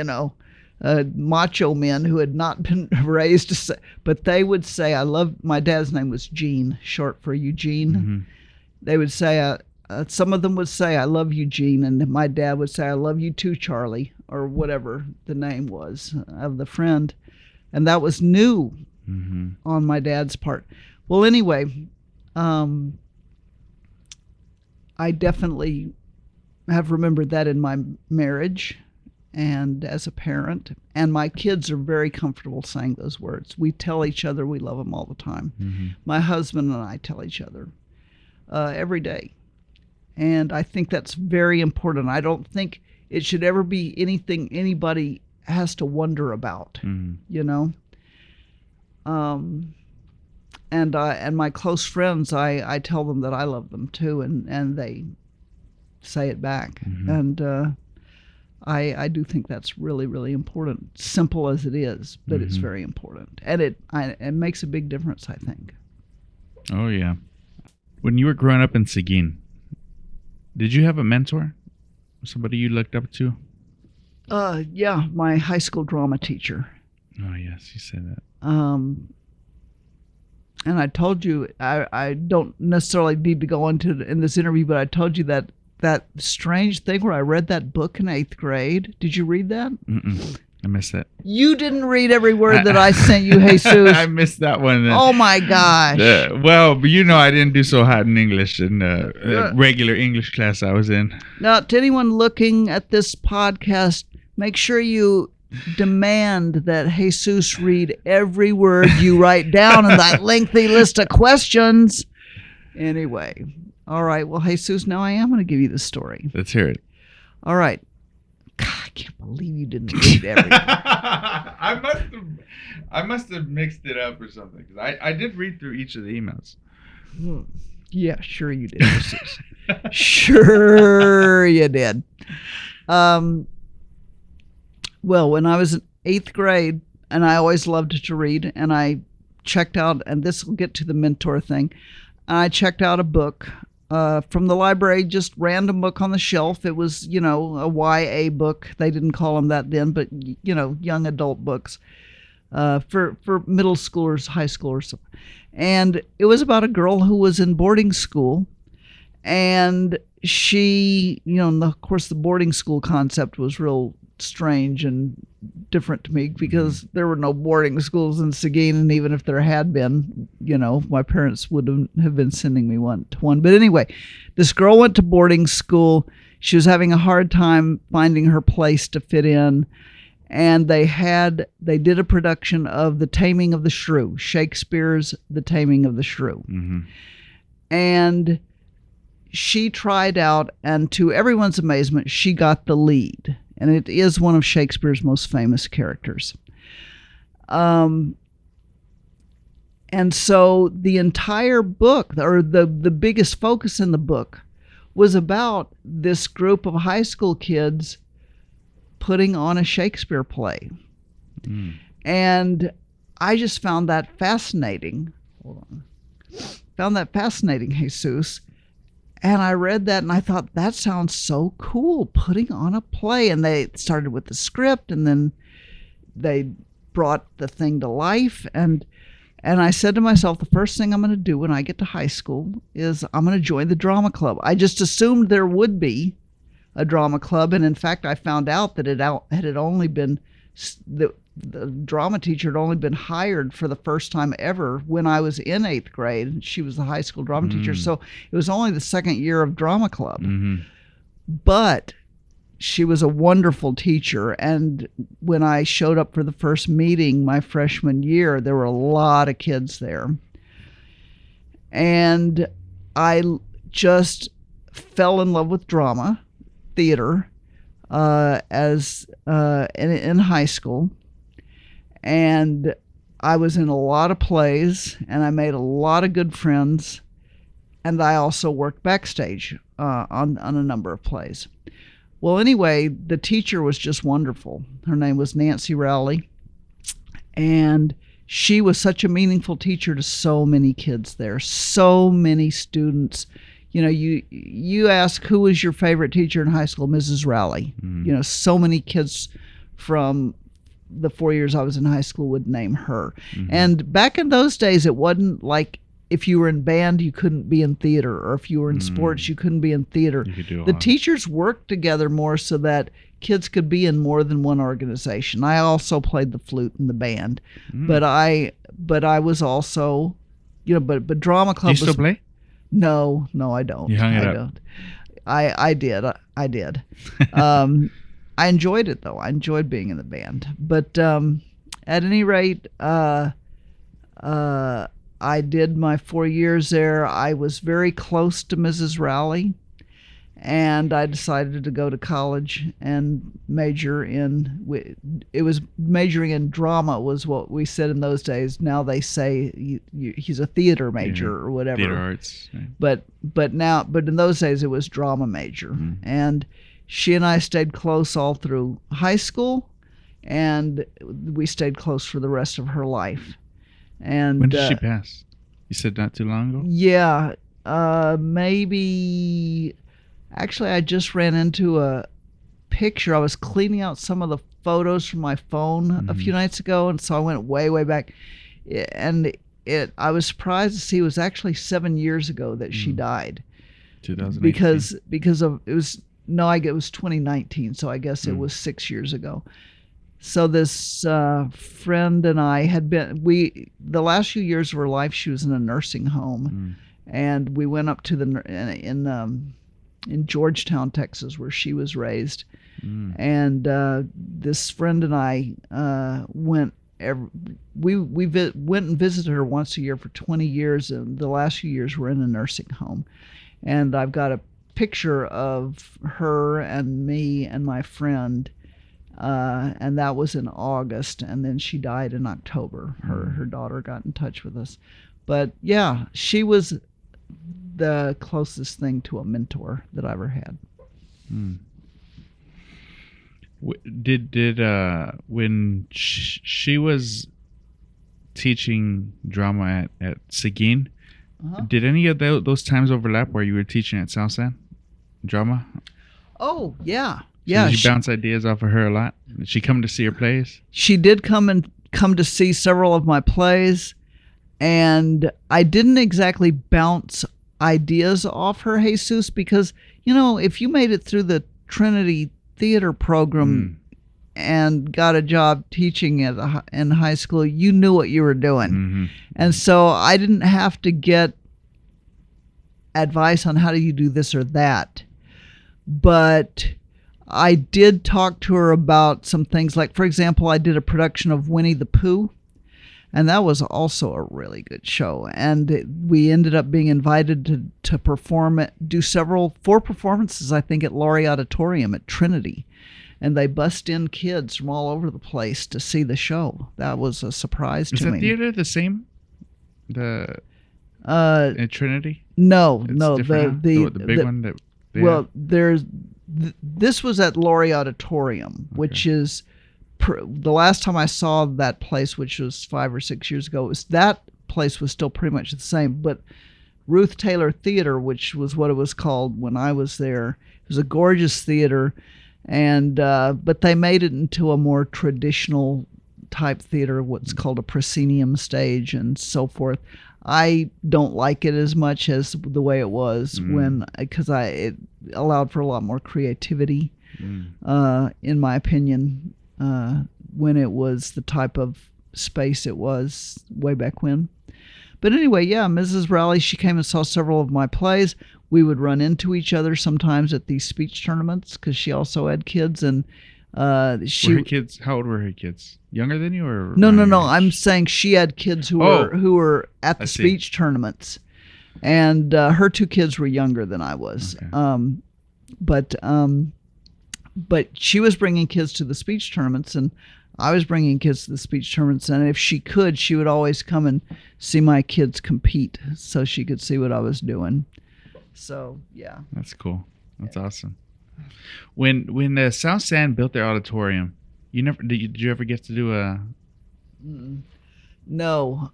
macho men who had not been raised to say, but they would say, "I love," my dad's name was Gene, short for Eugene. They would say, some of them would say, "I love you, Gene," and my dad would say, "I love you too, Charlie," or whatever the name was of the friend. And that was new on my dad's part. Well, anyway, I definitely have remembered that in my marriage and as a parent, and my kids are very comfortable saying those words. We tell each other we love them all the time. My husband and I tell each other every day, and I think that's very important. I don't think it should ever be anything anybody has to wonder about, And my close friends, I tell them that I love them too, and they say it back. And I do think that's really, really important. Simple as it is, but it's very important, and it makes a big difference, I think. Oh yeah. When you were growing up in Seguin, did you have a mentor? Somebody you looked up to? Yeah, my high school drama teacher. Oh yes, you said that. And I told you, I don't necessarily need to go into in this interview, but I told you that strange thing where I read that book in 8th grade. Did you read that? I missed it. You didn't read every word that I sent you, Jesus. I missed that one. Oh my gosh. Well, but I didn't do so hot in English in regular English class I was in. Now, to anyone looking at this podcast, make sure you demand that Jesus read every word you write down in that lengthy list of questions. Anyway, all right. Well, Jesus, now I am going to give you the story. Let's hear it. All right. God, I can't believe you didn't read everything. I must have mixed it up or something, because I did read through each of the emails. Yeah, sure you did. Sure you did. Well, when I was in 8th grade, and I always loved to read, and I checked out, and this will get to the mentor thing, and I checked out a book from the library, just random book on the shelf. It was, a YA book. They didn't call them that then, but, young adult books for middle schoolers, high schoolers. And it was about a girl who was in boarding school, and she, of course, the boarding school concept was real strange and different to me because there were no boarding schools in Seguin, and even if there had been, my parents would have been sending me to one. But anyway, this girl went to boarding school. She was having a hard time finding her place to fit in, and they did a production of The Taming of the Shrew, Shakespeare's The Taming of the Shrew. And she tried out, and to everyone's amazement, she got the lead and it is one of Shakespeare's most famous characters. And so the entire book, or the biggest focus in the book, was about this group of high school kids putting on a Shakespeare play. And I just found that fascinating. Found that fascinating, Jesus. And I read that and I thought, that sounds so cool, putting on a play. And they started with the script, and then they brought the thing to life. And I said to myself, the first thing I'm going to do when I get to high school is I'm going to join the drama club. I just assumed there would be a drama club. And in fact, I found out that it had only been, the drama teacher had only been hired for the first time ever when I was in 8th grade. She was the high school drama teacher. So it was only the second year of drama club. But she was a wonderful teacher, and when I showed up for the first meeting my freshman year, there were a lot of kids there. And I just fell in love with drama, theater, in high school. And I was in a lot of plays, and I made a lot of good friends, and I also worked backstage on a number of plays. Well, anyway, the teacher was just wonderful. Her name was Nancy Rowley, and she was such a meaningful teacher to so many kids there, so many students. You know, you ask, who was your favorite teacher in high school? Mrs. Rowley. You know, so many kids from the 4 years I was in high school would name her. And back in those days, it wasn't like if you were in band, you couldn't be in theater, or if you were in sports, you couldn't be in theater. The teachers worked together more so that kids could be in more than one organization. I also played the flute in the band, but I was also, but drama club. Do you still play? No, I don't. You hung it I up. don't. I did. I enjoyed it though. I enjoyed being in the band. But at any rate, I did my 4 years there. I was very close to Mrs. Rowley, and I decided to go to college and major in. It was majoring in drama was what we said in those days. Now they say he's a theater major or whatever. Theater arts. Right. But in those days it was drama major, and she and I stayed close all through high school, and we stayed close for the rest of her life. And when did she pass? You said not too long ago? Yeah, maybe. Actually, I just ran into a picture. I was cleaning out some of the photos from my phone a few nights ago, and so I went way back. And I was surprised to see it was actually 7 years ago that she died. 2018. Because of it was it was 2019, so I guess it was 6 years ago. So this friend and I had been, the last few years of her life, she was in a nursing home, and we went up to in Georgetown, Texas, where she was raised, and this friend and I went and visited her once a year for 20 years, and the last few years were in a nursing home, and I've got a picture of her and me and my friend. And that was in August, and then she died in October. Her daughter got in touch with us. But yeah, she was the closest thing to a mentor that I ever had. Did when she was teaching drama at Seguin, did any of those times overlap where you were teaching at South San drama? Oh, yeah. So Yeah, did you bounce ideas off of her a lot? Did she come to see your plays? She did come to see several of my plays, and I didn't exactly bounce ideas off her, Jesus, because if you made it through the Trinity Theater program and got a job teaching in high school, you knew what you were doing, and so I didn't have to get advice on how do you do this or that, but I did talk to her about some things, like, for example, I did a production of Winnie the Pooh, and that was also a really good show. And we ended up being invited to perform it, do 4 performances, I think, at Laurie Auditorium at Trinity. and they bust in kids from all over the place to see the show. That was a surprise Is to the me. theater the same? In Trinity? No, It's no, different now? The big one that they have? this was at Laurie Auditorium, which is the last time I saw that place, which was 5 or 6 years ago. That place was still pretty much the same, but Ruth Taylor Theater, which was what it was called when I was there, it was a gorgeous theater, and but they made it into a more traditional type theater, what's called a proscenium stage and so forth. I don't like it as much as the way it was because it allowed for a lot more creativity, in my opinion, when it was the type of space it was way back when. But anyway, yeah, Mrs. Rowley, she came and saw several of my plays. We would run into each other sometimes at these speech tournaments because she also had kids, and were her kids? How old were her kids? Younger than you, or no? around your age? I'm saying she had kids who were at the speech tournaments, and her 2 kids were younger than I was. Okay. But she was bringing kids to the speech tournaments, and I was bringing kids to the speech tournaments. And if she could, she would always come and see my kids compete, so she could see what I was doing. So yeah, That's cool. That's awesome. When South Sand built their auditorium, did you ever get to do a? No.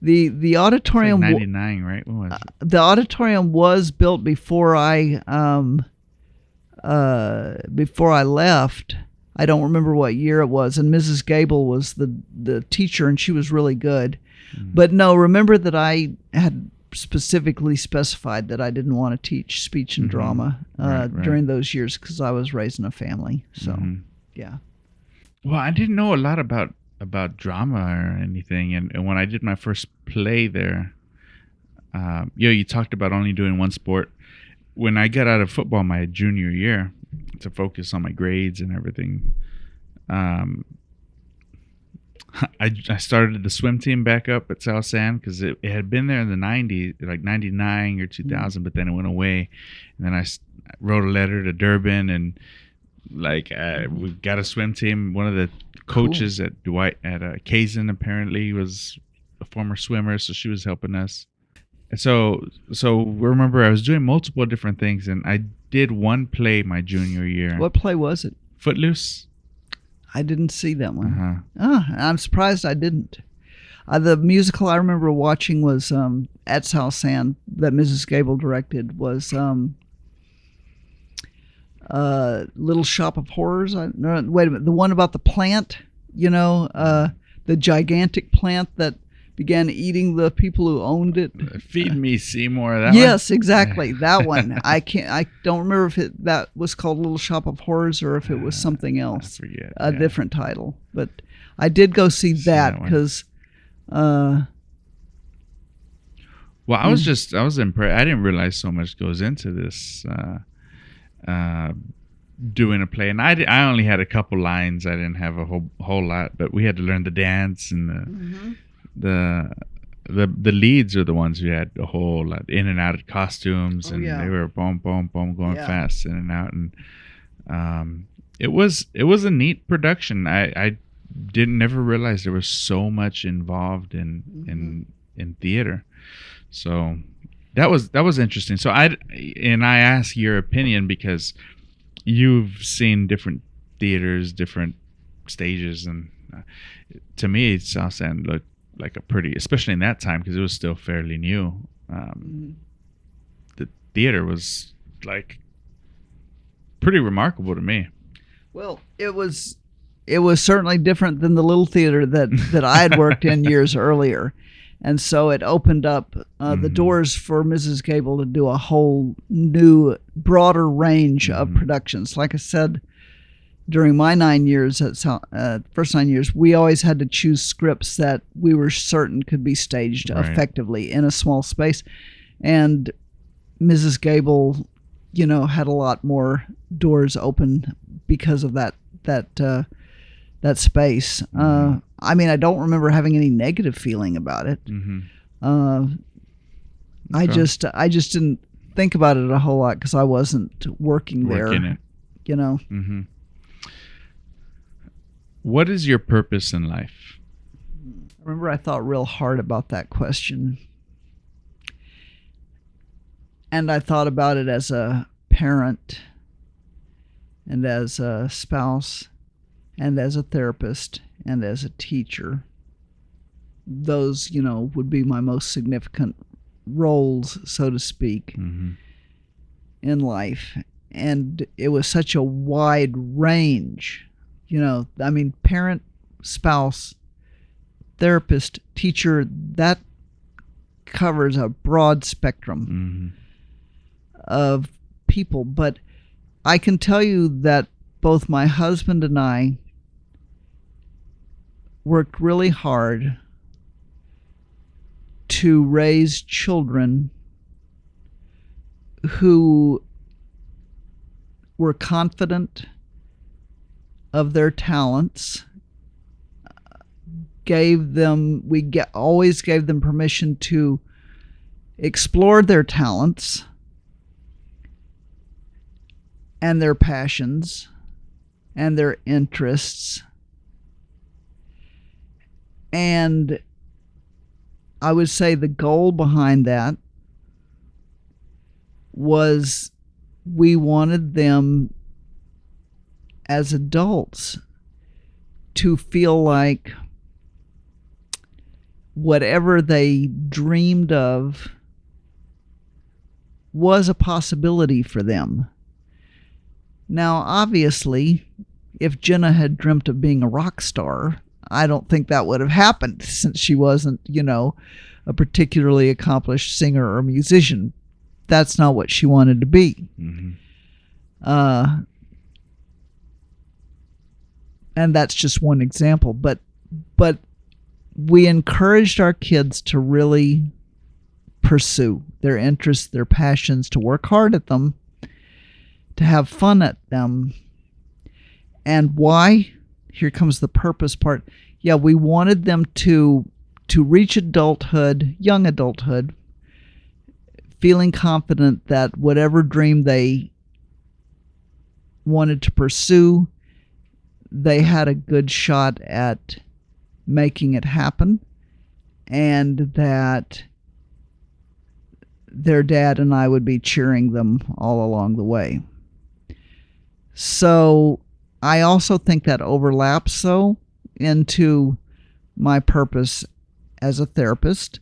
The auditorium. It's like 99, right? When was it? The auditorium was built before I left. I don't remember what year it was, and Mrs. Gable was the teacher, and she was really good. But no, remember that I had specifically specified that I didn't want to teach speech and drama Right. during those years because I was raised in a family. So, yeah. Well, I didn't know a lot about drama or anything, and when I did my first play there, you talked about only doing one sport. When I got out of football my junior year to focus on my grades and everything, I started the swim team back up at South Sand because it had been there in the 90s, like 99 or 2000, but then it went away. And then I wrote a letter to Durban, and we got a swim team. One of the coaches at Kazan apparently was a former swimmer, so she was helping us. And so remember, I was doing multiple different things, and I did one play my junior year. What play was it? Footloose. I didn't see that one. I'm surprised I didn't. The musical I remember watching was at South Sand that Mrs. Gable directed was Little Shop of Horrors. No, wait a minute. The one about the plant, the gigantic plant that began eating the people who owned it. Feed Me Seymour. That Yes, one? exactly. That one. I don't remember if that was called Little Shop of Horrors or if it was something else. I forget. A different title. But I did go see that because Well, I was impressed. I didn't realize so much goes into this doing a play, and I only had a couple lines. I didn't have a whole lot, but we had to learn the dance, and the leads are the ones who had a whole lot in and out of costumes, and they were boom boom boom going fast in and out, and it was a neat production. I never realize there was so much involved in theater. So that was interesting. So I ask your opinion because you've seen different theaters, different stages, and to me, South Sand looked like a pretty, especially in that time because it was still fairly new. The theater was like pretty remarkable to me. Well, it was certainly different than the little theater that I had worked in years earlier. And so it opened up the doors for Mrs. Gable to do a whole new, broader range of productions. Like I said, during my 9 years first 9 years, we always had to choose scripts that we were certain could be staged effectively in a small space. And Mrs. Gable, had a lot more doors open because of that space. I mean, I don't remember having any negative feeling about it. I just didn't think about it a whole lot because I wasn't working there. you know. Mm-hmm. What is your purpose in life? Remember, I thought real hard about that question. And I thought about it as a parent and as a spouse and as a therapist and as a teacher. Those, would be my most significant roles, so to speak, in life. And it was such a wide range, parent, spouse, therapist, teacher, that covers a broad spectrum of people. But I can tell you that both my husband and I worked really hard to raise children who were confident of their talents, always gave them permission to explore their talents and their passions and their interests. And I would say the goal behind that was we wanted them as adults to feel like whatever they dreamed of was a possibility for them. Now, obviously, if Jenna had dreamt of being a rock star, I don't think that would have happened, since she wasn't, a particularly accomplished singer or musician. That's not what she wanted to be. And that's just one example. But we encouraged our kids to really pursue their interests, their passions, to work hard at them, to have fun at them. And why? Here comes the purpose part. Yeah, we wanted them to reach adulthood, young adulthood, feeling confident that whatever dream they wanted to pursue, they had a good shot at making it happen, and that their dad and I would be cheering them all along the way. So I also think that overlaps, though, into my purpose as a therapist,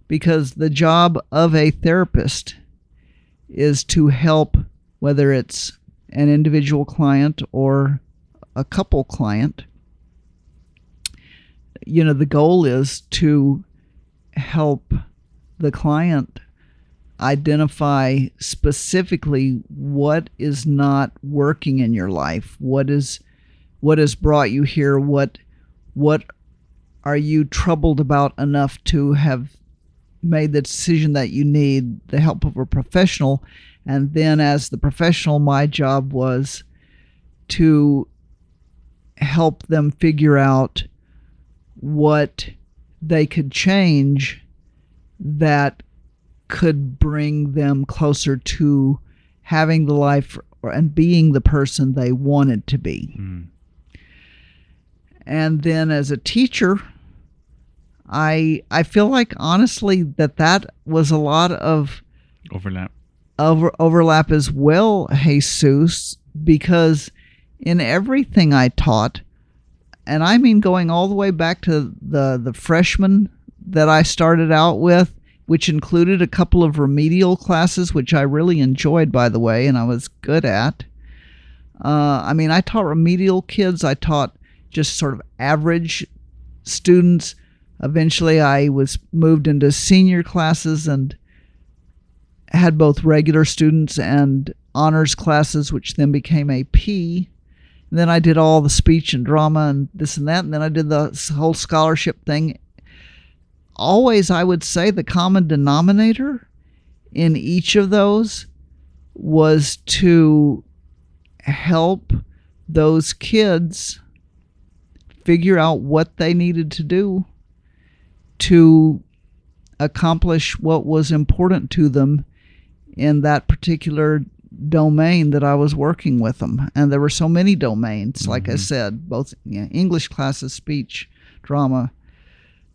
because the job of a therapist is to help, whether it's an individual client or a couple client. The goal is to help the client identify specifically what is not working in your life, what has brought you here, what are you troubled about enough to have made the decision that you need the help of a professional. And then as the professional, my job was to help them figure out what they could change that could bring them closer to having the life and being the person they wanted to be. And then as a teacher, I feel like, honestly, that was a lot of overlap as well, Jesus, because in everything I taught, and I mean going all the way back to the freshmen that I started out with, which included a couple of remedial classes, which I really enjoyed, by the way, and I was good at. I taught remedial kids. I taught just sort of average students. Eventually, I was moved into senior classes and had both regular students and honors classes, which then became AP. And then I did all the speech and drama and this and that, and then I did the whole scholarship thing. Always, I would say, the common denominator in each of those was to help those kids figure out what they needed to do to accomplish what was important to them in that particular domain that I was working with them. And there were so many domains, like I said, both English classes, speech, drama,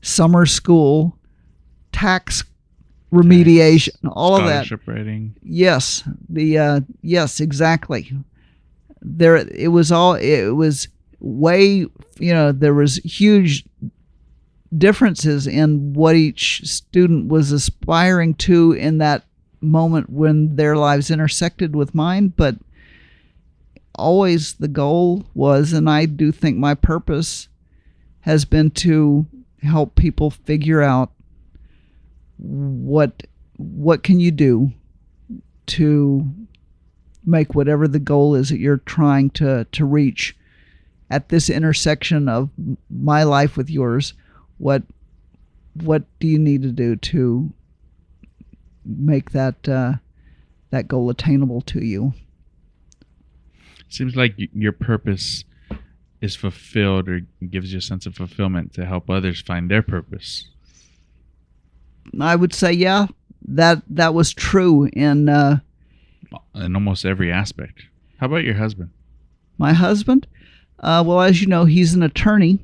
summer school, tax remediation, all of that. Scholarship writing. Yes, yes, exactly. It was way, there was huge differences in what each student was aspiring to in that moment when their lives intersected with mine, but always the goal was, and I do think my purpose has been to help people figure out what can you do to make whatever the goal is that you're trying to reach at this intersection of my life with yours. What do you need to do to make that goal attainable to you? Seems like your purpose is fulfilled, or gives you a sense of fulfillment to help others find their purpose. I would say, yeah, that was true in almost every aspect. How about your husband? My husband? Well, as you know, he's an attorney.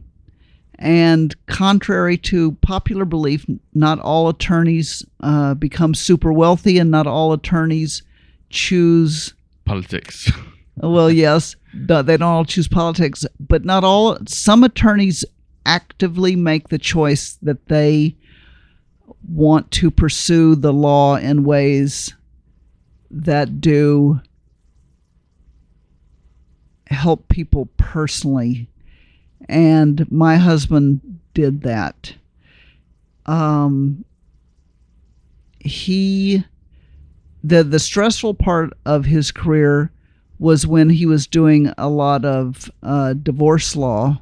And contrary to popular belief, not all attorneys become super wealthy, and not all attorneys choose politics. Well, yes, they don't all choose politics, but not all. Some attorneys actively make the choice that they want to pursue the law in ways that do help people personally. And my husband did that. The stressful part of his career was when he was doing a lot of divorce law,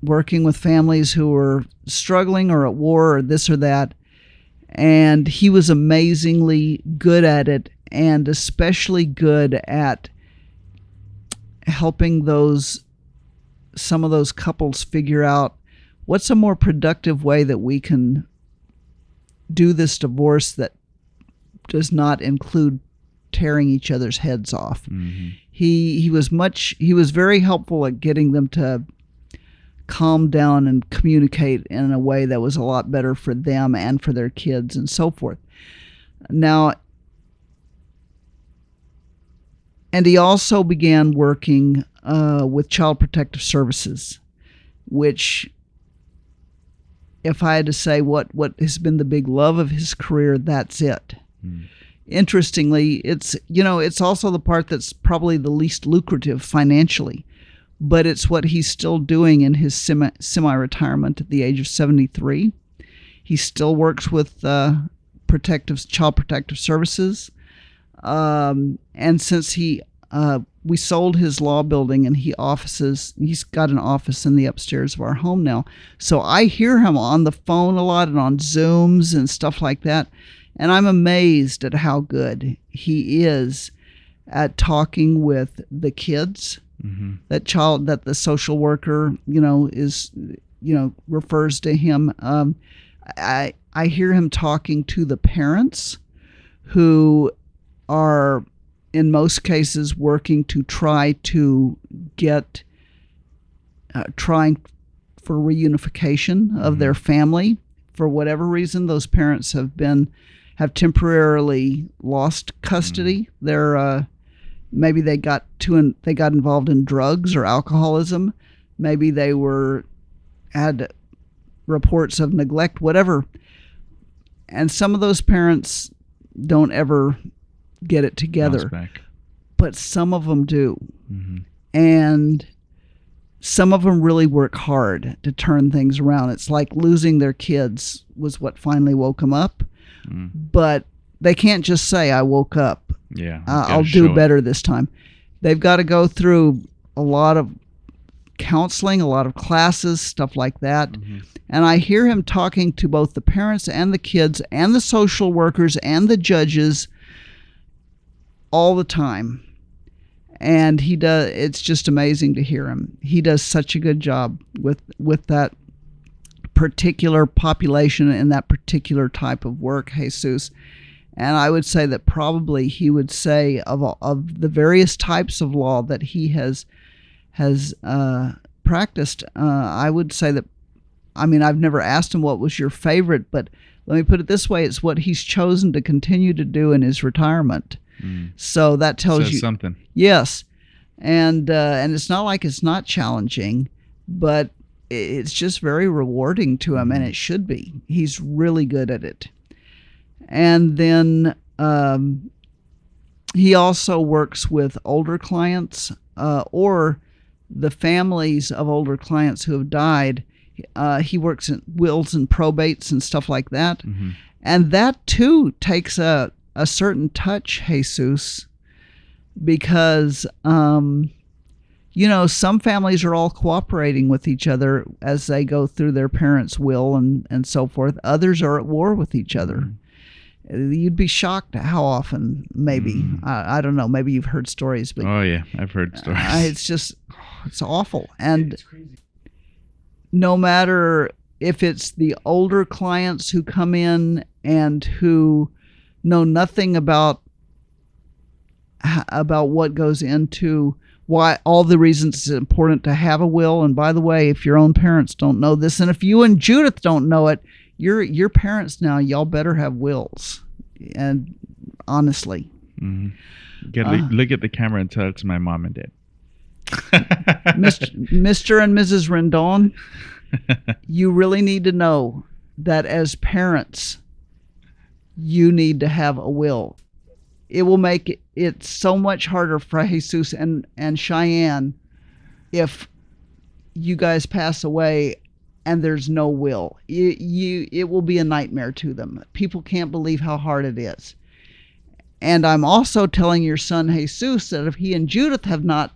working with families who were struggling or at war or this or that. And he was amazingly good at it, and especially good at helping some of those couples figure out what's a more productive way that we can do this divorce that does not include tearing each other's heads off. Mm-hmm. He was very helpful at getting them to calm down and communicate in a way that was a lot better for them and for their kids and so forth. Now, and he also began working with Child Protective Services, which, if I had to say what has been the big love of his career, that's it. Interestingly, it's also the part that's probably the least lucrative financially, but it's what he's still doing in his semi-retirement at the age of 73. He still works with Child Protective Services. And since we sold his law building and he's got an office in the upstairs of our home now. So I hear him on the phone a lot and on Zooms and stuff like that. And I'm amazed at how good he is at talking with the kids. Mm-hmm. That the social worker, refers to him. I hear him talking to the parents who are in most cases working to try to get trying for reunification of their family. For whatever reason, those parents have temporarily lost custody. They're maybe they got involved in drugs or alcoholism. Maybe they had reports of neglect, whatever. And some of those parents don't ever get it together, but some of them do. Mm-hmm. And some of them really work hard to turn things around. It's like losing their kids was what finally woke them up. But they can't just say, I woke up. Yeah, I'll do better this time. They've got to go through a lot of counseling, a lot of classes, stuff like that. Mm-hmm. And I hear him talking to both the parents and the kids and the social workers and the judges all the time. And it's just amazing to hear him. He does such a good job with that particular population and that particular type of work, Jesus. And I would say that probably he would say of the various types of law that he has practiced, I would say that, I mean, I've never asked him what was your favorite, but let me put it this way: it's what he's chosen to continue to do in his retirement. So that tells Says you something. Yes, and it's not like it's not challenging, but it's just very rewarding to him, and it should be. He's really good at it. And then he also works with older clients or the families of older clients who have died. He works in wills and probates and stuff like that. And that too takes a certain touch, Jesus, because, you know, some families are all cooperating with each other as they go through their parents' will and so forth. Others are at war with each other. You'd be shocked at how often, maybe. I don't know. Maybe you've heard stories. But Oh, yeah. I've heard stories. it's just, it's awful. And no matter if it's the older clients who come in and who know nothing about what goes into why, all the reasons it's important to have a will. And by the way, if your own parents don't know this, and if you and Judith don't know it, your parents now, y'all better have wills. And honestly, You gotta look at the camera and tell it to my mom and dad. Mr. and Mrs. Rendon, you really need to know that as parents, you need to have a will. It will make it so much harder for Jesus and Cheyenne if you guys pass away and there's no will. It will be a nightmare to them. People can't believe how hard it is. And I'm also telling your son Jesus that if he and Judith have not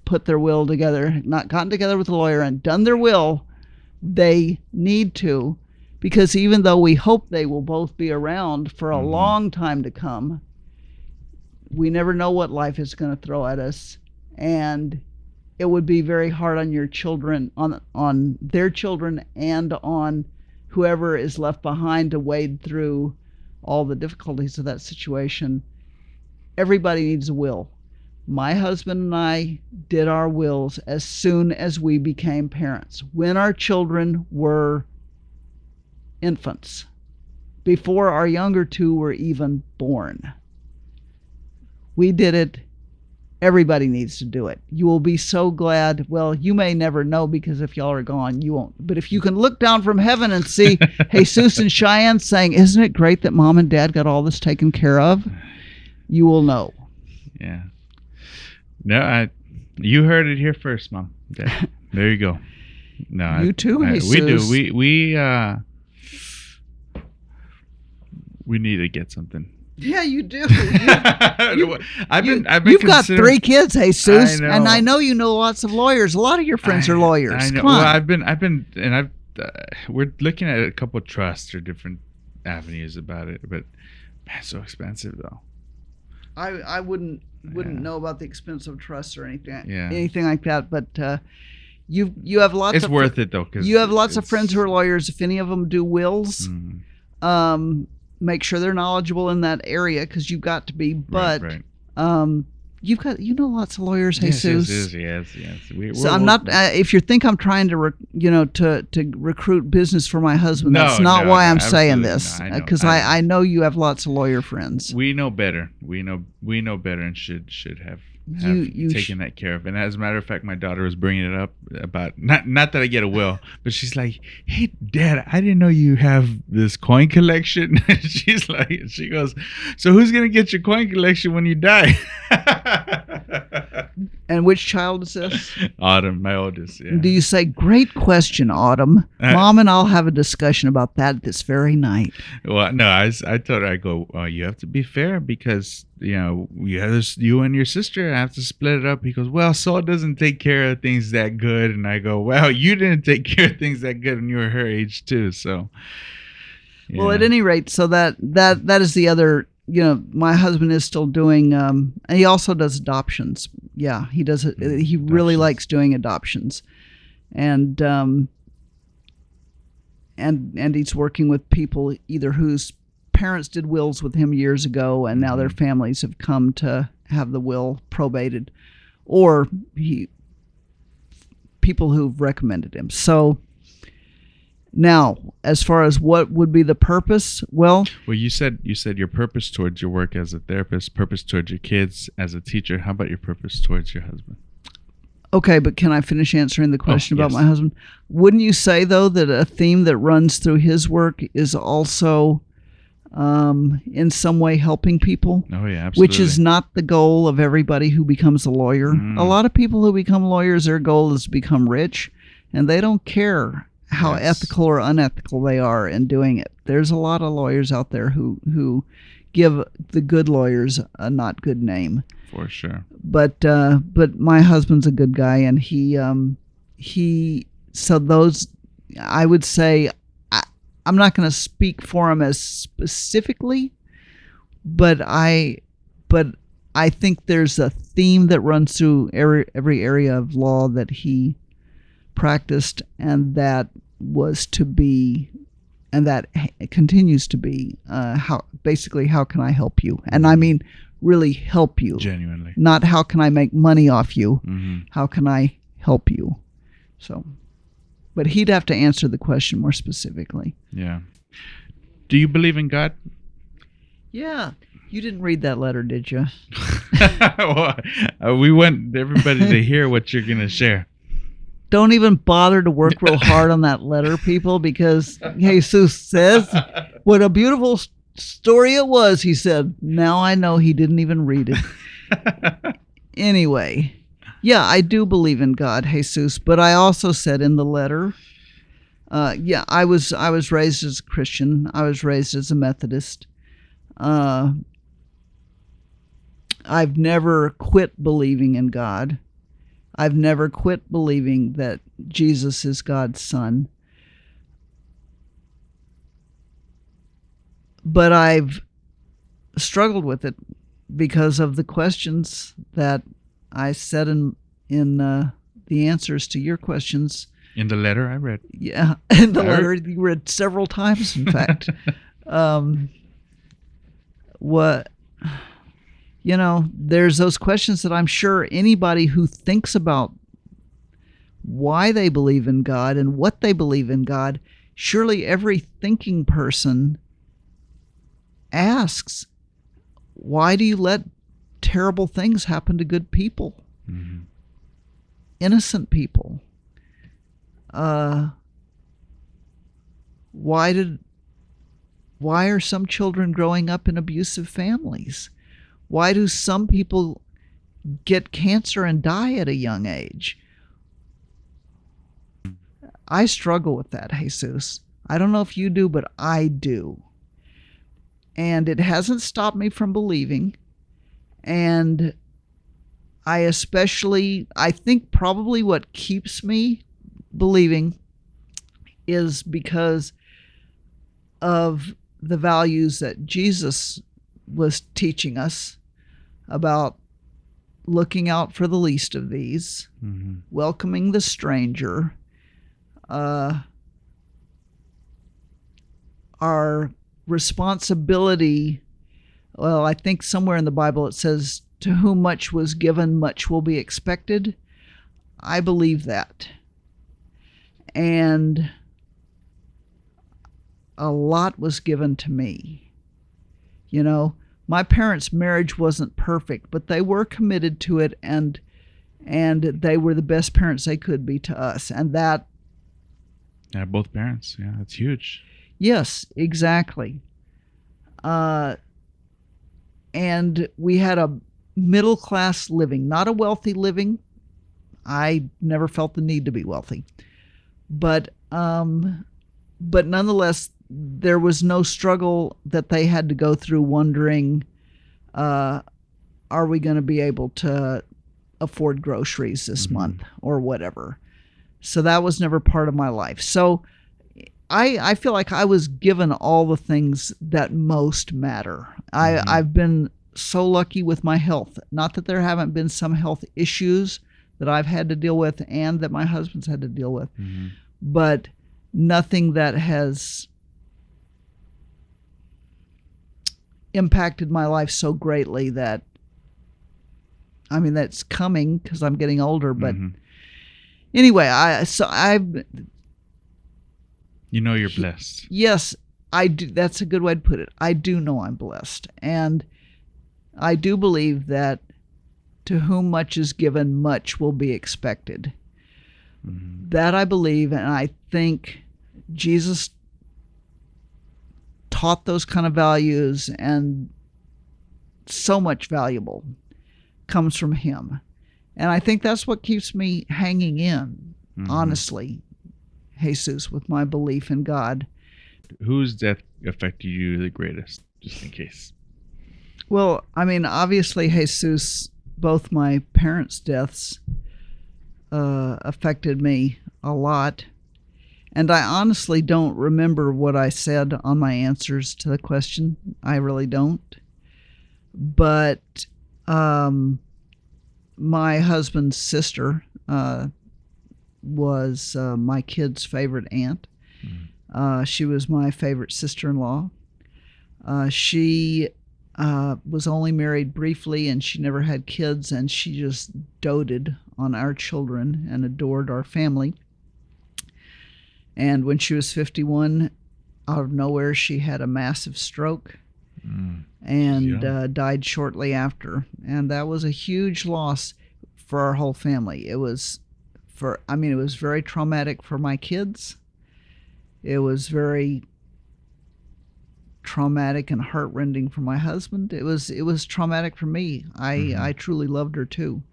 put their will together, not gotten together with a lawyer and done their will, they need to, because even though we hope they will both be around for a long time to come, we never know what life is going to throw at us. And it would be very hard on your children, on their children, and on whoever is left behind to wade through all the difficulties of that situation. Everybody needs a will. My husband and I did our wills as soon as we became parents, when our children were infants, before our younger two were even born. We did it. Everybody needs to do it. You will be so glad. Well, you may never know, because if y'all are gone, you won't. But if you can look down from heaven and see Jesus and Cheyenne saying, "Isn't it great that Mom and Dad got all this taken care of?" you will know. Yeah. No, you heard it here first, Mom. Dad. There you go. No, You too, we Jesus. do. We need to get something. Yeah, you do. I've been You've got considering- 3 kids, Jesus, I know. and I know you know lots of lawyers. A lot of your friends are lawyers. I know. Come on. Well, we're looking at a couple of trusts or different avenues about it, but man, it's so expensive though. I wouldn't know about the expense of trusts or anything Yeah. anything like that, but you have lots. It's of worth it though, because you have lots of friends who are lawyers. If any of them do wills, make sure they're knowledgeable in that area, because you've got to be. But right. you know lots of lawyers, Jesus. Yes. So I'm not. If you think I'm trying to to recruit business for my husband, that's not why I'm saying this. Because I know you have lots of lawyer friends. We know better. We know better, and should have taken that care of. And as a matter of fact, my daughter was bringing it up about not that I get a will, but she's like, "Hey, Dad, I didn't know you have this coin collection." she goes, "So who's gonna get your coin collection when you die?" And which child is this? Autumn, my oldest. Yeah. Do you say, "Great question, Autumn"? Mom and I'll have a discussion about that this very night. Well, no, I told her, I go, "Well, you have to be fair, because you and your sister have to split it up." He goes, "Well, Saul doesn't take care of things that good." And I go, "Well, you didn't take care of things that good when you were her age too." So, Well, at any rate, so that is the other. My husband is still doing, and he also does adoptions. Yeah, he does it. He really likes doing adoptions, and he's working with people either whose parents did wills with him years ago, and now their families have come to have the will probated, or people who've recommended him. So now, as far as what would be the purpose, well, you said your purpose towards your work as a therapist, purpose towards your kids as a teacher. How about your purpose towards your husband? okay, but can I finish answering the question about yes. my husband? Wouldn't you say, though, that a theme that runs through his work is also in some way helping people? Oh, yeah, absolutely. Which is not the goal of everybody who becomes a lawyer. A lot of people who become lawyers, their goal is to become rich, and they don't care how ethical or unethical they are in doing it. There's a lot of lawyers out there who give the good lawyers a not good name. For sure. But my husband's a good guy, and so those, I would say, I'm not going to speak for him as specifically, but I think there's a theme that runs through every area of law that he practiced, and that was to be, and that continues to be, how can I help you? And I mean really help you. Genuinely. Not how can I make money off you? Mm-hmm. How can I help you? So, but he'd have to answer the question more specifically. Yeah. Do you believe in God? Yeah. You didn't read that letter, did you? Well, we want everybody to hear what you're going to share. Don't even bother to work real hard on that letter, people, because Jesus says, what a beautiful story it was, he said. Now I know he didn't even read it. Anyway, yeah, I do believe in God, Jesus, but I also said in the letter, I was raised as a Christian. I was raised as a Methodist. I've never quit believing in God. I've never quit believing that Jesus is God's son. But I've struggled with it because of the questions that I said in the answers to your questions. In the letter I read. Yeah, in the letter you read several times, in fact. There's those questions that I'm sure anybody who thinks about why they believe in God and what they believe in God, surely every thinking person asks, why do you let terrible things happen to good people? Mm-hmm. Innocent people? Why are some children growing up in abusive families? Why do some people get cancer and die at a young age? I struggle with that, Jesus. I don't know if you do, but I do. And it hasn't stopped me from believing. And I think probably what keeps me believing is because of the values that Jesus was teaching us about looking out for the least of these, mm-hmm. welcoming the stranger, our responsibility. Well, I think somewhere in the Bible it says, to whom much was given, much will be expected. I believe that. And a lot was given to me. My parents' marriage wasn't perfect, but they were committed to it, and they were the best parents they could be to us. And that... Yeah, both parents. Yeah, that's huge. Yes, exactly. And we had a middle-class living, not a wealthy living. I never felt the need to be wealthy. But nonetheless, there was no struggle that they had to go through wondering, are we going to be able to afford groceries this mm-hmm. month or whatever. So that was never part of my life. So I feel like I was given all the things that most matter. Mm-hmm. I've been so lucky with my health. Not that there haven't been some health issues that I've had to deal with and that my husband's had to deal with, mm-hmm. but nothing that has impacted my life so greatly that, I mean, that's coming because I'm getting older. But anyway, You know you're blessed. yes, I do. That's a good way to put it. I do know I'm blessed. And I do believe that to whom much is given, much will be expected. That I believe, and I think Jesus taught those kind of values, and so much valuable comes from him. And I think that's what keeps me hanging in, honestly, Jesus, with my belief in God. Whose death affected you the greatest, just in case? Well, I mean, obviously, Jesus, both my parents' deaths affected me a lot. And I honestly don't remember what I said on my answers to the question. I really don't. But my husband's sister was my kid's favorite aunt. She was my favorite sister-in-law. She was only married briefly, and she never had kids, and she just doted on our children and adored our family. And when she was 51, out of nowhere, she had a massive stroke and died shortly after. And that was a huge loss for our whole family. It was very traumatic for my kids. It was very traumatic and heartrending for my husband. It was traumatic for me. I truly loved her too.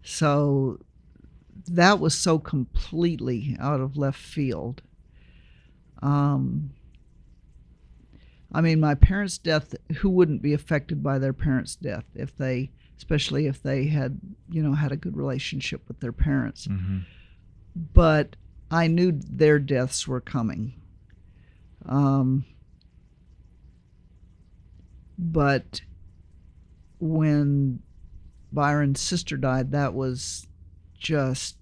So that was so completely out of left field. I mean, my parents' death, who wouldn't be affected by their parents' death especially if they had a good relationship with their parents. But I knew their deaths were coming. But when Byron's sister died, that was just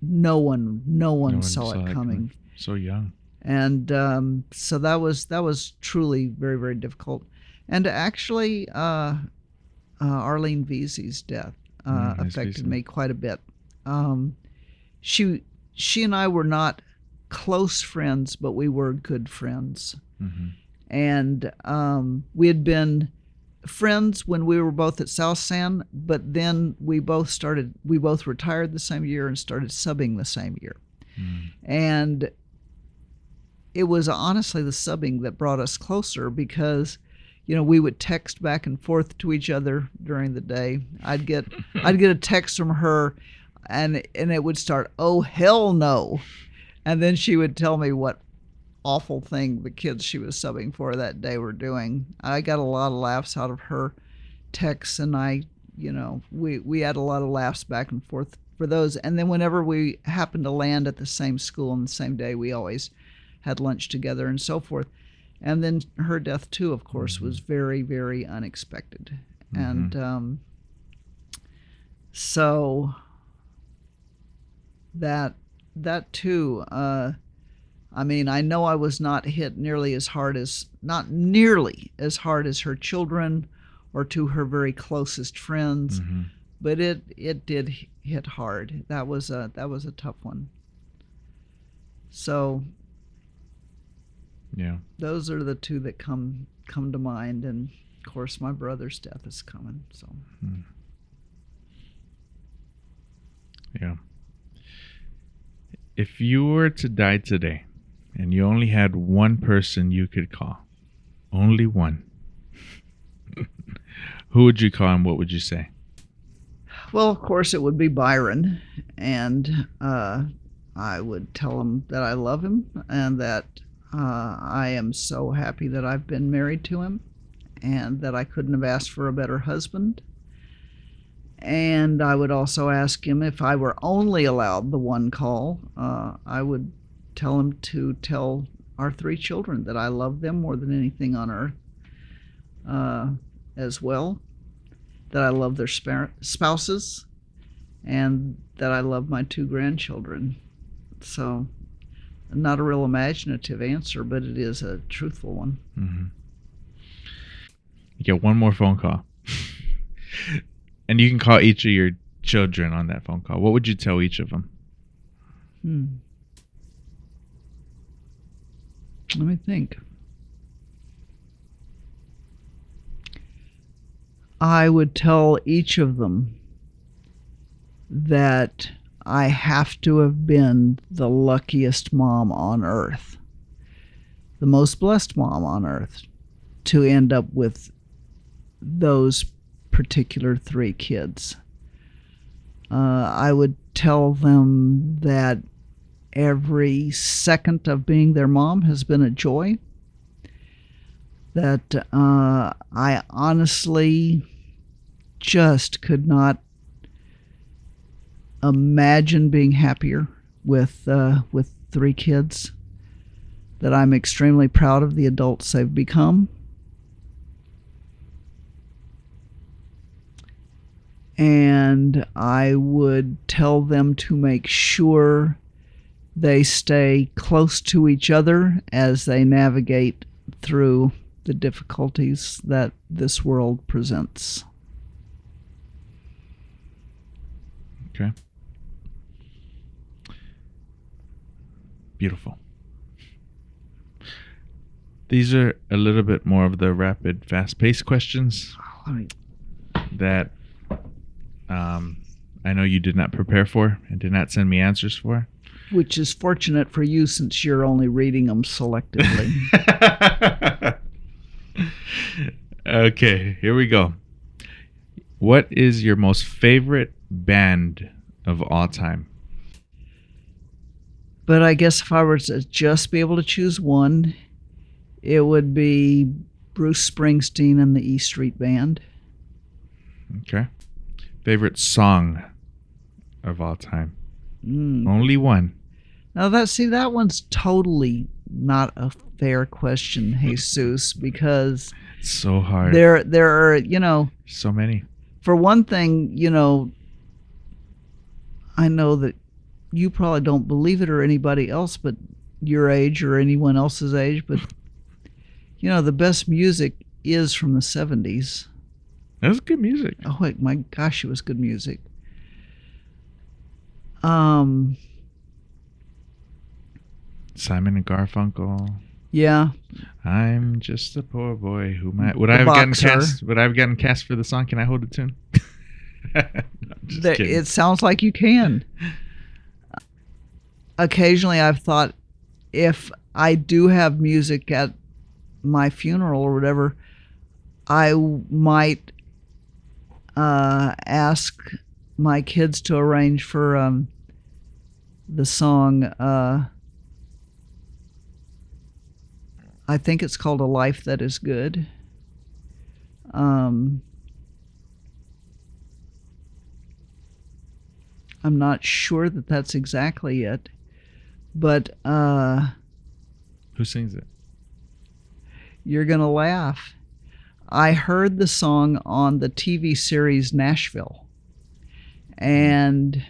no one saw it coming. So young. And so that was truly very, very difficult. And actually, Arlene Vesey's death affected me quite a bit. She and I were not close friends, but we were good friends. And we had been friends when we were both at South San, but then we both retired the same year and started subbing the same year. And it was honestly the subbing that brought us closer, because we would text back and forth to each other during the day. I'd get a text from her, and it would start, "Oh, hell no," and then she would tell me what awful thing the kids she was subbing for that day were doing. I got a lot of laughs out of her texts, and we had a lot of laughs back and forth for those. And then whenever we happened to land at the same school on the same day, we always had lunch together and so forth. And then her death too, of course, was very, very unexpected. And so that too, I mean, I know I was not hit nearly as hard as her children or to her very closest friends, but it did hit hard. That was a tough one. So yeah, those are the two that come to mind, and of course my brother's death is coming. So yeah. If you were to die today, and you only had one person you could call, only one, who would you call and what would you say? Well, of course, it would be Byron, and I would tell him that I love him and that I am so happy that I've been married to him and that I couldn't have asked for a better husband. And I would also ask him, if I were only allowed the one call, I would tell him to tell our 3 children that I love them more than anything on earth, as well, that I love their spouses, and that I love my 2 grandchildren. So, not a real imaginative answer, but it is a truthful one. You get one more phone call. And you can call each of your children on that phone call. What would you tell each of them? Let me think. I would tell each of them that I have to have been the luckiest mom on earth, the most blessed mom on earth, to end up with those particular 3 kids. I would tell them that every second of being their mom has been a joy, that I honestly just could not imagine being happier with 3 kids, that I'm extremely proud of the adults they've become. And I would tell them to make sure they stay close to each other as they navigate through the difficulties that this world presents. Okay. Beautiful. These are a little bit more of the rapid, fast-paced questions that I know you did not prepare for and did not send me answers for. Which is fortunate for you since you're only reading them selectively. Okay, here we go. What is your most favorite band of all time? But I guess if I were to just be able to choose one, it would be Bruce Springsteen and the E Street Band. Okay. Favorite song of all time? Only one. Now that one's totally not a fair question, Jesus, because It's so hard. there are, So many. for one thing, I know that you probably don't believe it, or anybody else but your age or anyone else's age, but the best music is from the 70s. That was good music. Oh wait, my gosh, it was good music. Simon and Garfunkel. Yeah. I'm just a poor boy who might. Would The I have gotten Boxer. cast? Would I have gotten cast for the song? Can I hold a tune? No, I'm just kidding. It sounds like you can. Occasionally, I've thought if I do have music at my funeral or whatever, I might ask my kids to arrange for the song. I think it's called "A Life That Is Good." I'm not sure that that's exactly it, but Who sings it? you're gonna laugh. I heard the song on the TV series Nashville, and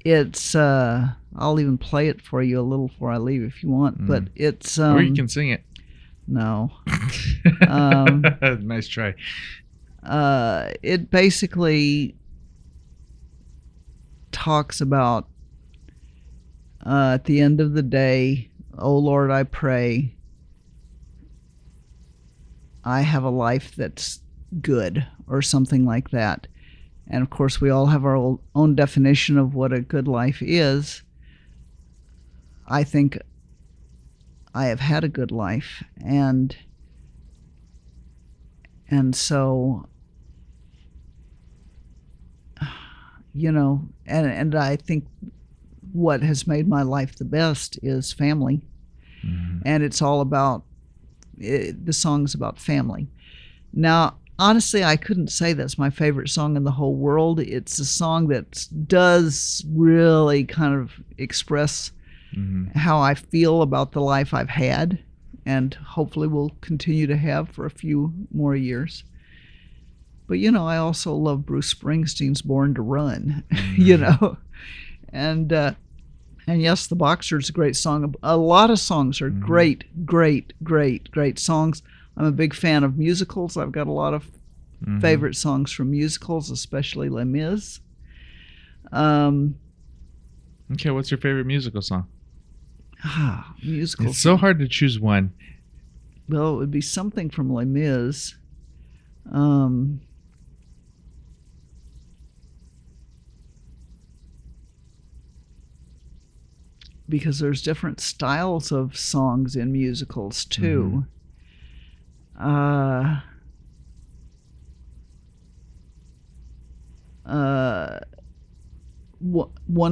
it's I'll even play it for you a little before I leave if you want, but it's Or you can sing it. no. Nice try. It basically talks about at the end of the day, oh Lord, I pray I have a life that's good, or something like that. And of course, we all have our own definition of what a good life is. I think I have had a good life, and so, and I think what has made my life the best is family. And it's all about, the song's about family. Now, honestly, I couldn't say that's my favorite song in the whole world. It's a song that does really kind of express how I feel about the life I've had, and hopefully will continue to have for a few more years. But, I also love Bruce Springsteen's Born to Run, and And yes, The Boxer's a great song. A lot of songs are great songs. I'm a big fan of musicals. I've got a lot of favorite songs from musicals, especially Les Mis. Okay, what's your favorite musical song? Musicals. It's so hard to choose one. Well, it would be something from Les Mis. Because there's different styles of songs in musicals too. One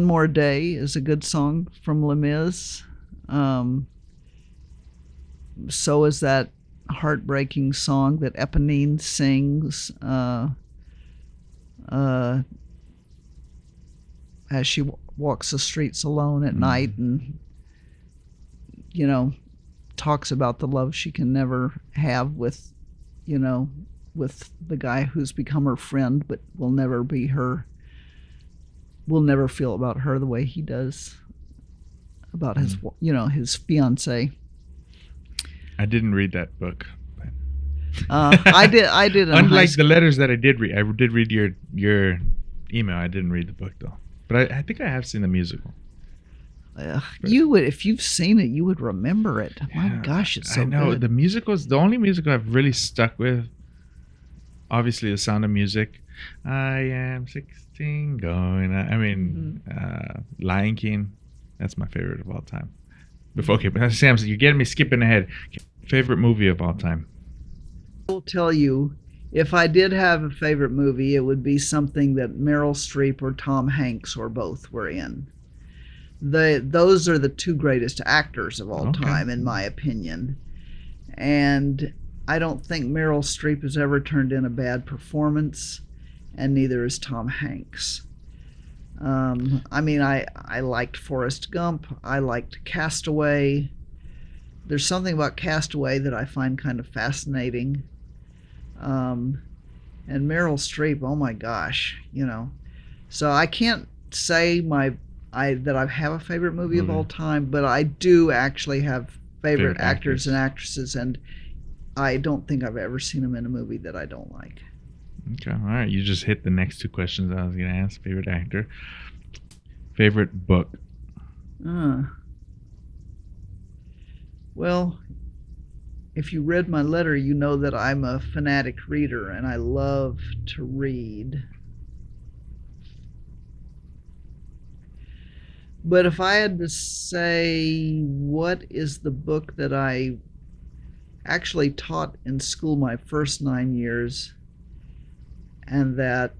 More Day is a good song from Les Mis. So is that heartbreaking song that Eponine sings as she walks the streets alone at night and, talks about the love she can never have with the guy who's become her friend but will never feel about her the way he does about his his fiance. I didn't read that book. I did. Unlike the letters that I did read, I did read your email. I didn't read the book though, but I think I have seen the musical. You would, if you've seen it, you would remember it. My gosh, it's so I know good. the musicals. The only musical I've really stuck with, obviously, The Sound of Music. I am 16, going. Lion King. That's my favorite of all time. Okay, but Sam, you're getting me skipping ahead. Favorite movie of all time? I will tell you, if I did have a favorite movie, it would be something that Meryl Streep or Tom Hanks or both were in. Those are the two greatest actors of all time, in my opinion. And I don't think Meryl Streep has ever turned in a bad performance, and neither is Tom Hanks. I liked Forrest Gump. I liked Castaway. There's something about Castaway that I find kind of fascinating. And Meryl Streep, oh my gosh, So I can't say that I have a favorite movie of all time, but I do actually have favorite actors and actresses, and I don't think I've ever seen them in a movie that I don't like. Okay, all right. You just hit the next two questions I was going to ask. Favorite actor. Favorite book. Well, if you read my letter, you know that I'm a fanatic reader, and I love to read. But if I had to say what is the book that I actually taught in school my first 9 years, and that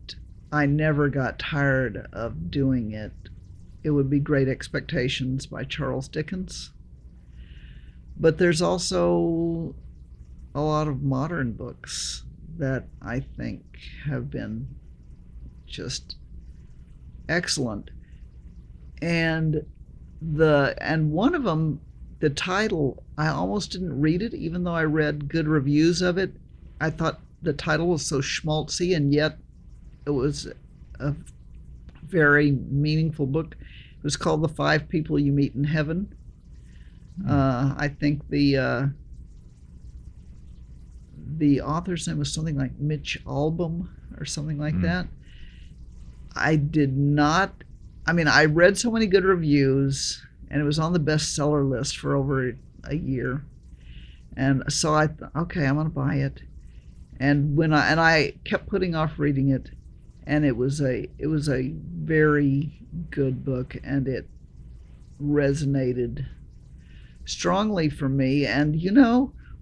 I never got tired of doing it, it would be Great Expectations by Charles Dickens. But there's also a lot of modern books that I think have been just excellent. And one of them, the title, I almost didn't read it, even though I read good reviews of it. I thought the title was so schmaltzy, and yet it was a very meaningful book. It was called The 5 People You Meet in Heaven. I think the author's name was something like Mitch Albom or something like that. I read so many good reviews, and it was on the bestseller list for over a year. And so I thought, okay, I'm going to buy it. And I kept putting off reading it, and it was a very good book, and it resonated strongly for me. And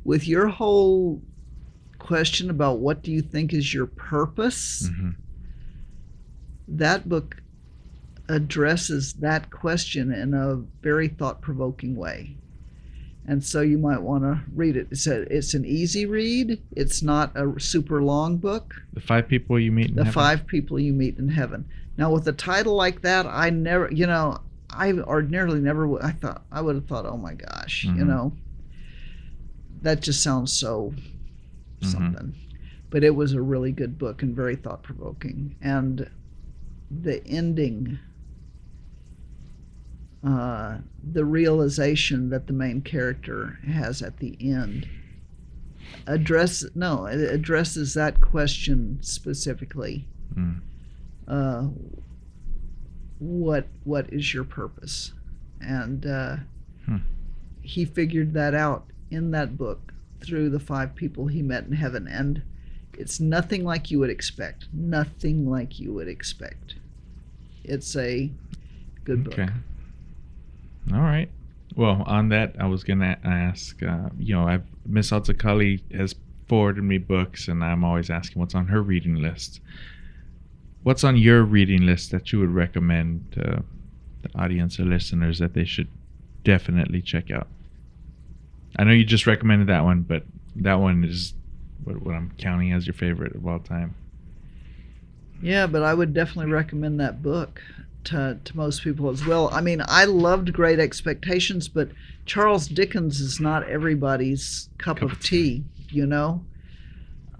with your whole question about what do you think is your purpose, that book addresses that question in a very thought-provoking way. And so you might want to read it. It's an easy read. It's not a super long book. The 5 People You Meet in Heaven. The 5 People You Meet in Heaven. Now, with a title like that, I ordinarily never would. I would have thought, oh my gosh, that just sounds so something. But it was a really good book and very thought-provoking. And the ending the realization that the main character has at the end addresses that question specifically. What is your purpose? And he figured that out in that book through the 5 people he met in heaven, and it's nothing like you would expect. Nothing like you would expect. It's a good book. Okay. All right. Well, on that, I was gonna ask. Miss Alzacali has forwarded me books, and I'm always asking what's on her reading list. What's on your reading list that you would recommend to the audience or listeners that they should definitely check out? I know you just recommended that one, but that one is what I'm counting as your favorite of all time. Yeah, but I would definitely recommend that book to most people as well. I mean, I loved Great Expectations, but Charles Dickens is not everybody's cup of tea, you know?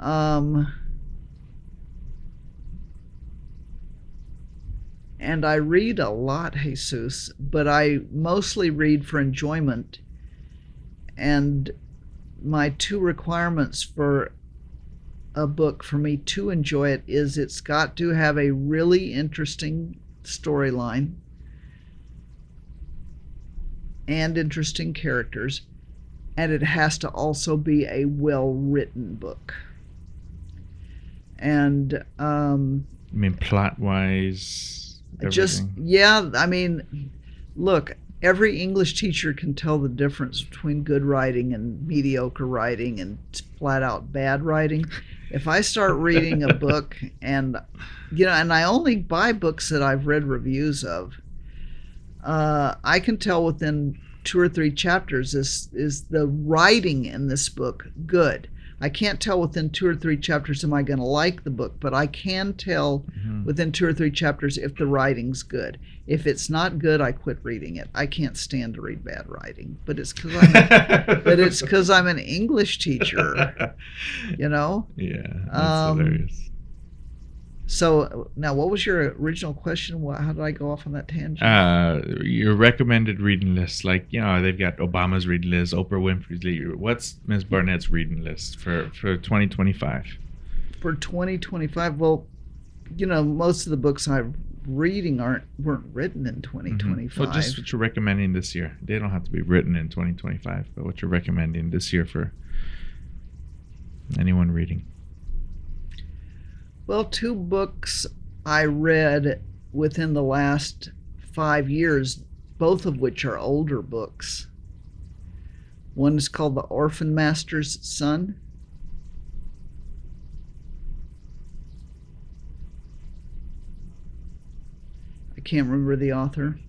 And I read a lot, Jesus, but I mostly read for enjoyment. And my 2 requirements for a book for me to enjoy it is it's got to have a really interesting storyline and interesting characters, and it has to also be a well-written book. And I mean, plot-wise, everything. Look, every English teacher can tell the difference between good writing and mediocre writing and flat-out bad writing. If I start reading a book and I only buy books that I've read reviews of, I can tell within 2 or 3 chapters, is the writing in this book good? I can't tell within 2 or 3 chapters am I going to like the book, but I can tell within 2 or 3 chapters if the writing's good. If it's not good, I quit reading it. I can't stand to read bad writing, but it's because I'm an English teacher, you know? Yeah, that's hilarious. So now, what was your original question? How did I go off on that tangent? Your recommended reading list, like they've got Obama's reading list, Oprah Winfrey's reading. What's Ms. Barnett's reading list for 2025? For 2025, well, most of the books I'm reading weren't written in 2025. Well, just what you're recommending this year. They don't have to be written in 2025, but what you're recommending this year for anyone reading. Well, 2 books I read within the last 5 years, both of which are older books. One is called The Orphan Master's Son. I can't remember the author.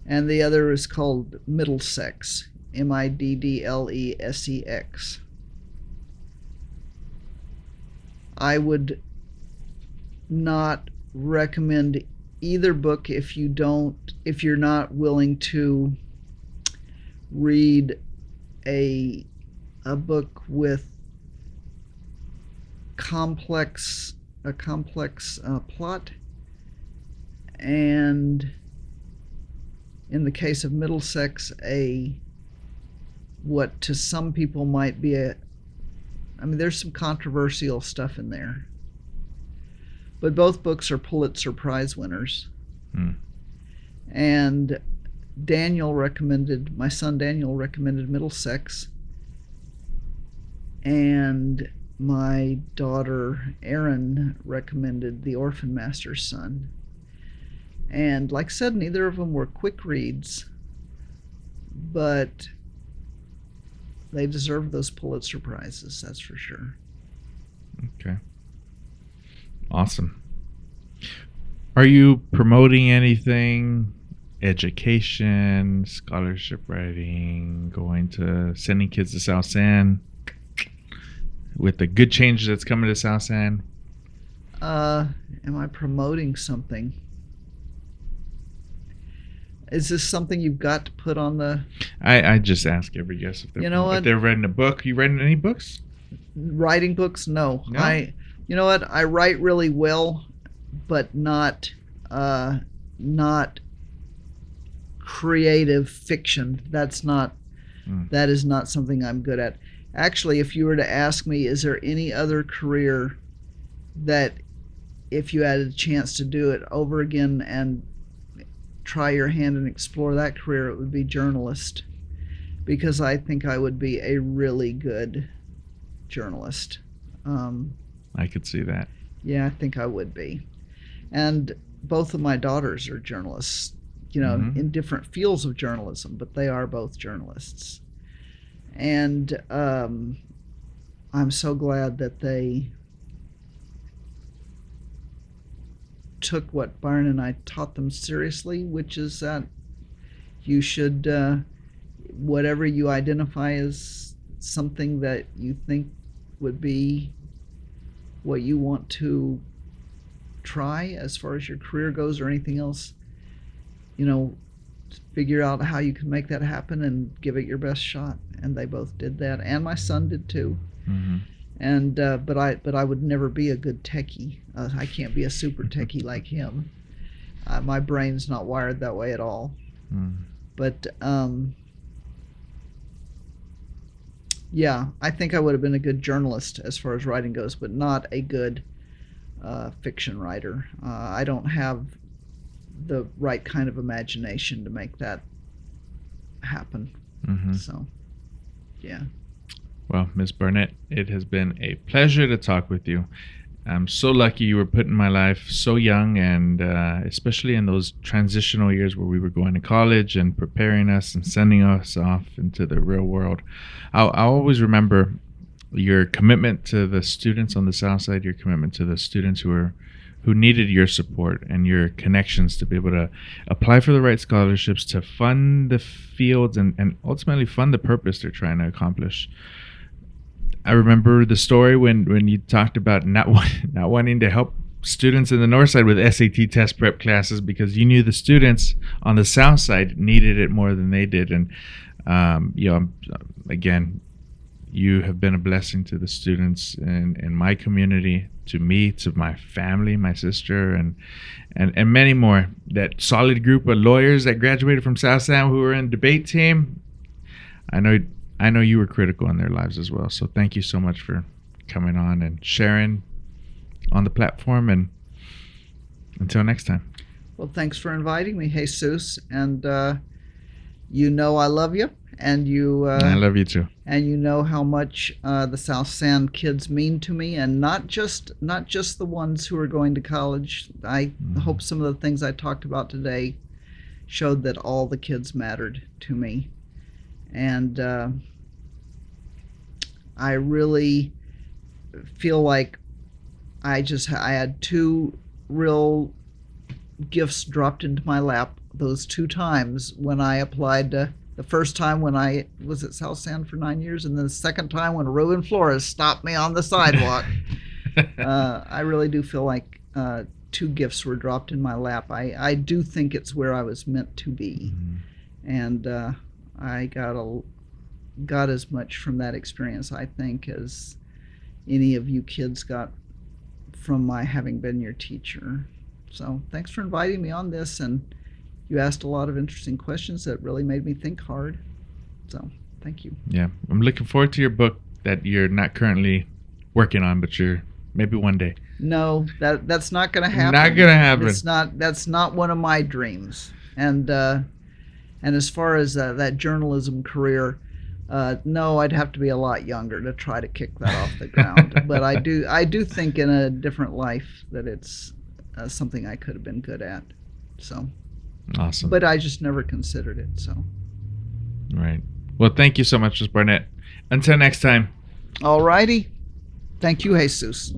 And the other is called Middlesex, Middlesex. I would not recommend either book if you're not willing to read a book with a complex plot, and in the case of Middlesex, what to some people might be there's some controversial stuff in there. But both books are Pulitzer Prize winners. And my son Daniel recommended Middlesex. And my daughter Erin recommended The Orphan Master's Son. And like I said, neither of them were quick reads, but they deserve those Pulitzer Prizes, that's for sure. Okay. Awesome. Are you promoting anything? Education, scholarship writing, sending kids to South San? With the good change that's coming to South San? Am I promoting something? Is this something you've got to put on the... I just ask every guest if they're writing a book. You writing any books? Writing books? No. You know what? I write really well, but not creative fiction. That is not something I'm good at. Actually, if you were to ask me, is there any other career that if you had a chance to do it over again and try your hand and explore that career, it would be journalist, because I think I would be a really good journalist. I could see that. Yeah, I think I would be. And both of my daughters are journalists, in different fields of journalism, but they are both journalists. And I'm so glad that they took what Byron and I taught them seriously, which is that you should, whatever you identify as something that you think would be what you want to try as far as your career goes or anything else, figure out how you can make that happen and give it your best shot. And they both did that, and my son did too. Mm-hmm. And but I would never be a good techie. I can't be a super techie like him. My brain's not wired that way at all. But yeah, I think I would have been a good journalist as far as writing goes, but not a good fiction writer. I don't have the right kind of imagination to make that happen. So, yeah. Well, Ms. Barnett, it has been a pleasure to talk with you. I'm so lucky you were put in my life so young, and especially in those transitional years where we were going to college and preparing us and sending us off into the real world. I'll always remember your commitment to the students on the South Side, your commitment to the students who needed your support and your connections to be able to apply for the right scholarships, to fund the fields and ultimately fund the purpose they're trying to accomplish. I remember the story when you talked about not wanting to help students in the North Side with SAT test prep classes because you knew the students on the South Side needed it more than they did. And again, you have been a blessing to the students in my community, to me, to my family, my sister, and many more. That solid group of lawyers that graduated from South Side who were in debate team, I know you were critical in their lives as well. So thank you so much for coming on and sharing on the platform. And until next time. Well, thanks for inviting me, Jesus. And I love you. And I love you too. And you know how much the South Sand kids mean to me, and not just the ones who are going to college. I hope some of the things I talked about today showed that all the kids mattered to me. And I really feel like I had two real gifts dropped into my lap those two times when I applied to. The first time when I was at South Sand for 9 years, and then the second time when Ruben Flores stopped me on the sidewalk. I really do feel like two gifts were dropped in my lap. I do think it's where I was meant to be. And I got as much from that experience, I think, as any of you kids got from my having been your teacher. So thanks for inviting me on this, and you asked a lot of interesting questions that really made me think hard. So thank you. Yeah, I'm looking forward to your book that you're not currently working on, but you're maybe one day. No, that's not going to happen. Not going to happen. That's not one of my dreams. And as far as that journalism career, no, I'd have to be a lot younger to try to kick that off the ground. But I do think in a different life that it's something I could have been good at. So. Awesome. But I just never considered it. So. Right. Well, thank you so much, Ms. Barnett. Until next time. All righty. Thank you, Jesus.